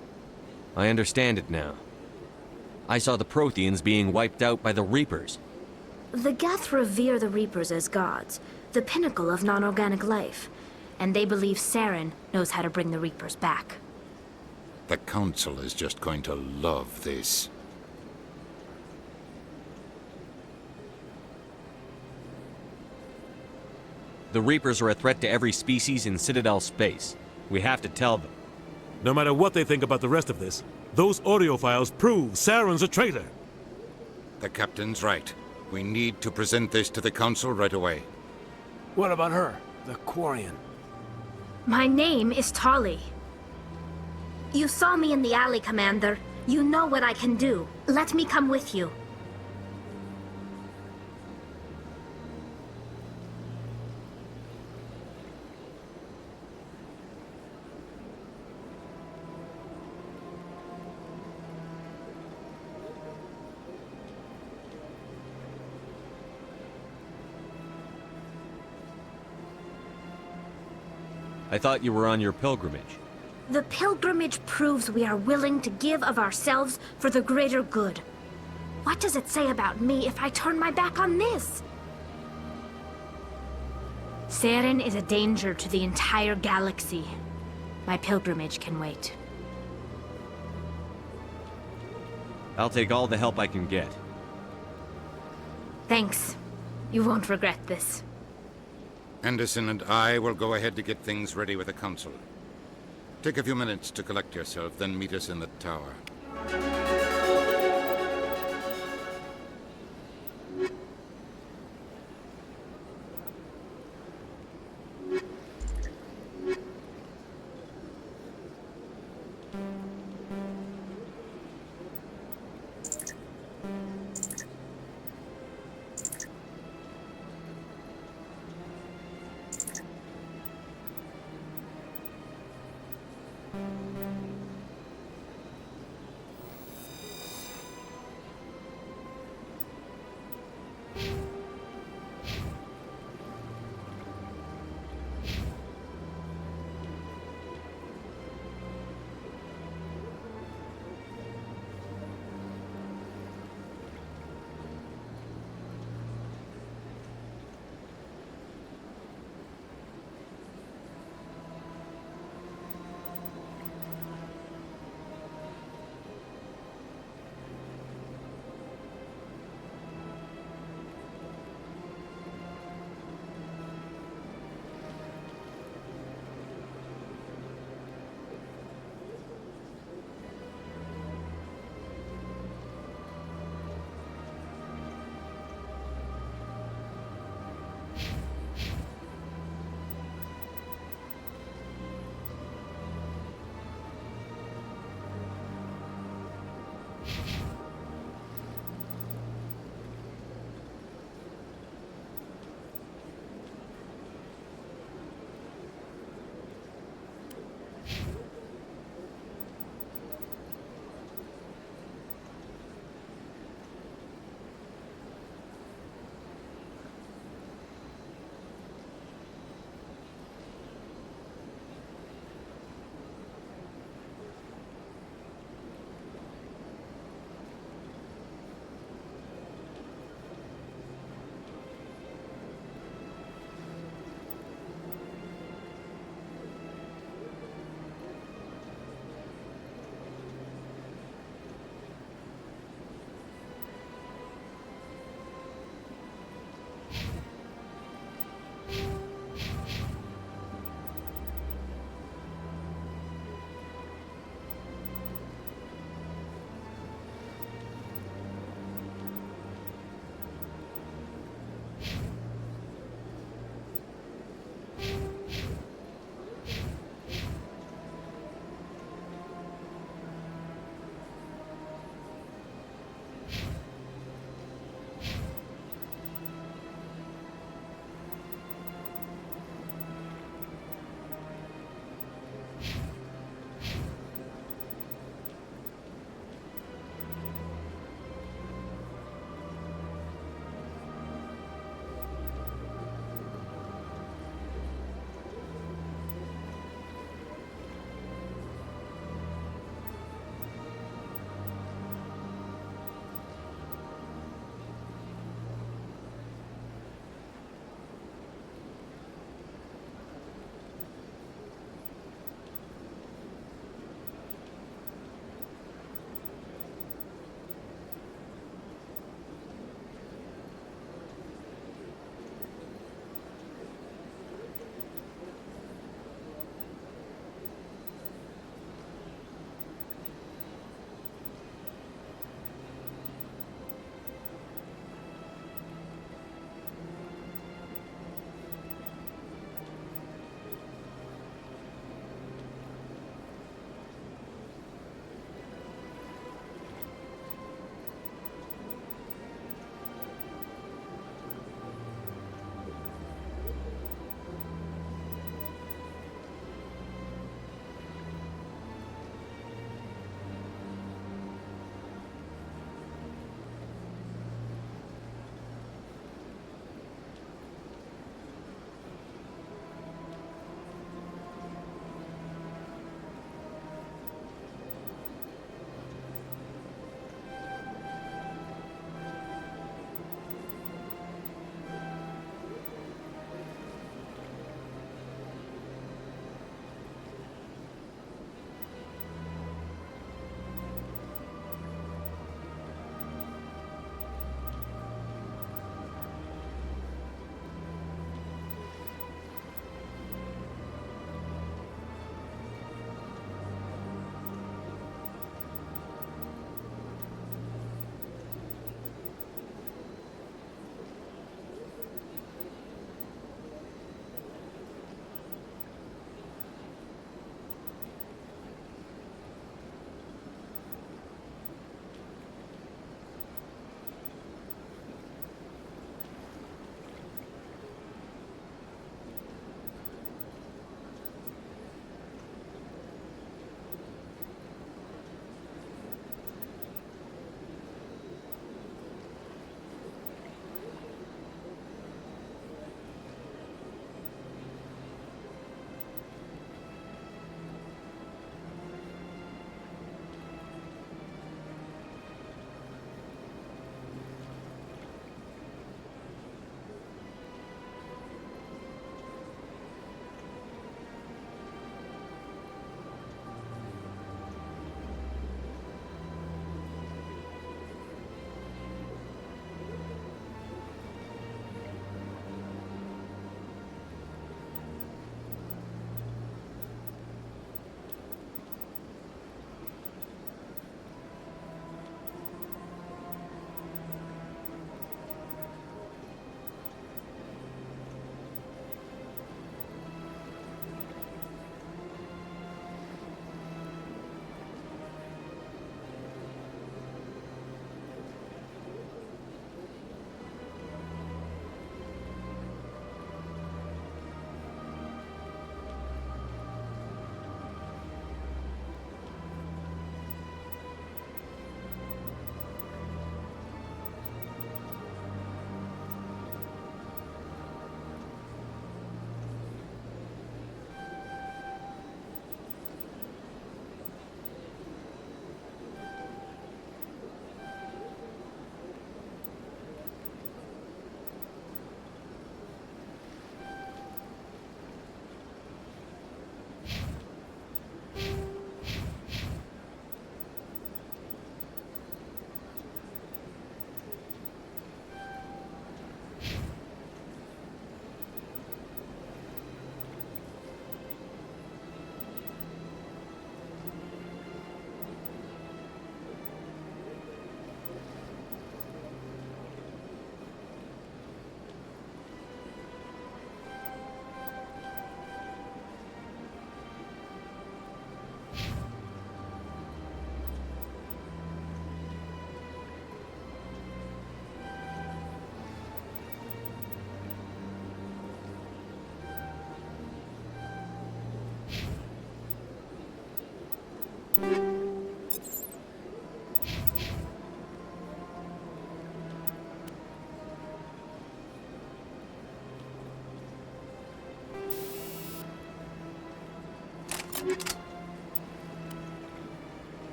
I understand it now. I saw the Protheans being wiped out by the Reapers. The Geth revere the Reapers as gods, the pinnacle of non-organic life, and they believe Saren knows how to bring the Reapers back. The Council is just going to love this. The Reapers are a threat to every species in Citadel space. We have to tell them. No matter what they think about the rest of this, those audio files prove Saren's a traitor. The captain's right. We need to present this to the Council right away. What about her, the Quarian? My name is Tali. You saw me in the alley, Commander. You know what I can do. Let me come with you. I thought you were on your pilgrimage. The pilgrimage proves we are willing to give of ourselves for the greater good. What does it say about me if I turn my back on this? Saren is a danger to the entire galaxy. My pilgrimage can wait. I'll take all the help I can get. Thanks. You won't regret this. Anderson and I will go ahead to get things ready with the council. Take a few minutes to collect yourself, then meet us in the tower.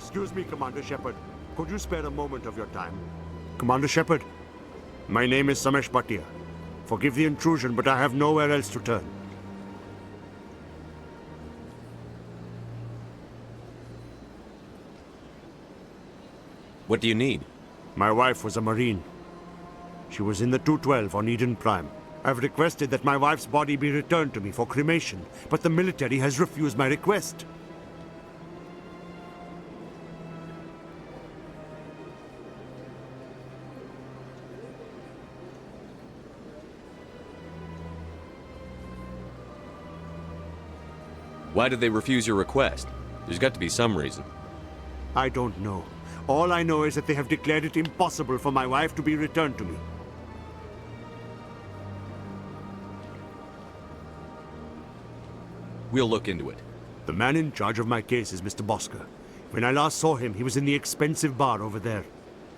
Excuse me, Commander Shepard. Could you spare a moment of your time? Commander Shepard, my name is Samesh Bhatia. Forgive the intrusion, but I have nowhere else to turn. What do you need? My wife was a Marine. She was in the 212 on Eden Prime. I've requested that my wife's body be returned to me for cremation, but the military has refused my request. Why did they refuse your request? There's got to be some reason. I don't know. All I know is that they have declared it impossible for my wife to be returned to me. We'll look into it. The man in charge of my case is Mr. Bosker. When I last saw him, he was in the expensive bar over there.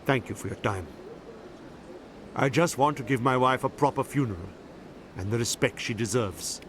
Thank you for your time. I just want to give my wife a proper funeral, and the respect she deserves.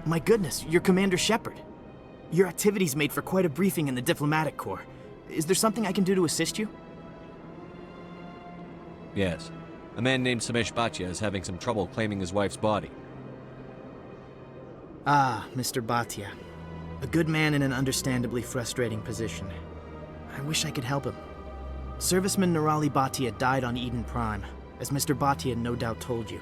My goodness, you're Commander Shepard. Your activities made for quite a briefing in the diplomatic corps. Is there something I can do to assist you? Yes. A man named Samesh Bhatia is having some trouble claiming his wife's body. Ah, Mr. Bhatia. A good man in an understandably frustrating position. I wish I could help him. Serviceman Nirali Bhatia died on Eden Prime, as Mr. Bhatia no doubt told you.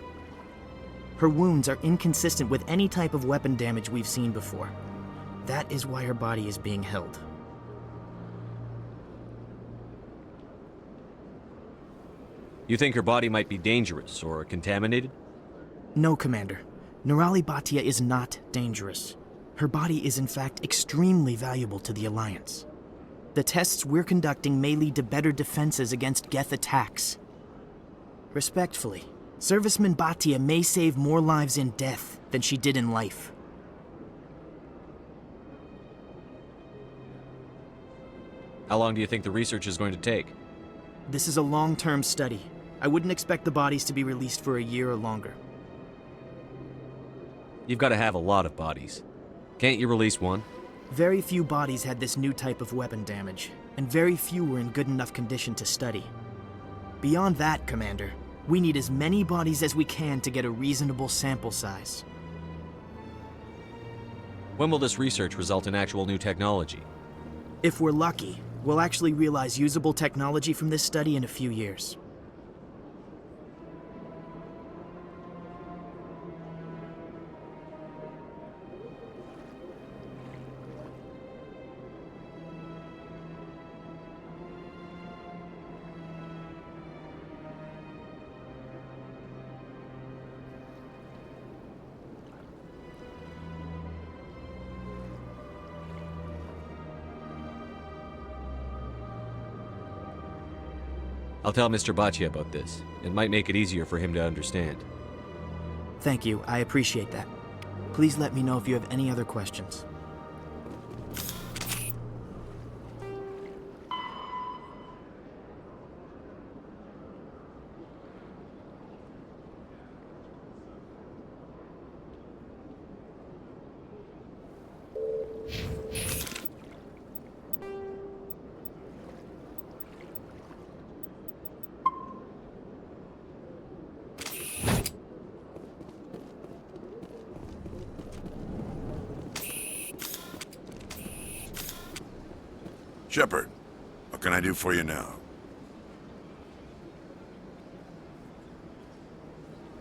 Her wounds are inconsistent with any type of weapon damage we've seen before. That is why her body is being held. You think her body might be dangerous or contaminated? No, Commander. Nirali Bhatia is not dangerous. Her body is in fact extremely valuable to the Alliance. The tests we're conducting may lead to better defenses against Geth attacks. Respectfully, Serviceman Bhatia may save more lives in death than she did in life. How long do you think the research is going to take? This is a long-term study. I wouldn't expect the bodies to be released for a year or longer. You've got to have a lot of bodies. Can't you release one? Very few bodies had this new type of weapon damage, and very few were in good enough condition to study. Beyond that, Commander, we need as many bodies as we can to get a reasonable sample size. When will this research result in actual new technology? If we're lucky, we'll actually realize usable technology from this study in a few years. I'll tell Mr. Bhatia about this. It might make it easier for him to understand. Thank you, I appreciate that. Please let me know if you have any other questions. Shepard, what can I do for you now?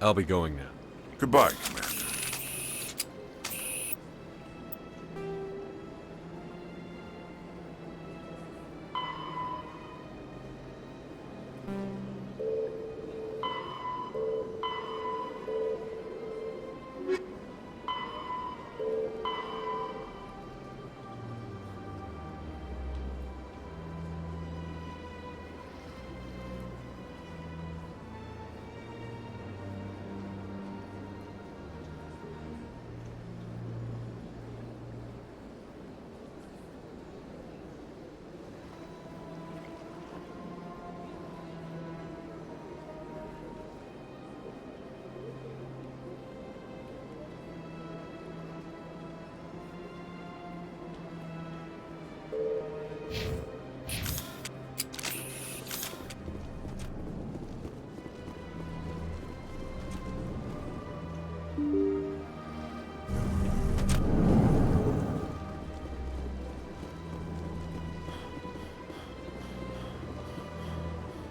I'll be going now. Goodbye, Commander.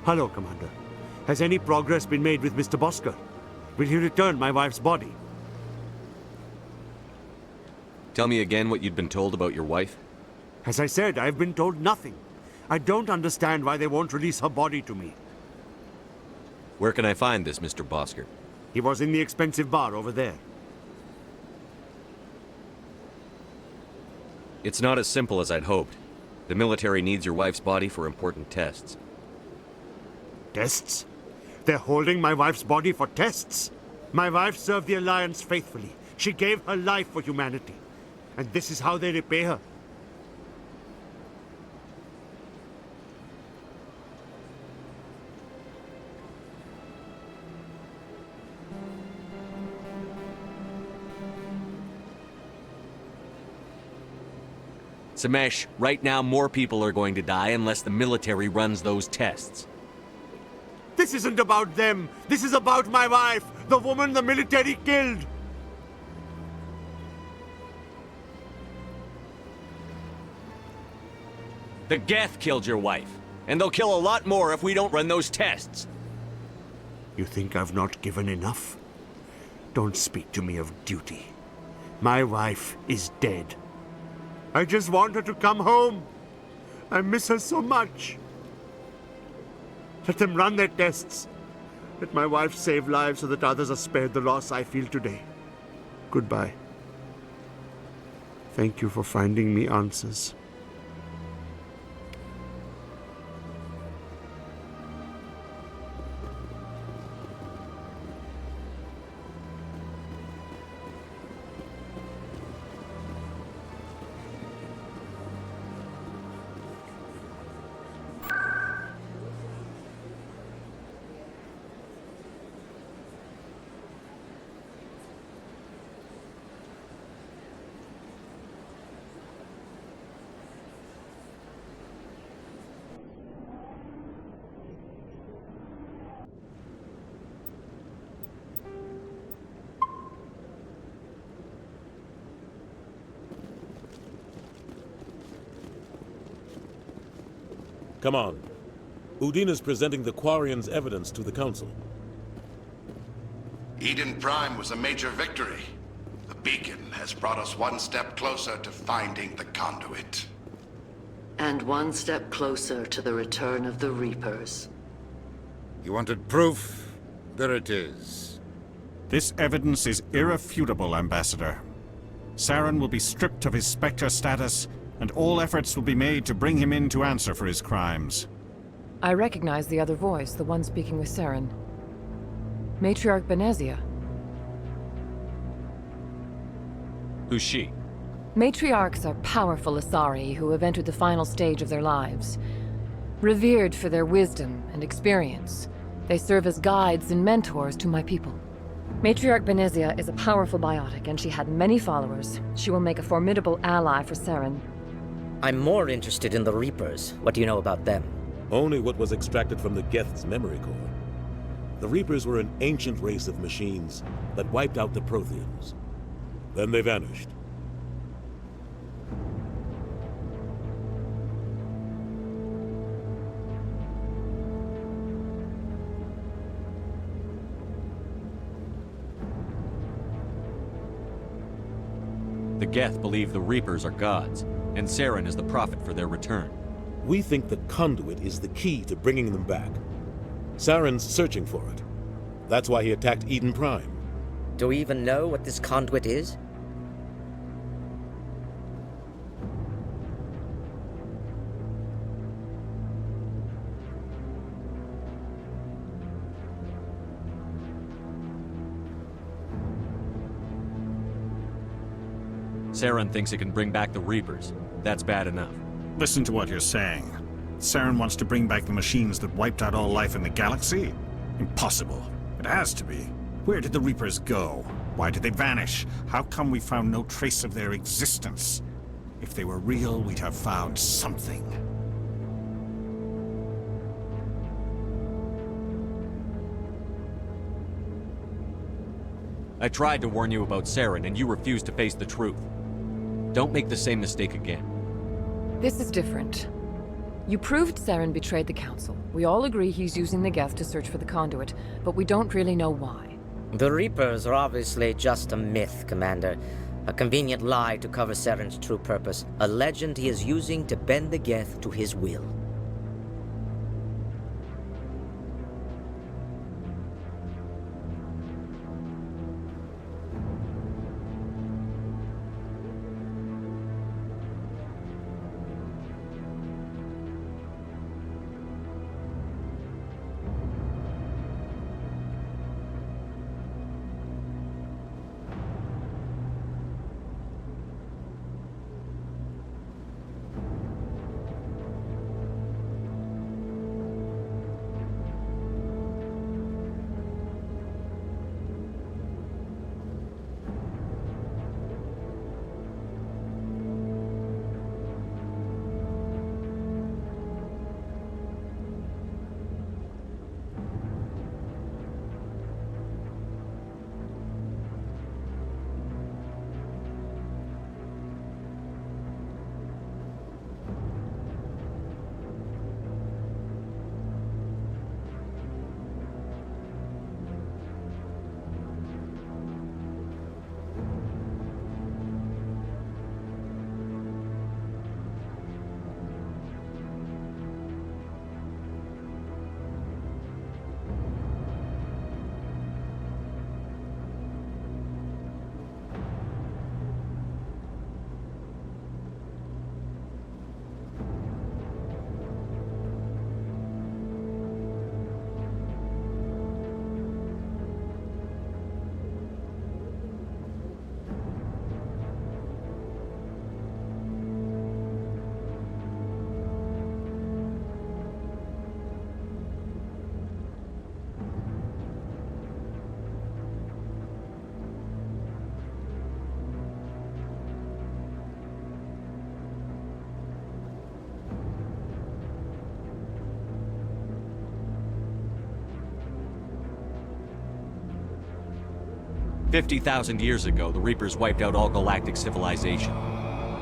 Hello, Commander. Has any progress been made with Mr. Bosker? Will he return my wife's body? Tell me again what you'd been told about your wife? As I said, I've been told nothing. I don't understand why they won't release her body to me. Where can I find this Mr. Bosker? He was in the expensive bar over there. It's not as simple as I'd hoped. The military needs your wife's body for important tests. Tests? They're holding my wife's body for tests? My wife served the Alliance faithfully. She gave her life for humanity. And this is how they repay her. Samesh, right now more people are going to die unless the military runs those tests. This isn't about them. This is about my wife, the woman the military killed. The Geth killed your wife, and they'll kill a lot more if we don't run those tests. You think I've not given enough? Don't speak to me of duty. My wife is dead. I just want her to come home. I miss her so much. Let them run their tests. Let my wife save lives so that others are spared the loss I feel today. Goodbye. Thank you for finding me answers. Come on. Udine is presenting the Quarians' evidence to the Council. Eden Prime was a major victory. The beacon has brought us one step closer to finding the conduit. And one step closer to the return of the Reapers. You wanted proof? There it is. This evidence is irrefutable, Ambassador. Saren will be stripped of his Spectre status, and all efforts will be made to bring him in to answer for his crimes. I recognize the other voice, the one speaking with Saren. Matriarch Benezia. Who's she? Matriarchs are powerful Asari who have entered the final stage of their lives. Revered for their wisdom and experience, they serve as guides and mentors to my people. Matriarch Benezia is a powerful biotic, and she had many followers. She will make a formidable ally for Saren. I'm more interested in the Reapers. What do you know about them? Only what was extracted from the Geth's memory core. The Reapers were an ancient race of machines that wiped out the Protheans. Then they vanished. The Geth believe the Reapers are gods, and Saren is the prophet for their return. We think the conduit is the key to bringing them back. Saren's searching for it. That's why he attacked Eden Prime. Do we even know what this conduit is? Saren thinks it can bring back the Reapers. That's bad enough. Listen to what you're saying. Saren wants to bring back the machines that wiped out all life in the galaxy? Impossible. It has to be. Where did the Reapers go? Why did they vanish? How come we found no trace of their existence? If they were real, we'd have found something. I tried to warn you about Saren, and you refused to face the truth. Don't make the same mistake again. This is different. You proved Saren betrayed the Council. We all agree he's using the Geth to search for the conduit, but we don't really know why. The Reapers are obviously just a myth, Commander. A convenient lie to cover Saren's true purpose. A legend he is using to bend the Geth to his will. 50,000 years ago, the Reapers wiped out all galactic civilization.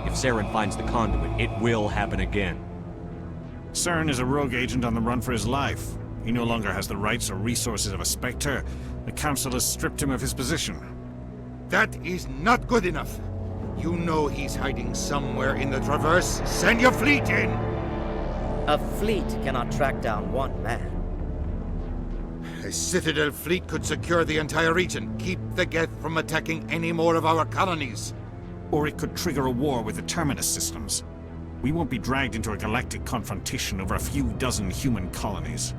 If Saren finds the conduit, it will happen again. Saren is a rogue agent on the run for his life. He no longer has the rights or resources of a Spectre. The Council has stripped him of his position. That is not good enough. You know he's hiding somewhere in the Traverse. Send your fleet in! A fleet cannot track down one man. A Citadel fleet could secure the entire region. Keep the Geth from attacking any more of our colonies. Or it could trigger a war with the Terminus systems. We won't be dragged into a galactic confrontation over a few dozen human colonies.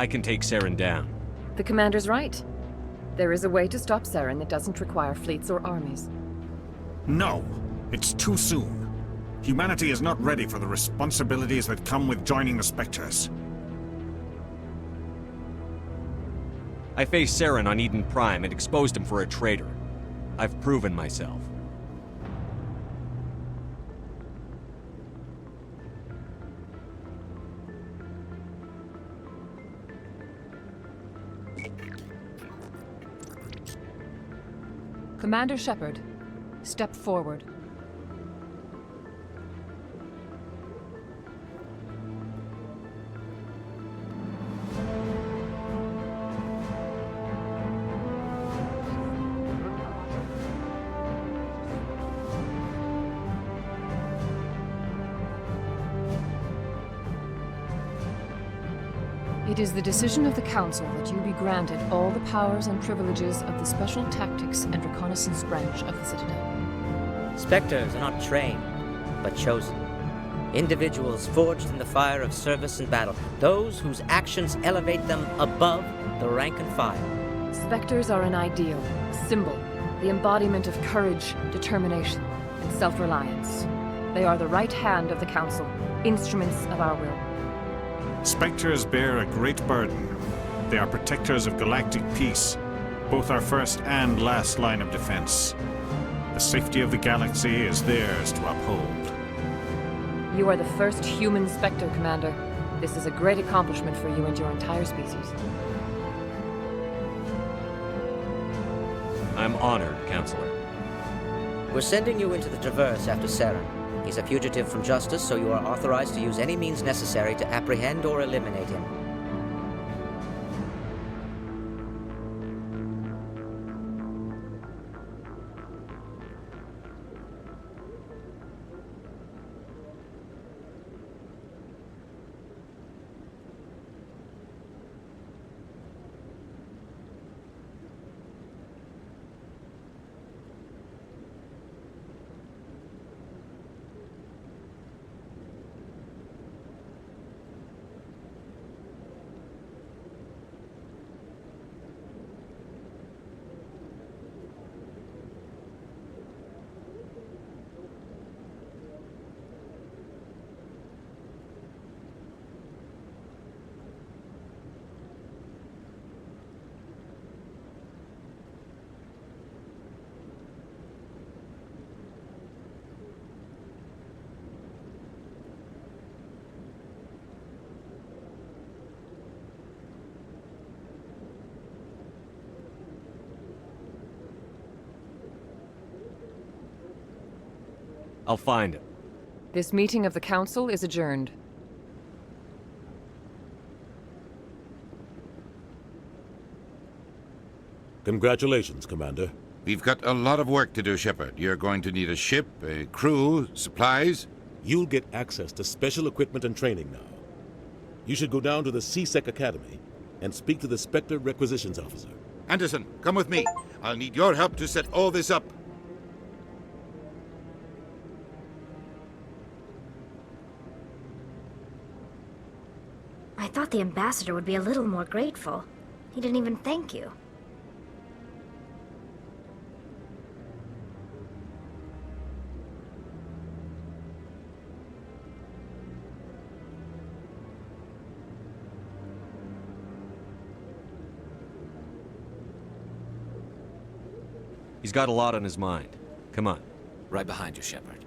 I can take Saren down. The commander's right. There is a way to stop Saren that doesn't require fleets or armies. No, it's too soon. Humanity is not ready for the responsibilities that come with joining the Spectres. I faced Saren on Eden Prime and exposed him for a traitor. I've proven myself. Commander Shepard, step forward. It is the decision of the Council that you be granted all the powers and privileges of the Special Tactics and Reconnaissance Branch of the Citadel. Spectres are not trained, but chosen. Individuals forged in the fire of service and battle, those whose actions elevate them above the rank and file. Spectres are an ideal, a symbol, the embodiment of courage, determination, and self-reliance. They are the right hand of the Council, instruments of our will. Spectres bear a great burden. They are protectors of galactic peace, both our first and last line of defense. The safety of the galaxy is theirs to uphold. You are the first human Spectre, Commander. This is a great accomplishment for you and your entire species. I'm honored, Counselor. We're sending you into the Traverse after Saren. He's a fugitive from justice, so you are authorized to use any means necessary to apprehend or eliminate him. I'll find him. This meeting of the Council is adjourned. Congratulations, Commander. We've got a lot of work to do, Shepard. You're going to need a ship, a crew, supplies. You'll get access to special equipment and training now. You should go down to the C-Sec Academy and speak to the Spectre Requisitions Officer. Anderson, come with me. I'll need your help to set all this up. I thought the ambassador would be a little more grateful. He didn't even thank you. He's got a lot on his mind. Come on. Right behind you, Shepard.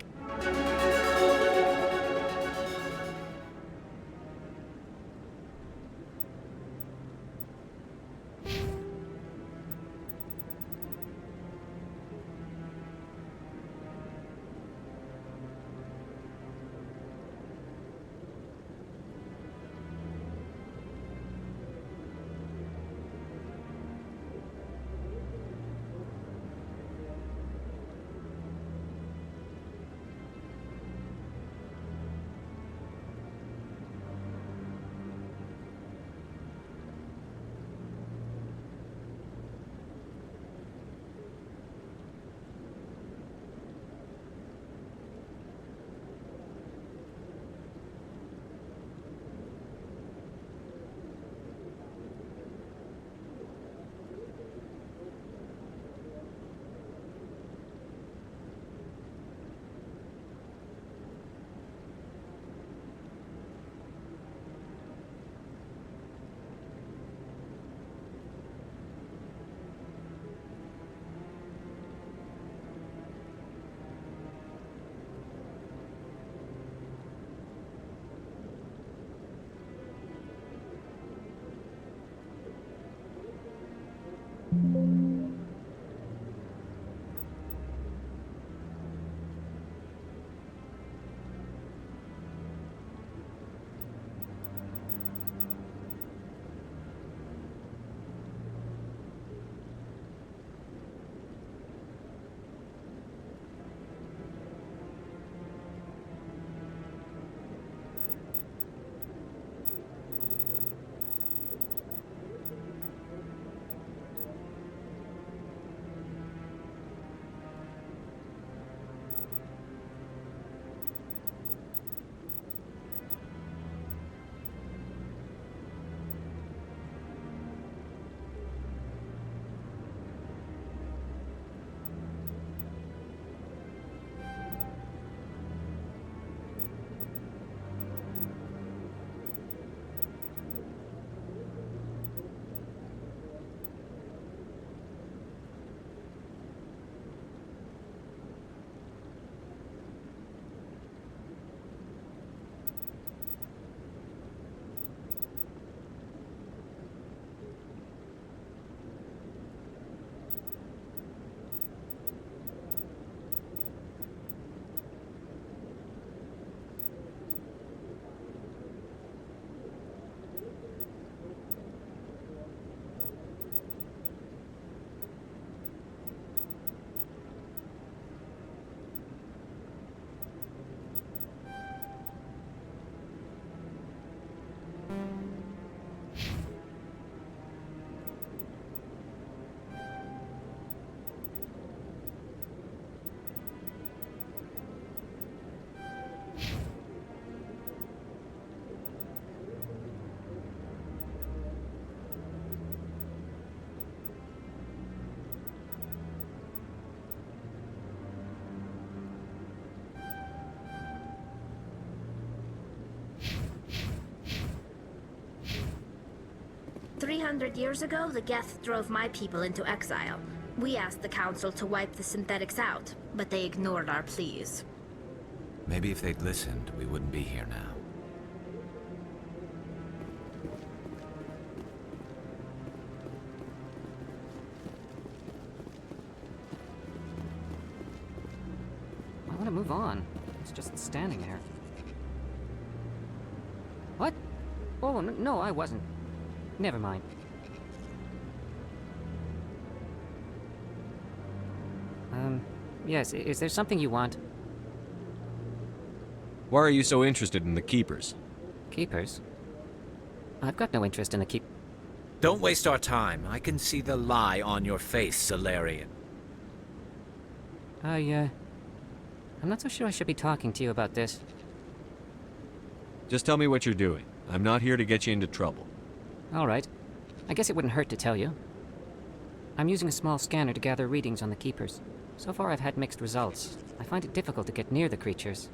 300 years ago, the Geth drove my people into exile. We asked the Council to wipe the synthetics out, but they ignored our pleas. Maybe if they'd listened, we wouldn't be here now. I want to move on. It's just standing there. What? Oh, no, I wasn't. Never mind. Yes, is there something you want? Why are you so interested in the Keepers? Keepers? I've got no interest in the keep... Don't waste our time. I can see the lie on your face, Solarian. I'm not so sure I should be talking to you about this. Just tell me what you're doing. I'm not here to get you into trouble. All right. I guess it wouldn't hurt to tell you. I'm using a small scanner to gather readings on the Keepers. So far I've had mixed results. I find it difficult to get near the creatures.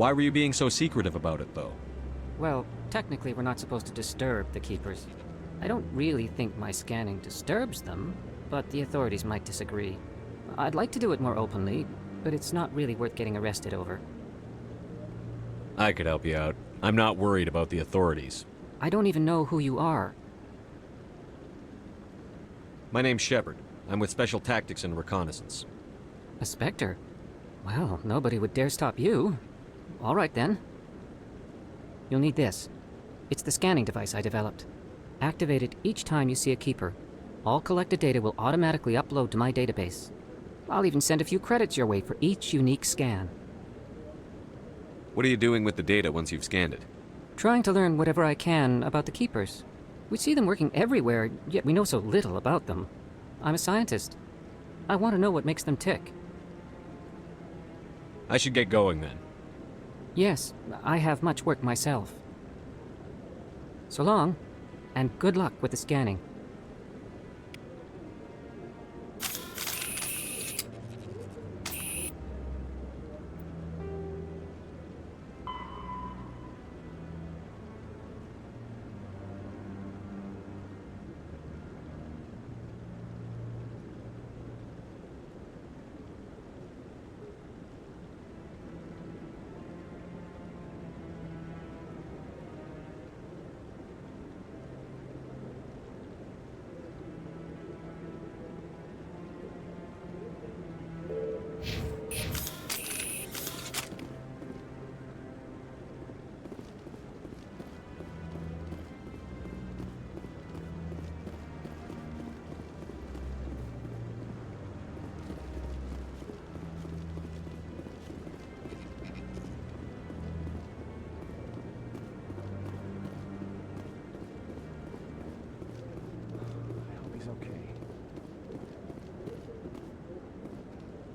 Why were you being so secretive about it, though? Well, technically we're not supposed to disturb the Keepers. I don't really think my scanning disturbs them, but the authorities might disagree. I'd like to do it more openly, but it's not really worth getting arrested over. I could help you out. I'm not worried about the authorities. I don't even know who you are. My name's Shepard. I'm with Special Tactics and Reconnaissance. A Spectre? Well, nobody would dare stop you. All right, then. You'll need this. It's the scanning device I developed. Activate it each time you see a Keeper. All collected data will automatically upload to my database. I'll even send a few credits your way for each unique scan. What are you doing with the data once you've scanned it? Trying to learn whatever I can about the Keepers. We see them working everywhere, yet we know so little about them. I'm a scientist. I want to know what makes them tick. I should get going then. Yes, I have much work myself. So long, and good luck with the scanning.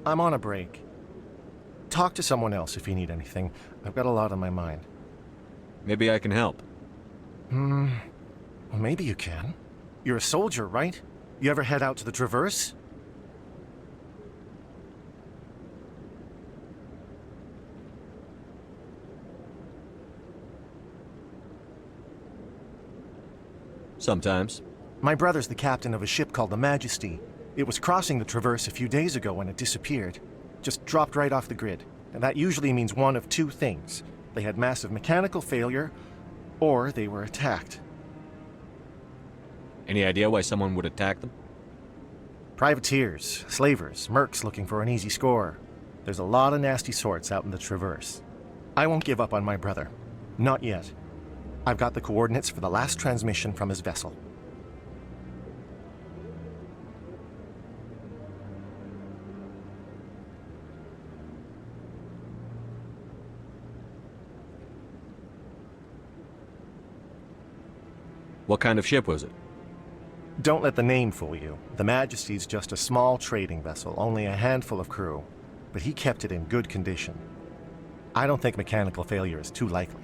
I'm on a break. Talk to someone else if you need anything. I've got a lot on my mind. Maybe I can help. Well, maybe you can. You're a soldier, right? You ever head out to the Traverse? Sometimes. My brother's the captain of a ship called the Majesty. It was crossing the Traverse a few days ago when it disappeared. Just dropped right off the grid. And that usually means one of two things. They had massive mechanical failure, or they were attacked. Any idea why someone would attack them? Privateers, slavers, mercs looking for an easy score. There's a lot of nasty sorts out in the Traverse. I won't give up on my brother. Not yet. I've got the coordinates for the last transmission from his vessel. What kind of ship was it? Don't let the name fool you. The Majesty's just a small trading vessel, only a handful of crew. But he kept it in good condition. I don't think mechanical failure is too likely.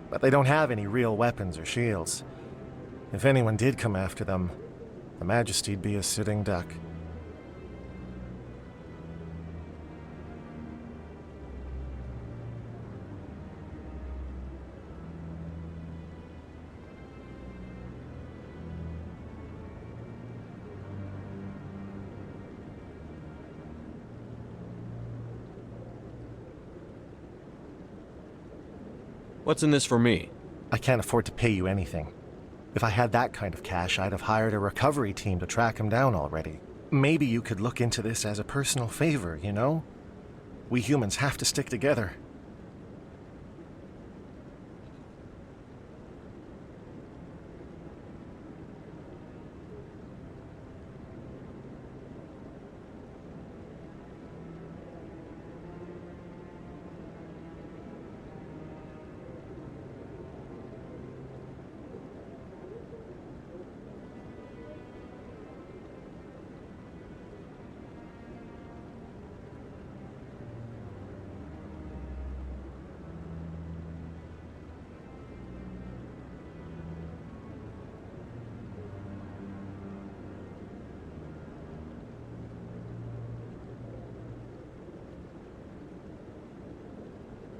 But they don't have any real weapons or shields. If anyone did come after them, the Majesty'd be a sitting duck. What's in this for me? I can't afford to pay you anything. If I had that kind of cash, I'd have hired a recovery team to track him down already. Maybe you could look into this as a personal favor, you know? We humans have to stick together.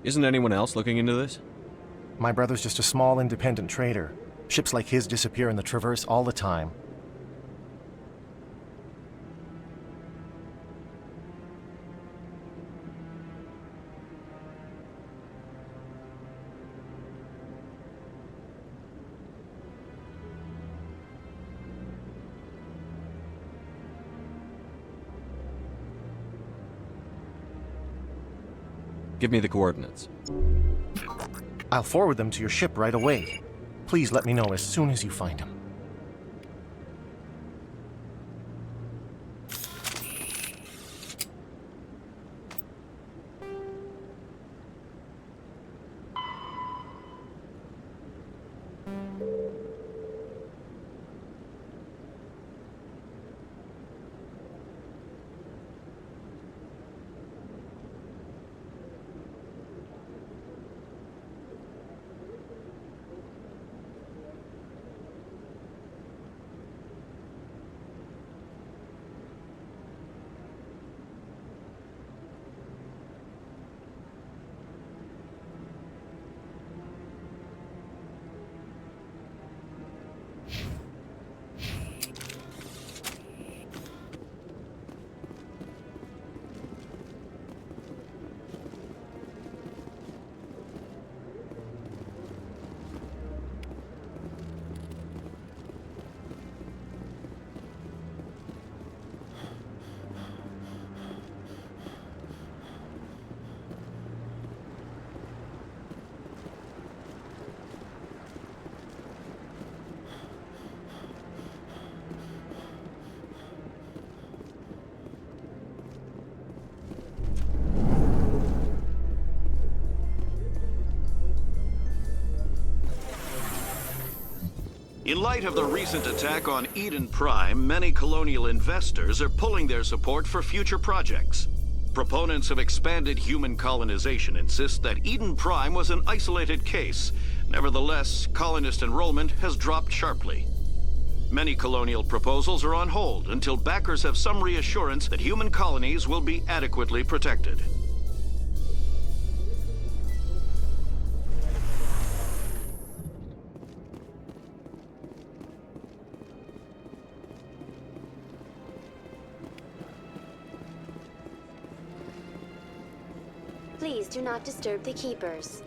Isn't anyone else looking into this? My brother's just a small independent trader. Ships like his disappear in the Traverse all the time. Give me the coordinates. I'll forward them to your ship right away. Please let me know as soon as you find him. In light of the recent attack on Eden Prime, many colonial investors are pulling their support for future projects. Proponents of expanded human colonization insist that Eden Prime was an isolated case. Nevertheless, colonist enrollment has dropped sharply. Many colonial proposals are on hold until backers have some reassurance that human colonies will be adequately protected. Please do not disturb the keepers.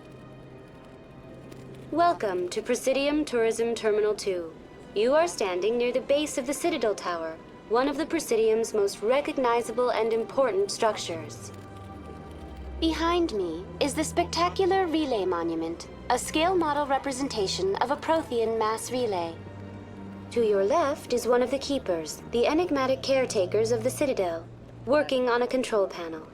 Welcome to Presidium Tourism Terminal 2. You are standing near the base of the Citadel Tower, one of the Presidium's most recognizable and important structures. Behind me is the spectacular Relay Monument, a scale model representation of a Prothean mass relay. To your left is one of the keepers, the enigmatic caretakers of the Citadel, working on a control panel.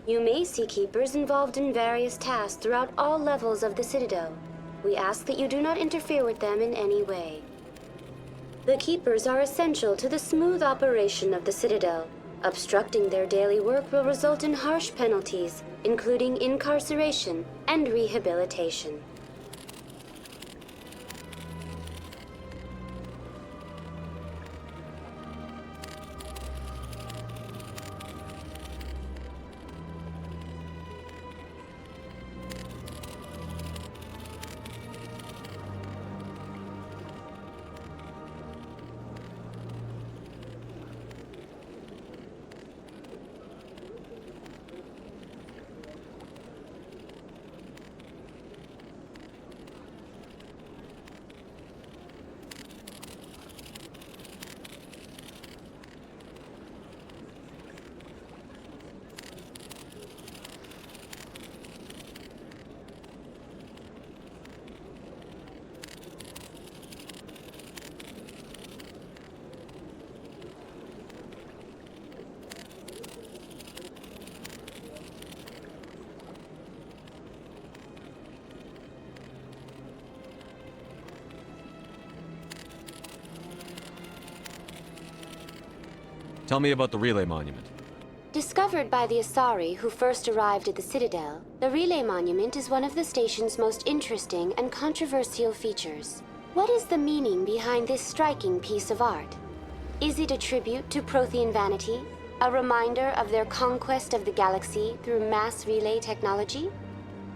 You may see keepers involved in various tasks throughout all levels of the Citadel. We ask that you do not interfere with them in any way. The keepers are essential to the smooth operation of the Citadel. Obstructing their daily work will result in harsh penalties, including incarceration and rehabilitation. Tell me about the Relay Monument. Discovered by the Asari who first arrived at the Citadel, the Relay Monument is one of the station's most interesting and controversial features. What is the meaning behind this striking piece of art? Is it a tribute to Prothean vanity? A reminder of their conquest of the galaxy through mass relay technology?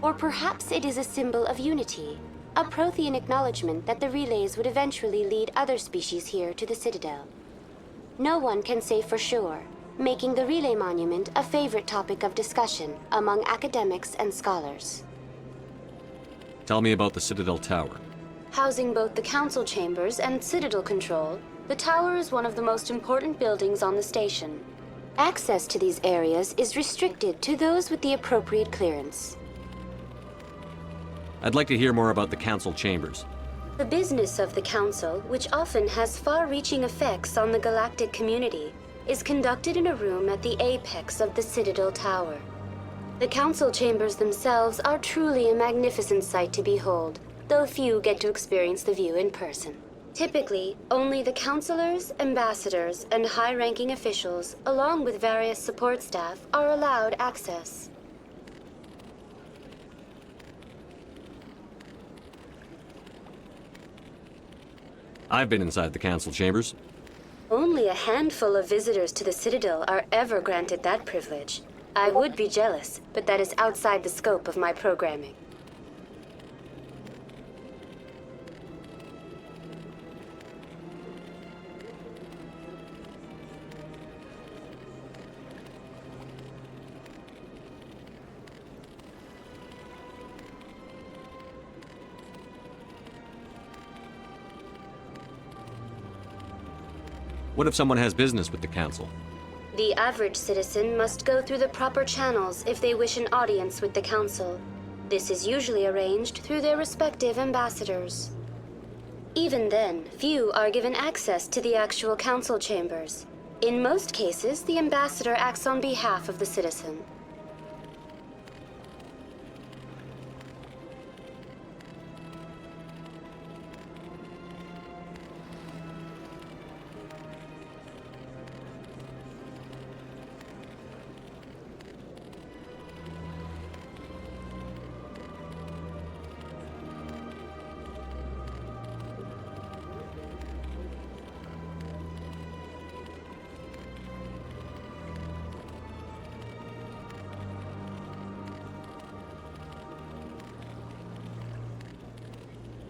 Or perhaps it is a symbol of unity, a Prothean acknowledgement that the relays would eventually lead other species here to the Citadel. No one can say for sure, making the relay monument a favorite topic of discussion among academics and scholars. Tell me about the Citadel Tower. Housing both the council chambers and Citadel control, the tower is one of the most important buildings on the station. Access to these areas is restricted to those with the appropriate clearance. I'd like to hear more about the council chambers. The business of the Council, which often has far-reaching effects on the galactic community, is conducted in a room at the apex of the Citadel Tower. The Council chambers themselves are truly a magnificent sight to behold, though few get to experience the view in person. Typically, only the councilors, ambassadors, and high-ranking officials, along with various support staff, are allowed access. I've been inside the council chambers. Only a handful of visitors to the Citadel are ever granted that privilege. I would be jealous, but that is outside the scope of my programming. What if someone has business with the council? The average citizen must go through the proper channels if they wish an audience with the Council. This is usually arranged through their respective ambassadors. Even then, few are given access to the actual Council chambers. In most cases, the ambassador acts on behalf of the citizen.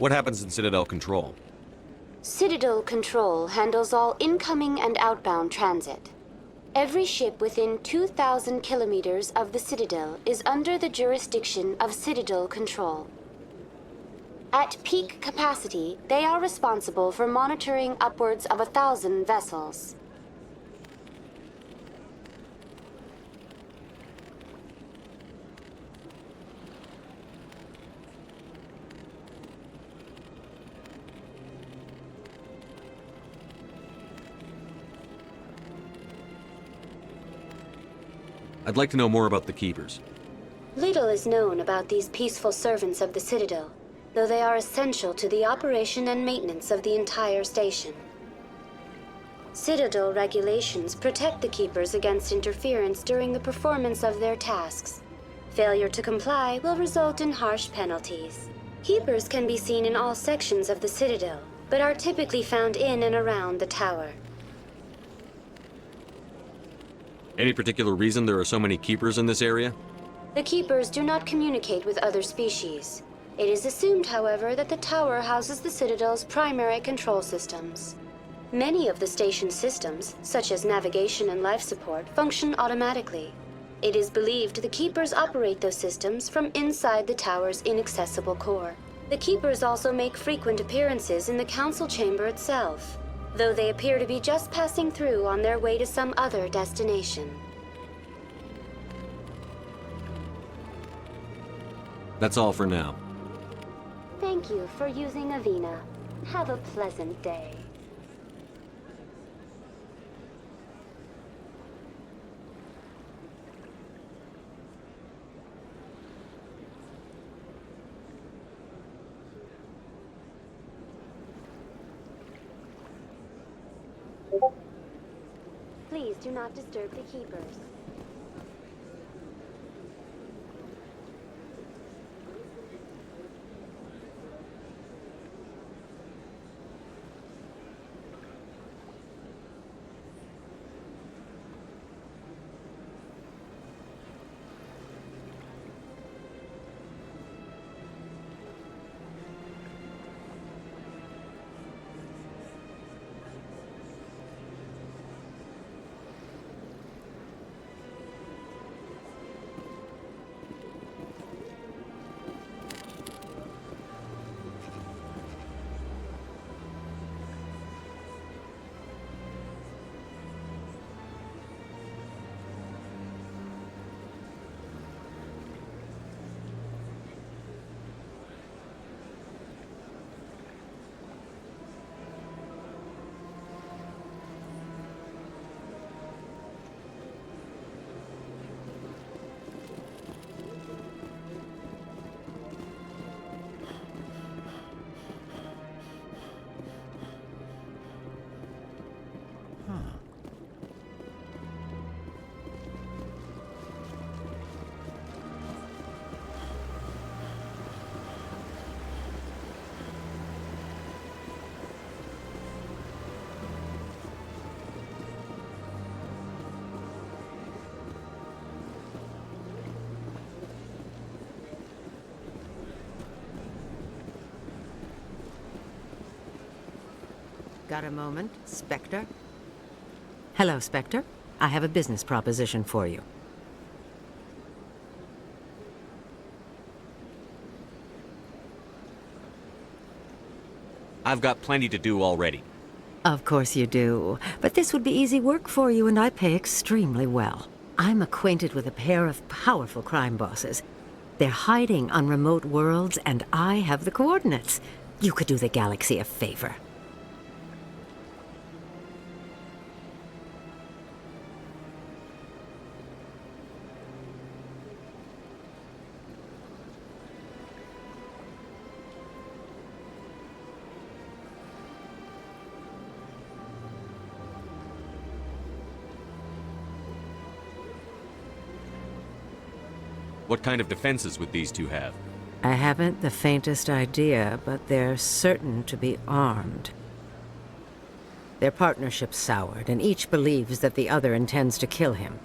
What happens in Citadel Control? Citadel Control handles all incoming and outbound transit. Every ship within 2,000 kilometers of the Citadel is under the jurisdiction of Citadel Control. At peak capacity, they are responsible for monitoring upwards of 1,000 vessels. I'd like to know more about the Keepers. Little is known about these peaceful servants of the Citadel, though they are essential to the operation and maintenance of the entire station. Citadel regulations protect the Keepers against interference during the performance of their tasks. Failure to comply will result in harsh penalties. Keepers can be seen in all sections of the Citadel, but are typically found in and around the tower. Any particular reason there are so many Keepers in this area? The Keepers do not communicate with other species. It is assumed, however, that the tower houses the Citadel's primary control systems. Many of the station's systems, such as navigation and life support, function automatically. It is believed the Keepers operate those systems from inside the tower's inaccessible core. The Keepers also make frequent appearances in the Council chamber itself, though they appear to be just passing through on their way to some other destination. That's all for now. Thank you for using Avina. Have a pleasant day. Please do not disturb the Keepers. Got a moment, Spectre? Hello, Spectre. I have a business proposition for you. I've got plenty to do already. Of course you do. But this would be easy work for you, and I pay extremely well. I'm acquainted with a pair of powerful crime bosses. They're hiding on remote worlds, and I have the coordinates. You could do the galaxy a favor. What kind of defenses would these two have? I haven't the faintest idea, but they're certain to be armed. Their partnership's soured, and each believes that the other intends to kill him.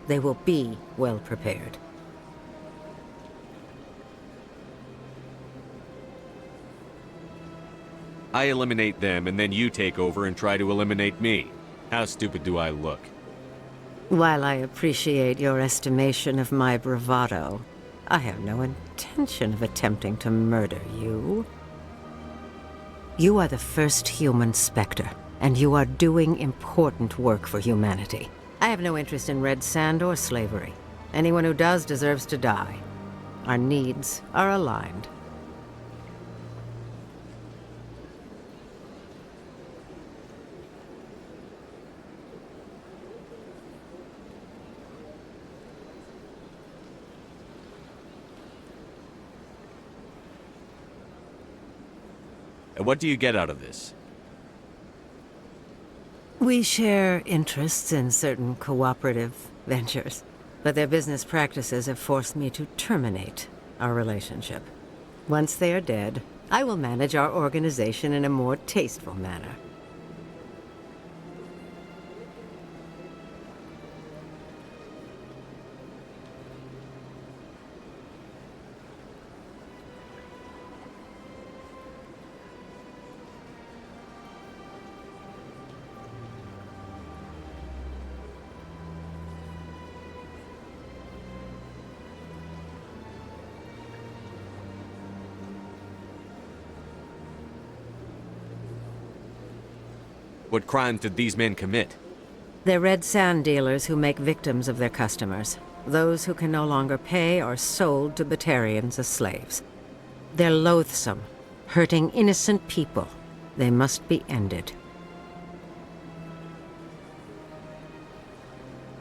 They will be well prepared. I eliminate them, and then you take over and try to eliminate me. How stupid do I look? While I appreciate your estimation of my bravado, I have no intention of attempting to murder you. You are the first human Spectre, and you are doing important work for humanity. I have no interest in red sand or slavery. Anyone who does deserves to die. Our needs are aligned. And what do you get out of this? We share interests in certain cooperative ventures, but their business practices have forced me to terminate our relationship. Once they are dead, I will manage our organization in a more tasteful manner. What crimes did these men commit? They're red sand dealers who make victims of their customers. Those who can no longer pay are sold to Batarians as slaves. They're loathsome, hurting innocent people. They must be ended.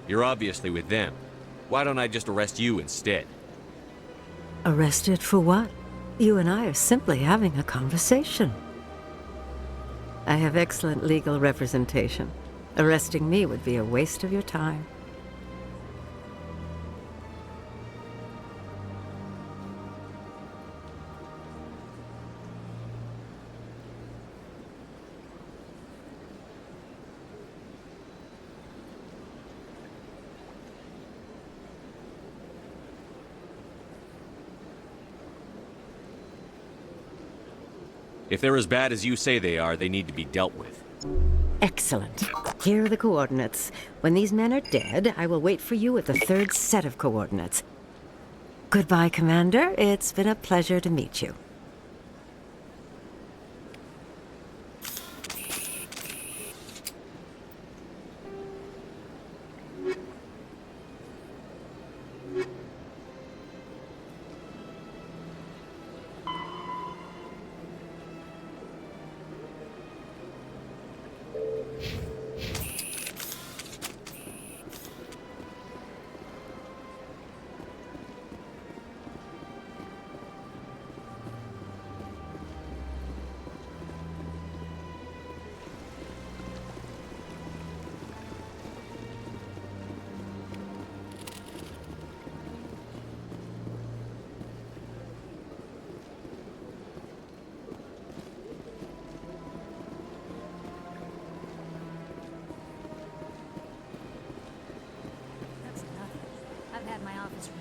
You're obviously with them. Why don't I just arrest you instead? Arrested for what? You and I are simply having a conversation. I have excellent legal representation. Arresting me would be a waste of your time. If they're as bad as you say they are, they need to be dealt with. Excellent. Here are the coordinates. When these men are dead, I will wait for you at the third set of coordinates. Goodbye, Commander. It's been a pleasure to meet you.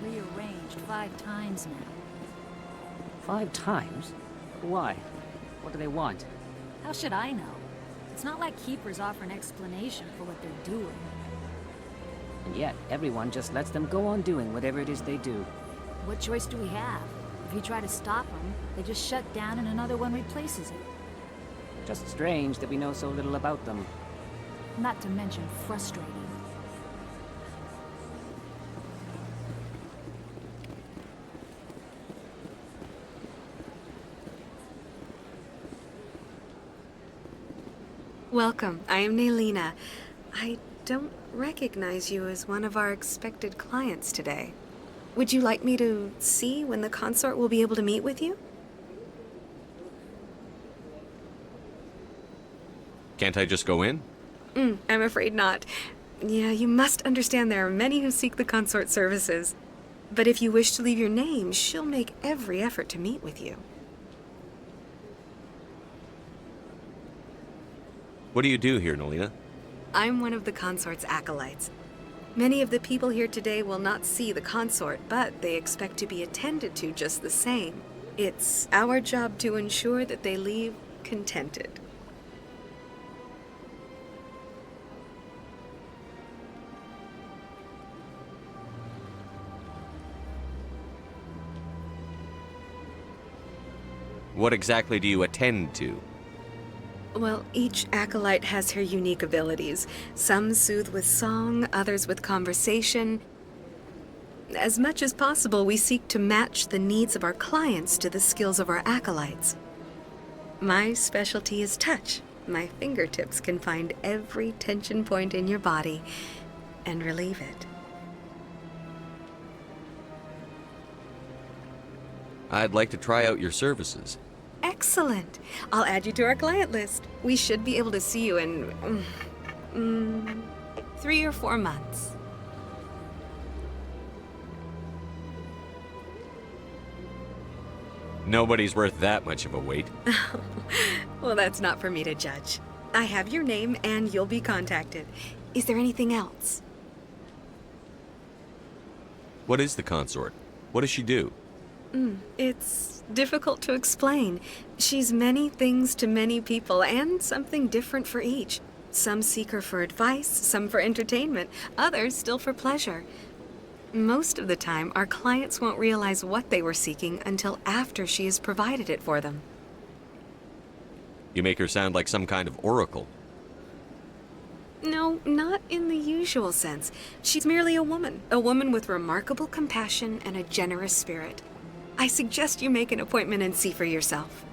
Rearranged 5 times now. 5 times? Why? What do they want? How should I know? It's not like Keepers offer an explanation for what they're doing. And yet, everyone just lets them go on doing whatever it is they do. What choice do we have? If you try to stop them, they just shut down and another one replaces it. Just strange that we know so little about them. Not to mention frustrating. Welcome. I am Naylina. I don't recognize you as one of our expected clients today. Would you like me to see when the consort will be able to meet with you? Can't I just go in? I'm afraid not. Yeah, you must understand there are many who seek the consort services. But if you wish to leave your name, she'll make every effort to meet with you. What do you do here, Naylina? I'm one of the consort's acolytes. Many of the people here today will not see the consort, but they expect to be attended to just the same. It's our job to ensure that they leave contented. What exactly do you attend to? Well, each acolyte has her unique abilities. Some soothe with song, others with conversation. As much as possible, we seek to match the needs of our clients to the skills of our acolytes. My specialty is touch. My fingertips can find every tension point in your body and relieve it. I'd like to try out your services. Excellent. I'll add you to our client list. We should be able to see you in 3 or 4 months. Nobody's worth that much of a wait. Well, that's not for me to judge. I have your name and you'll be contacted. Is there anything else? What is the consort? What does she do? It's difficult to explain. She's many things to many people, and something different for each. Some seek her for advice, some for entertainment, others still for pleasure. Most of the time, our clients won't realize what they were seeking until after she has provided it for them. You make her sound like some kind of oracle. No, not in the usual sense. She's merely a woman with remarkable compassion and a generous spirit. I suggest you make an appointment and see for yourself.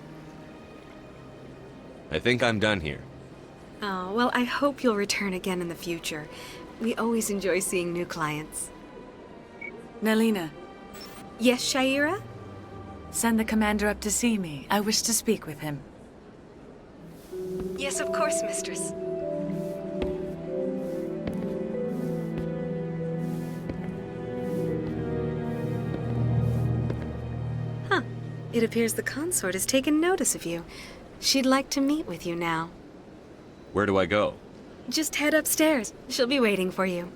I think I'm done here. Oh, well, I hope you'll return again in the future. We always enjoy seeing new clients. Naylina. Yes, Shaira? Send the commander up to see me. I wish to speak with him. Yes, of course, mistress. It appears the consort has taken notice of you. She'd like to meet with you now. Where do I go? Just head upstairs. She'll be waiting for you.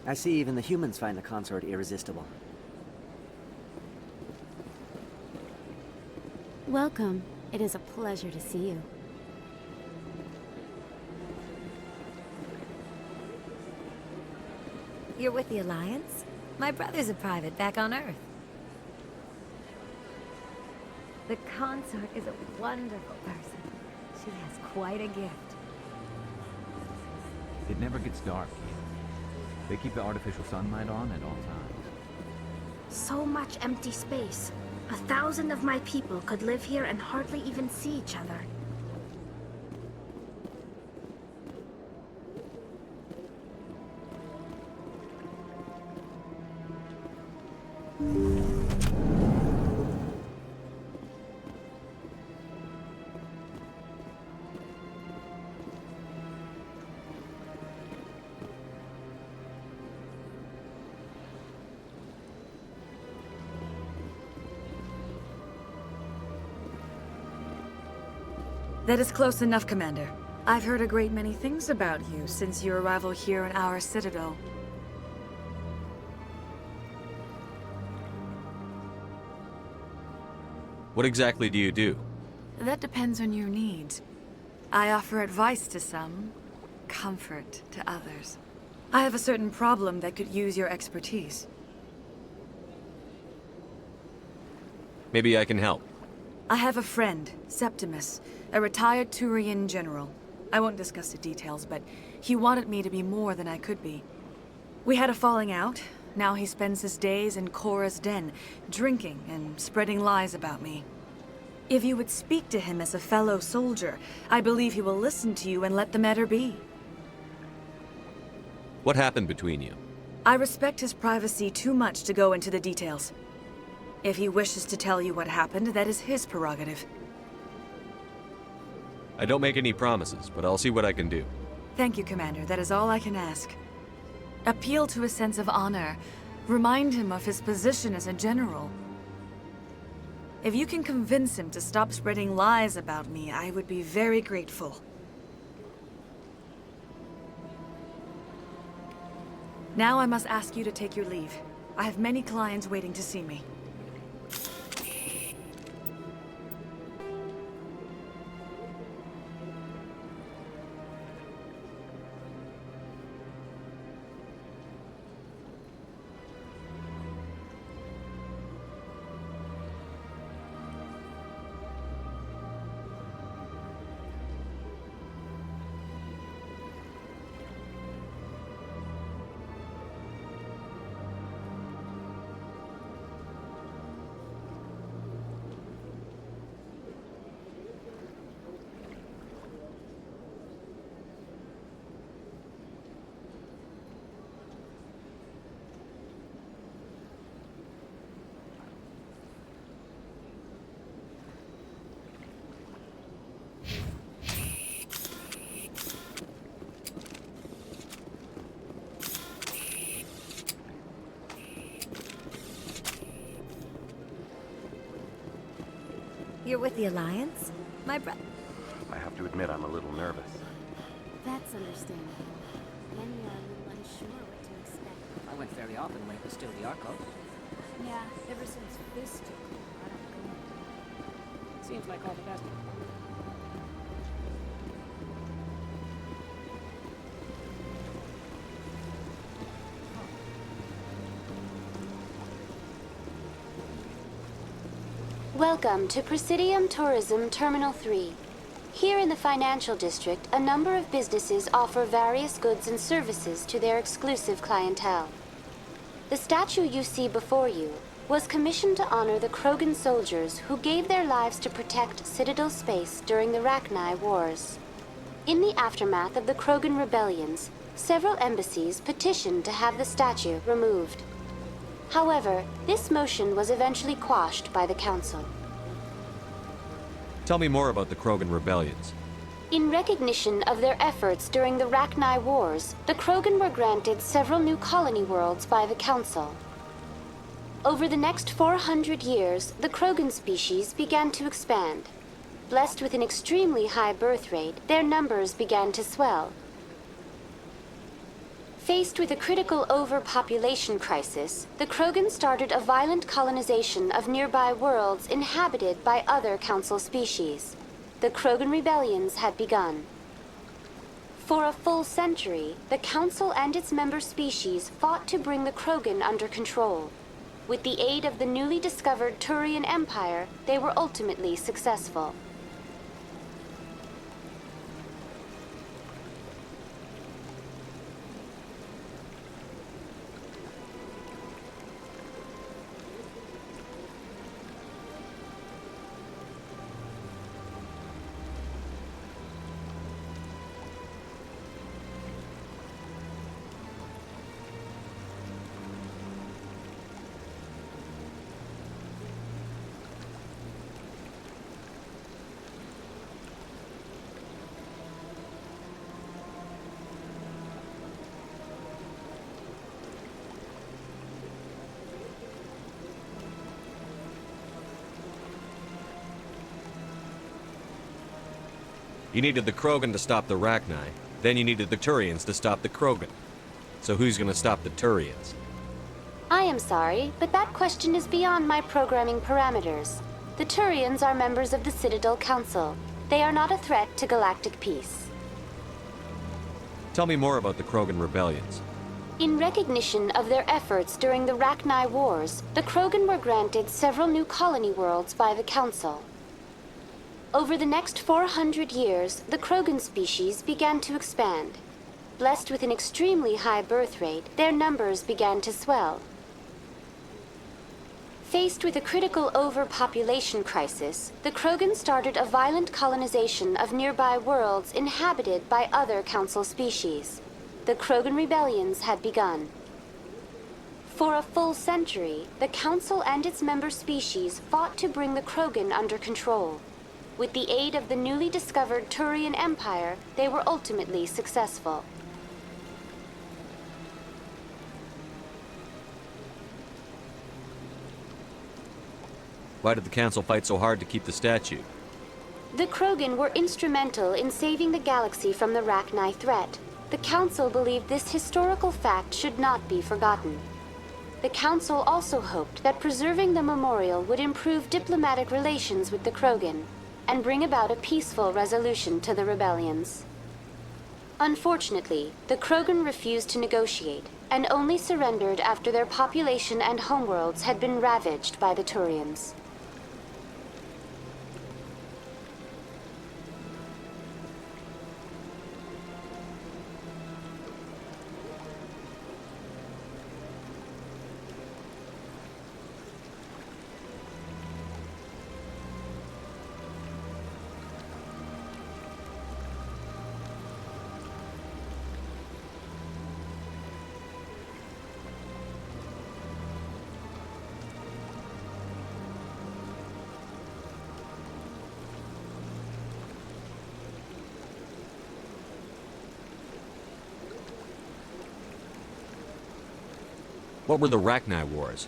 I see even the humans find the consort irresistible. Welcome. It is a pleasure to see you. You're with the Alliance? My brother's a private back on Earth. The consort is a wonderful person. She has quite a gift. It never gets dark here. They keep the artificial sunlight on at all times. So much empty space. 1,000 of my people could live here and hardly even see each other. That is close enough, Commander. I've heard a great many things about you since your arrival here in our citadel. What exactly do you do? That depends on your needs. I offer advice to some, comfort to others. I have a certain problem that could use your expertise. Maybe I can help. I have a friend, Septimus, a retired Turian general. I won't discuss the details, but he wanted me to be more than I could be. We had a falling out. Now he spends his days in Korra's den, drinking and spreading lies about me. If you would speak to him as a fellow soldier, I believe he will listen to you and let the matter be. What happened between you? I respect his privacy too much to go into the details. If he wishes to tell you what happened, that is his prerogative. I don't make any promises, but I'll see what I can do. Thank you, Commander. That is all I can ask. Appeal to his sense of honor. Remind him of his position as a general. If you can convince him to stop spreading lies about me, I would be very grateful. Now I must ask you to take your leave. I have many clients waiting to see me. You're with the Alliance? My bro- I have to admit I'm a little nervous. That's understandable. Many are a little unsure what to expect. I went very often when it was still the Arco. Yeah, ever since Fist took over, I don't go. Seems like all the best. Welcome to Presidium Tourism Terminal 3. Here in the financial district, a number of businesses offer various goods and services to their exclusive clientele. The statue you see before you was commissioned to honor the Krogan soldiers who gave their lives to protect Citadel space during the Rachni Wars. In the aftermath of the Krogan rebellions, several embassies petitioned to have the statue removed. However, this motion was eventually quashed by the Council. Tell me more about the Krogan rebellions. In recognition of their efforts during the Rachni Wars, the Krogan were granted several new colony worlds by the Council. Over the next 400 years, the Krogan species began to expand. Blessed with an extremely high birth rate, their numbers began to swell. Faced with a critical overpopulation crisis, the Krogan started a violent colonization of nearby worlds inhabited by other Council species. The Krogan rebellions had begun. For a full century, the Council and its member species fought to bring the Krogan under control. With the aid of the newly discovered Turian Empire, they were ultimately successful. You needed the Krogan to stop the Rachni, then you needed the Turians to stop the Krogan. So who's gonna stop the Turians? I am sorry, but that question is beyond my programming parameters. The Turians are members of the Citadel Council. They are not a threat to galactic peace. Tell me more about the Krogan rebellions. In recognition of their efforts during the Rachni Wars, the Krogan were granted several new colony worlds by the Council. Over the next 400 years, the Krogan species began to expand. Blessed with an extremely high birth rate, their numbers began to swell. Faced with a critical overpopulation crisis, the Krogan started a violent colonization of nearby worlds inhabited by other Council species. The Krogan rebellions had begun. For a full century, the Council and its member species fought to bring the Krogan under control. With the aid of the newly discovered Turian Empire, they were ultimately successful. Why did the Council fight so hard to keep the statue? The Krogan were instrumental in saving the galaxy from the Rachni threat. The Council believed this historical fact should not be forgotten. The Council also hoped that preserving the memorial would improve diplomatic relations with the Krogan and bring about a peaceful resolution to the rebellions. Unfortunately, the Krogan refused to negotiate and only surrendered after their population and homeworlds had been ravaged by the Turians. What were the Rachni Wars?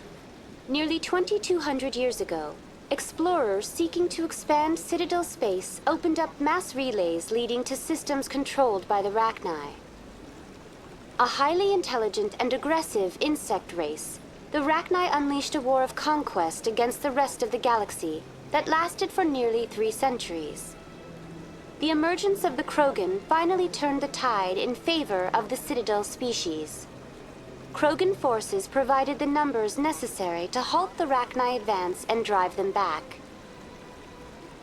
Nearly 2,200 years ago, explorers seeking to expand Citadel space opened up mass relays leading to systems controlled by the Rachni. A highly intelligent and aggressive insect race, the Rachni unleashed a war of conquest against the rest of the galaxy that lasted for nearly 3 centuries. The emergence of the Krogan finally turned the tide in favor of the Citadel species. Krogan forces provided the numbers necessary to halt the Rachni advance and drive them back.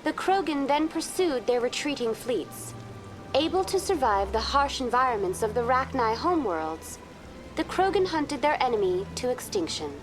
The Krogan then pursued their retreating fleets. Able to survive the harsh environments of the Rachni homeworlds, the Krogan hunted their enemy to extinction.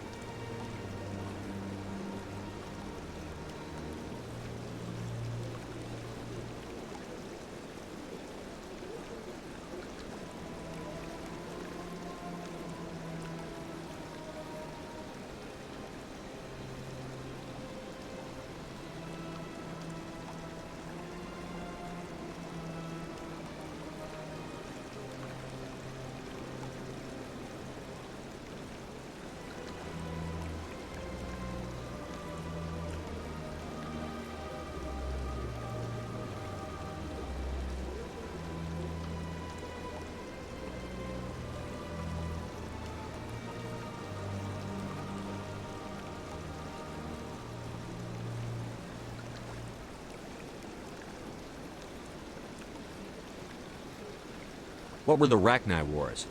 What were the Rachni Wars?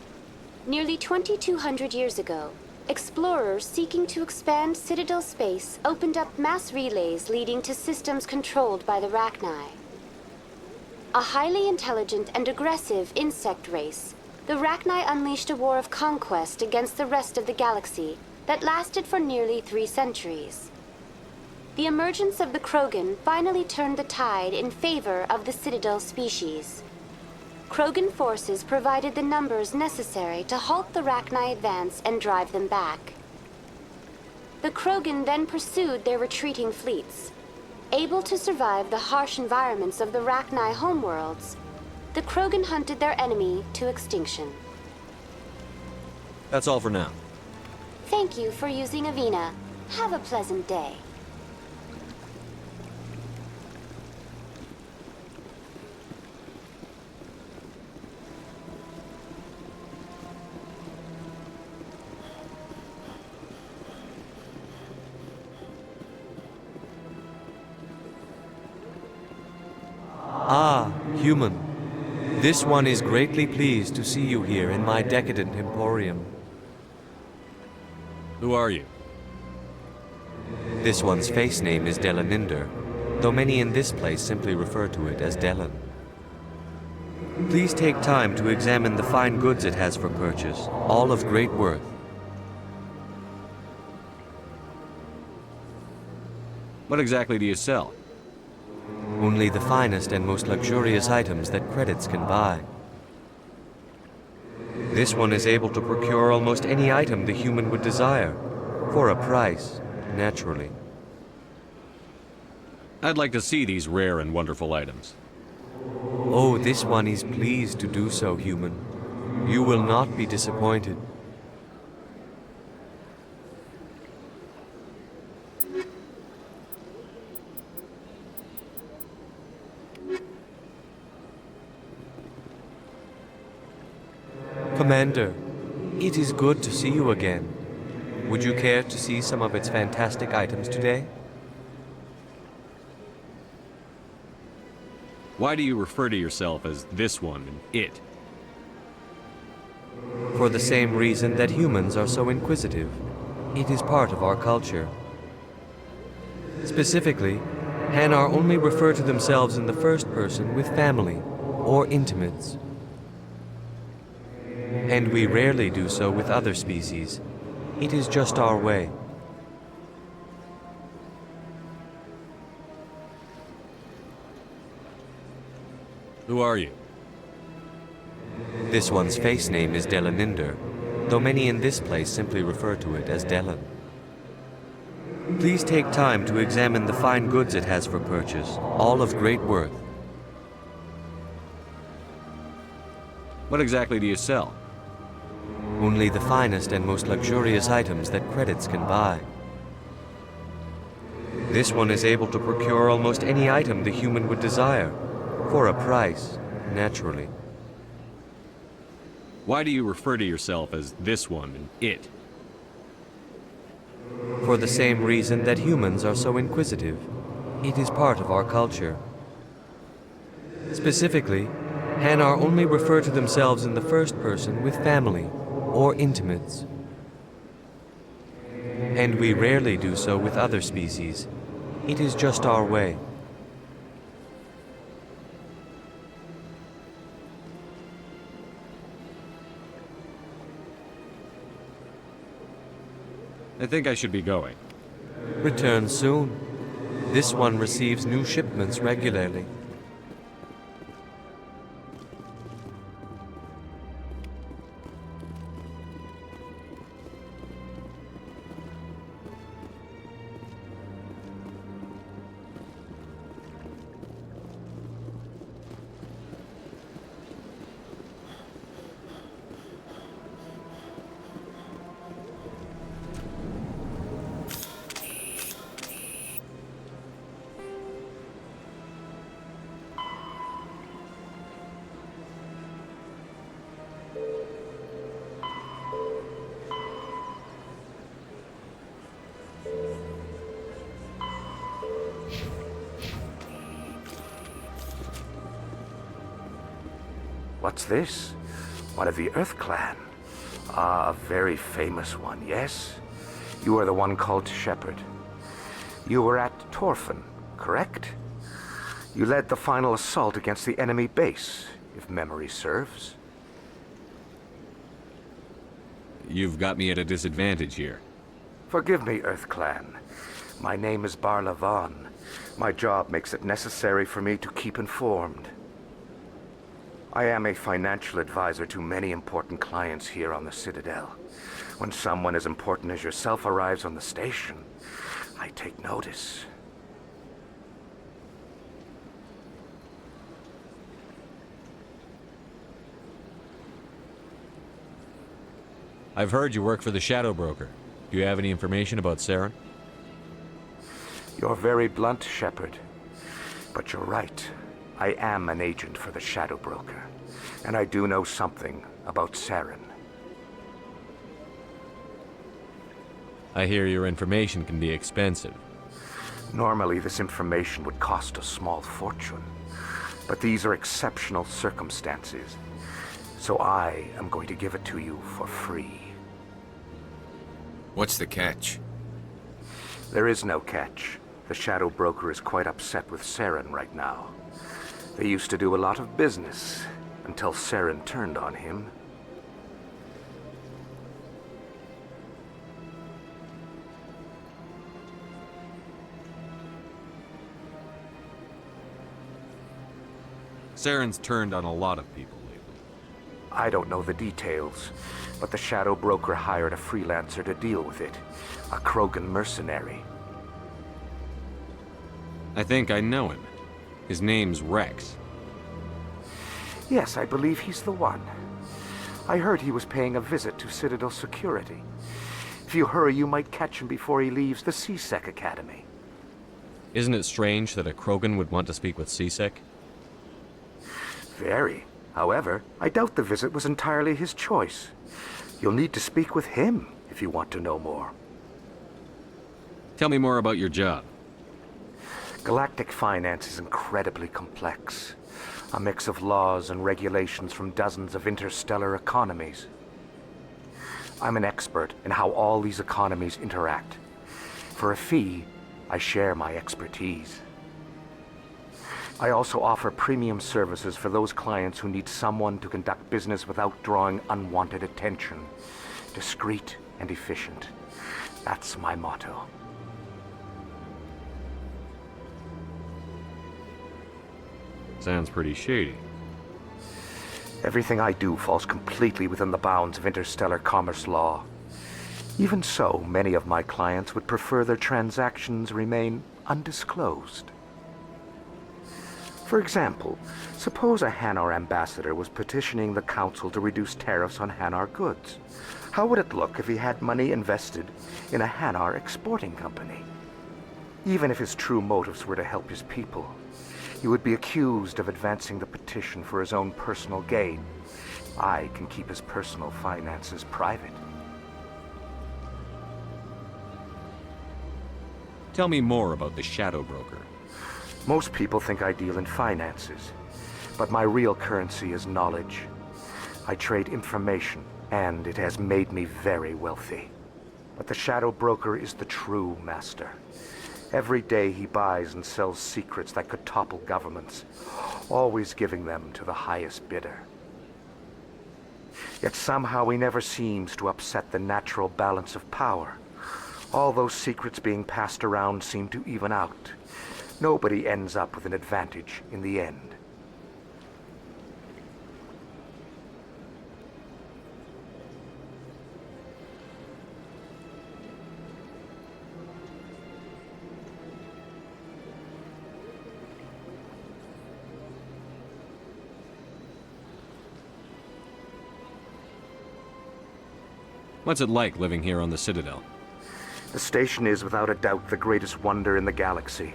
Nearly 2,200 years ago, explorers seeking to expand Citadel space opened up mass relays leading to systems controlled by the Rachni. A highly intelligent and aggressive insect race, the Rachni unleashed a war of conquest against the rest of the galaxy that lasted for nearly 3 centuries. The emergence of the Krogan finally turned the tide in favor of the Citadel species. Krogan forces provided the numbers necessary to halt the Rachni advance and drive them back. The Krogan then pursued their retreating fleets. Able to survive the harsh environments of the Rachni homeworlds, the Krogan hunted their enemy to extinction. That's all for now. Thank you for using Avina. Have a pleasant day. Human, this one is greatly pleased to see you here in my decadent emporium. Who are you? This one's face name is Delaninder, though many in this place simply refer to it as Delan. Please take time to examine the fine goods it has for purchase, all of great worth. What exactly do you sell? Only the finest and most luxurious items that credits can buy. This one is able to procure almost any item the human would desire, for a price, naturally. I'd like to see these rare and wonderful items. Oh, this one is pleased to do so, human. You will not be disappointed. Commander, it is good to see you again. Would you care to see some of its fantastic items today? Why do you refer to yourself as this one and it? For the same reason that humans are so inquisitive. It is part of our culture. Specifically, Hanar only refer to themselves in the first person with family or intimates. And we rarely do so with other species. It is just our way. Who are you? This one's face name is Delaninder, though many in this place simply refer to it as Delan. Please take time to examine the fine goods it has for purchase, all of great worth. What exactly do you sell? Only the finest and most luxurious items that credits can buy. This one is able to procure almost any item the human would desire, for a price, naturally. Why do you refer to yourself as this one and it? For the same reason that humans are so inquisitive. It is part of our culture. Specifically, Hanar only refer to themselves in the first person with family or intimates. And we rarely do so with other species. It is just our way. I think I should be going. Return soon. This one receives new shipments regularly. What's this? One of the Earth Clan. Ah, a very famous one, yes? You are the one called Shepard. You were at Torfan, correct? You led the final assault against the enemy base, if memory serves. You've got me at a disadvantage here. Forgive me, Earth Clan. My name is Barla Vaughn. My job makes it necessary for me to keep informed. I am a financial advisor to many important clients here on the Citadel. When someone as important as yourself arrives on the station, I take notice. I've heard you work for the Shadow Broker. Do you have any information about Saren? You're very blunt, Shepard. But you're right. I am an agent for the Shadow Broker, and I do know something about Saren. I hear your information can be expensive. Normally, this information would cost a small fortune. But these are exceptional circumstances, so I am going to give it to you for free. What's the catch? There is no catch. The Shadow Broker is quite upset with Saren right now. They used to do a lot of business, until Saren turned on him. Saren's turned on a lot of people lately. I don't know the details, but the Shadow Broker hired a freelancer to deal with it. A Krogan mercenary. I think I know him. His name's Rex. Yes, I believe he's the one. I heard he was paying a visit to Citadel Security. If you hurry, you might catch him before he leaves the C-Sec Academy. Isn't it strange that a Krogan would want to speak with C-Sec? Very. However, I doubt the visit was entirely his choice. You'll need to speak with him if you want to know more. Tell me more about your job. Galactic finance is incredibly complex. A mix of laws and regulations from dozens of interstellar economies. I'm an expert in how all these economies interact. For a fee, I share my expertise. I also offer premium services for those clients who need someone to conduct business without drawing unwanted attention. Discreet and efficient. That's my motto. Sounds pretty shady. Everything I do falls completely within the bounds of interstellar commerce law. Even so, many of my clients would prefer their transactions remain undisclosed. For example, suppose a Hanar ambassador was petitioning the Council to reduce tariffs on Hanar goods. How would it look if he had money invested in a Hanar exporting company? Even if his true motives were to help his people, he would be accused of advancing the petition for his own personal gain. I can keep his personal finances private. Tell me more about the Shadow Broker. Most people think I deal in finances, but my real currency is knowledge. I trade information, and it has made me very wealthy. But the Shadow Broker is the true master. Every day he buys and sells secrets that could topple governments, always giving them to the highest bidder. Yet somehow he never seems to upset the natural balance of power. All those secrets being passed around seem to even out. Nobody ends up with an advantage in the end. What's it like living here on the Citadel? The station is without a doubt the greatest wonder in the galaxy.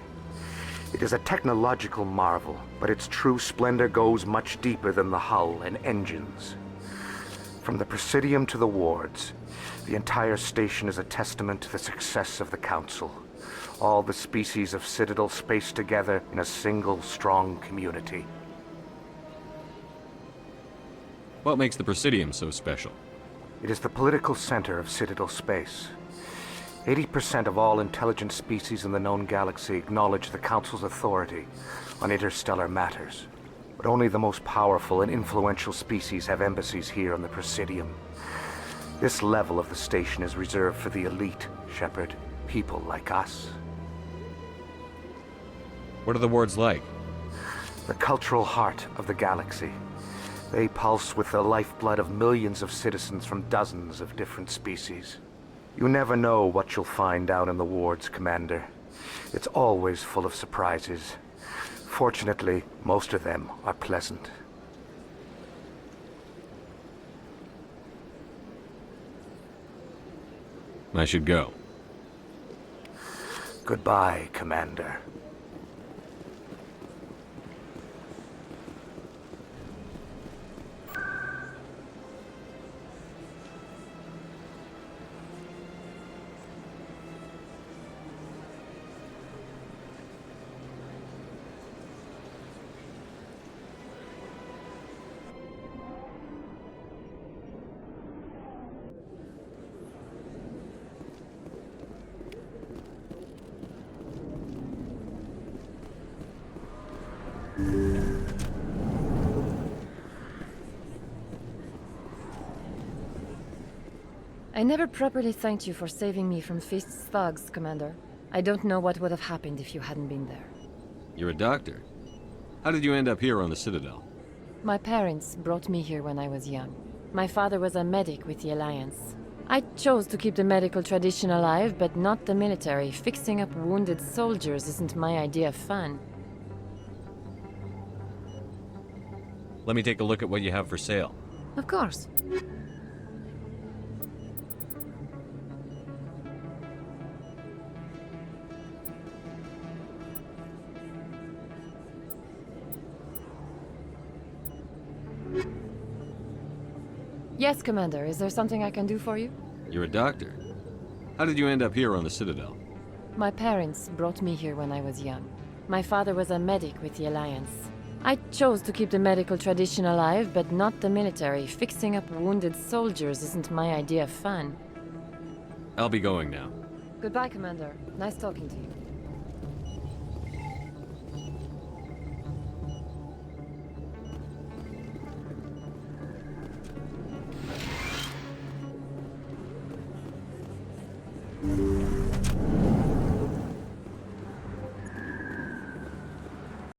It is a technological marvel, but its true splendor goes much deeper than the hull and engines. From the Presidium to the wards, the entire station is a testament to the success of the Council. All the species of Citadel spaced together in a single strong community. What makes the Presidium so special? It is the political center of Citadel space. 80% of all intelligent species in the known galaxy acknowledge the Council's authority on interstellar matters. But only the most powerful and influential species have embassies here on the Presidium. This level of the station is reserved for the elite, Shepard. People like us. What are the wards like? The cultural heart of the galaxy. They pulse with the lifeblood of millions of citizens from dozens of different species. You never know what you'll find down in the wards, Commander. It's always full of surprises. Fortunately, most of them are pleasant. I should go. Goodbye, Commander. I never properly thanked you for saving me from Feast's thugs, Commander. I don't know what would have happened if you hadn't been there. You're a doctor. How did you end up here on the Citadel? My parents brought me here when I was young. My father was a medic with the Alliance. I chose to keep the medical tradition alive, but not the military. Fixing up wounded soldiers isn't my idea of fun. Let me take a look at what you have for sale. Of course. Yes, Commander. Is there something I can do for you? You're a doctor. How did you end up here on the Citadel? My parents brought me here when I was young. My father was a medic with the Alliance. I chose to keep the medical tradition alive, but not the military. Fixing up wounded soldiers isn't my idea of fun. I'll be going now. Goodbye, Commander. Nice talking to you.